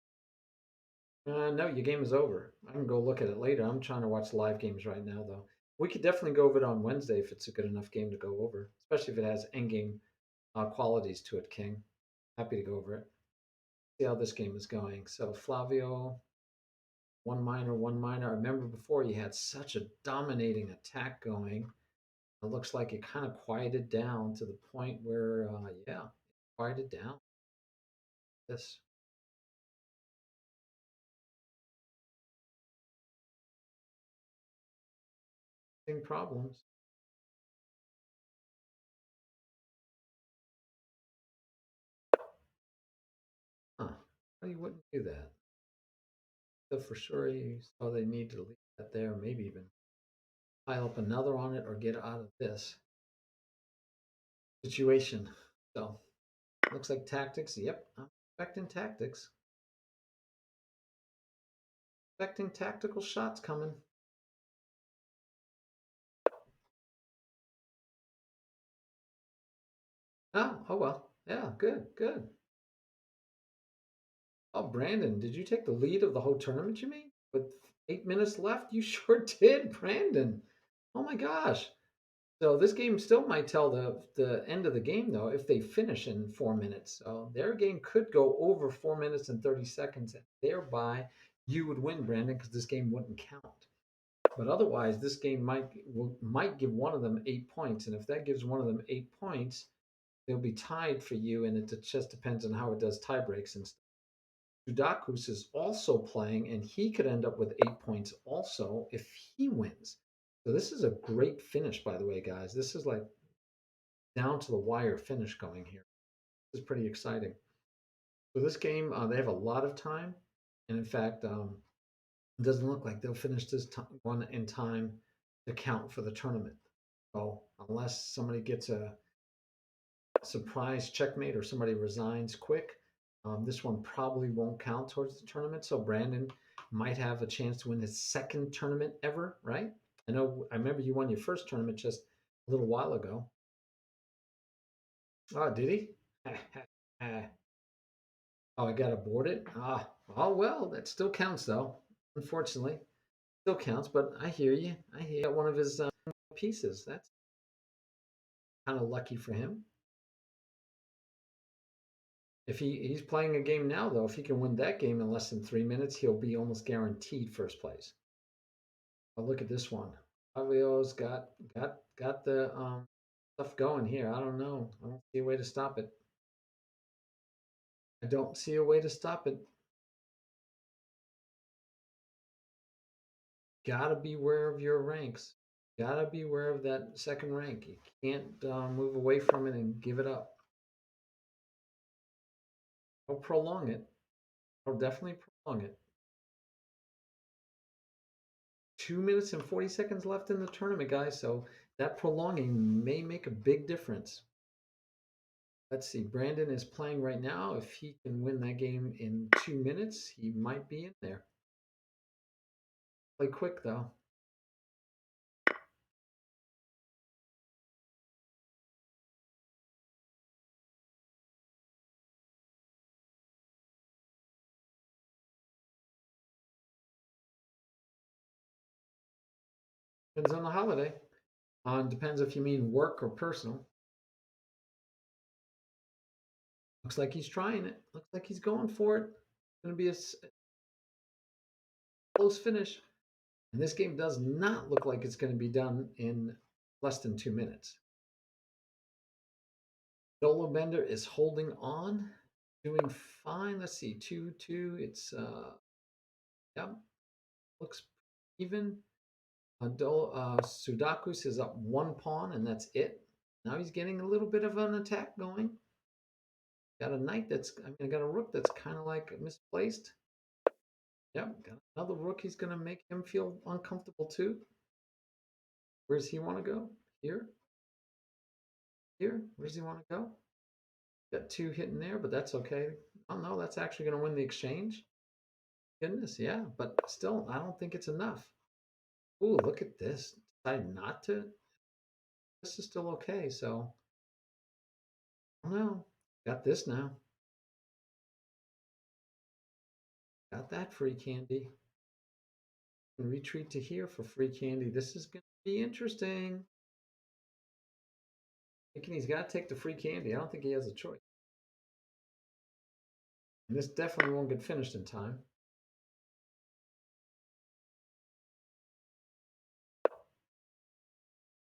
No, your game is over. I can go look at it later. I'm trying to watch live games right now, though. We could definitely go over it on Wednesday if it's a good enough game to go over, especially if it has end game qualities to it, King. Happy to go over it. See how this game is going. So, Flavio, one minor, one minor. I remember before you had such a dominating attack going. It looks like it kind of quieted down to the point where, yeah, quieted down. This same problems. You wouldn't do that. So for sure you saw they need to leave that there, maybe even pile up another on it or get out of this situation. So looks like tactics. Yep, I'm expecting tactics. Expecting tactical shots coming. Oh well. Yeah, good, good. Oh, Brandon, did you take the lead of the whole tournament, you mean? With 8 minutes left? You sure did, Brandon. Oh my gosh. So this game still might tell the end of the game though if they finish in 4 minutes. So their game could go over 4 minutes and 30 seconds, and thereby you would win, Brandon, because this game wouldn't count. But otherwise, this game might give one of them 8 points, and if that gives one of them 8 points, they'll be tied for you, and it just depends on how it does tie breaks and stuff. Sudakus is also playing, and he could end up with 8 points also if he wins. So this is a great finish, by the way, guys. This is like down to the wire finish going here. This is pretty exciting. So this game, they have a lot of time, and in fact, it doesn't look like they'll finish this one in time to count for the tournament. So unless somebody gets a surprise checkmate or somebody resigns quick, this one probably won't count towards the tournament. So Brandon might have a chance to win his second tournament ever, right? I remember you won your first tournament just a little while ago. Oh, did he? Oh, I got aborted? Ah, oh well, that still counts though. Unfortunately, still counts. But I hear you. I hear you. Got one of his pieces. That's kind of lucky for him. If he's playing a game now though, if he can win that game in less than 3 minutes, he'll be almost guaranteed first place. Oh, look at this one. Avio's got the stuff going here. I don't know. I don't see a way to stop it. I don't see a way to stop it. Gotta be aware of your ranks. Gotta be aware of that second rank. You can't move away from it and give it up. I'll prolong it. I'll definitely prolong it. 2 minutes and 40 seconds left in the tournament, guys. So that prolonging may make a big difference. Let's see. Brandon is playing right now. If he can win that game in 2 minutes, he might be in there. Play quick though. Depends on the holiday. Depends if you mean work or personal. Looks like he's trying it. Looks like he's going for it. It's going to be a close finish. And this game does not look like it's going to be done in less than 2 minutes. Dolo Bender is holding on, doing fine. Let's see, 2-2. It's yeah, looks even. Sudakus is up one pawn, and that's it. Now he's getting a little bit of an attack going. Got a knight I got a rook that's kind of like misplaced. Yep, got another rook. He's going to make him feel uncomfortable too. Where does he want to go? Here? Here? Where does he want to go? Got two hitting there, but that's okay. Oh no, that's actually going to win the exchange. Goodness, yeah, but still, I don't think it's enough. Ooh, look at this. Decide not to. This is still okay, so I don't know. Got this now. Got that free candy. And retreat to here for free candy. This is going to be interesting. Thinking he's got to take the free candy. I don't think he has a choice. And this definitely won't get finished in time.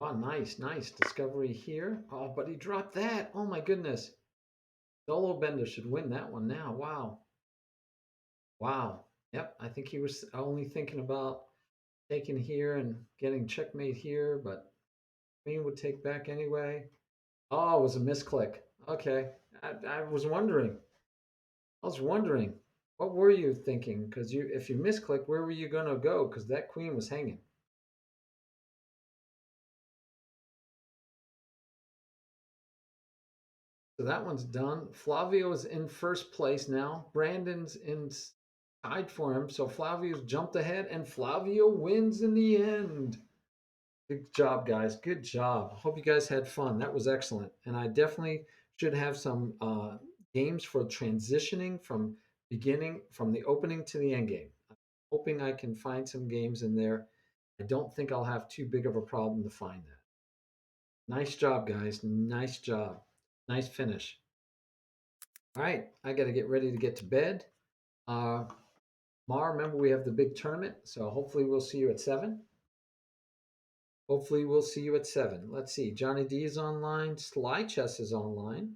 Oh, nice, nice. Discovery here. Oh, but he dropped that. Oh, my goodness. Solo Bender should win that one now. Wow. Wow. Yep, I think he was only thinking about taking here and getting checkmate here, but Queen would take back anyway. Oh, it was a misclick. Okay. I was wondering. I was wondering. What were you thinking? Because if you misclick, where were you going to go? Because that queen was hanging. So that one's done. Flavio is in first place now. Brandon's in tied for him. So Flavio's jumped ahead, and Flavio wins in the end. Good job, guys. Good job. Hope you guys had fun. That was excellent. And I definitely should have some games for transitioning from the opening to the end game. I'm hoping I can find some games in there. I don't think I'll have too big of a problem to find that. Nice job, guys. Nice job. Nice finish. All right, I got to get ready to get to bed. Uh, Mar, remember we have the big tournament, so hopefully we'll see you at 7. Hopefully we'll see you at 7. Let's see. Johnny D is online. Sly Chess is online.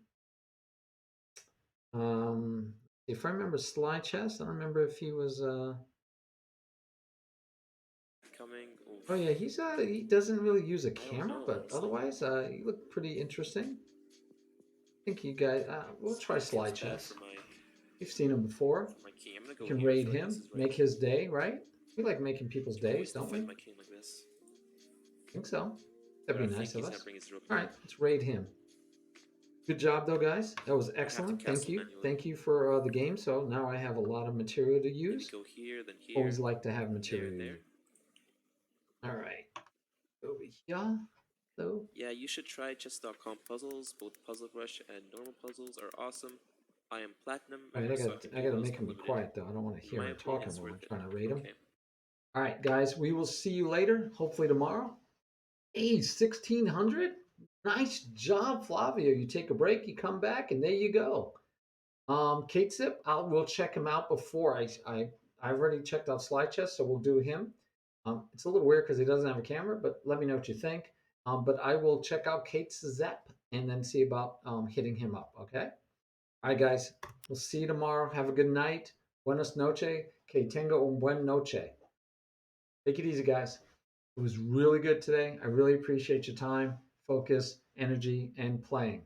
Um, if I remember Sly Chess, I don't remember if he was. Coming. Oh Oof. yeah, he doesn't really use a I don't camera, know, but honestly. otherwise, he looked pretty interesting. I think you guys. We'll try This Sly feels bad Chess. for You've seen him before. my king. I'm gonna You go can here raid so I ace him, is make right. his day, right? We like making people's Can always days, don't we? defend I my king like this. think so. That'd But I be think nice of he's gonna us. bring his rook All here. right, let's raid him. Good job, though, guys. That was I have to excellent. Thank castle you. manually. Thank you for the game. So now I have a lot of material to Maybe use. go here, then here, Always like to have then there material and to there. use. All right. Over here. So, Yeah, you should try chess.com puzzles. Both Puzzle Brush and normal puzzles are awesome. I am platinum all right, member, so I can I do got to those make him be unlimited. quiet, though. I don't want to In hear my him opinion, talking it's while I'm worth it. trying to raid him. Okay. All right, guys, we will see you later, hopefully tomorrow. Hey, 1600? Nice job, Flavio. You take a break, you come back, and there you go. Kate Zip, we'll check him out before I've already checked out Slide Chest, so we'll do him. It's a little weird because he doesn't have a camera, but let me know what you think. But I will check out Kate's Zep and then see about hitting him up. Okay. All right, guys. We'll see you tomorrow. Have a good night. Buenas noche. Que tenga un buen noche. Take it easy, guys. It was really good today. I really appreciate your time, focus, energy, and playing.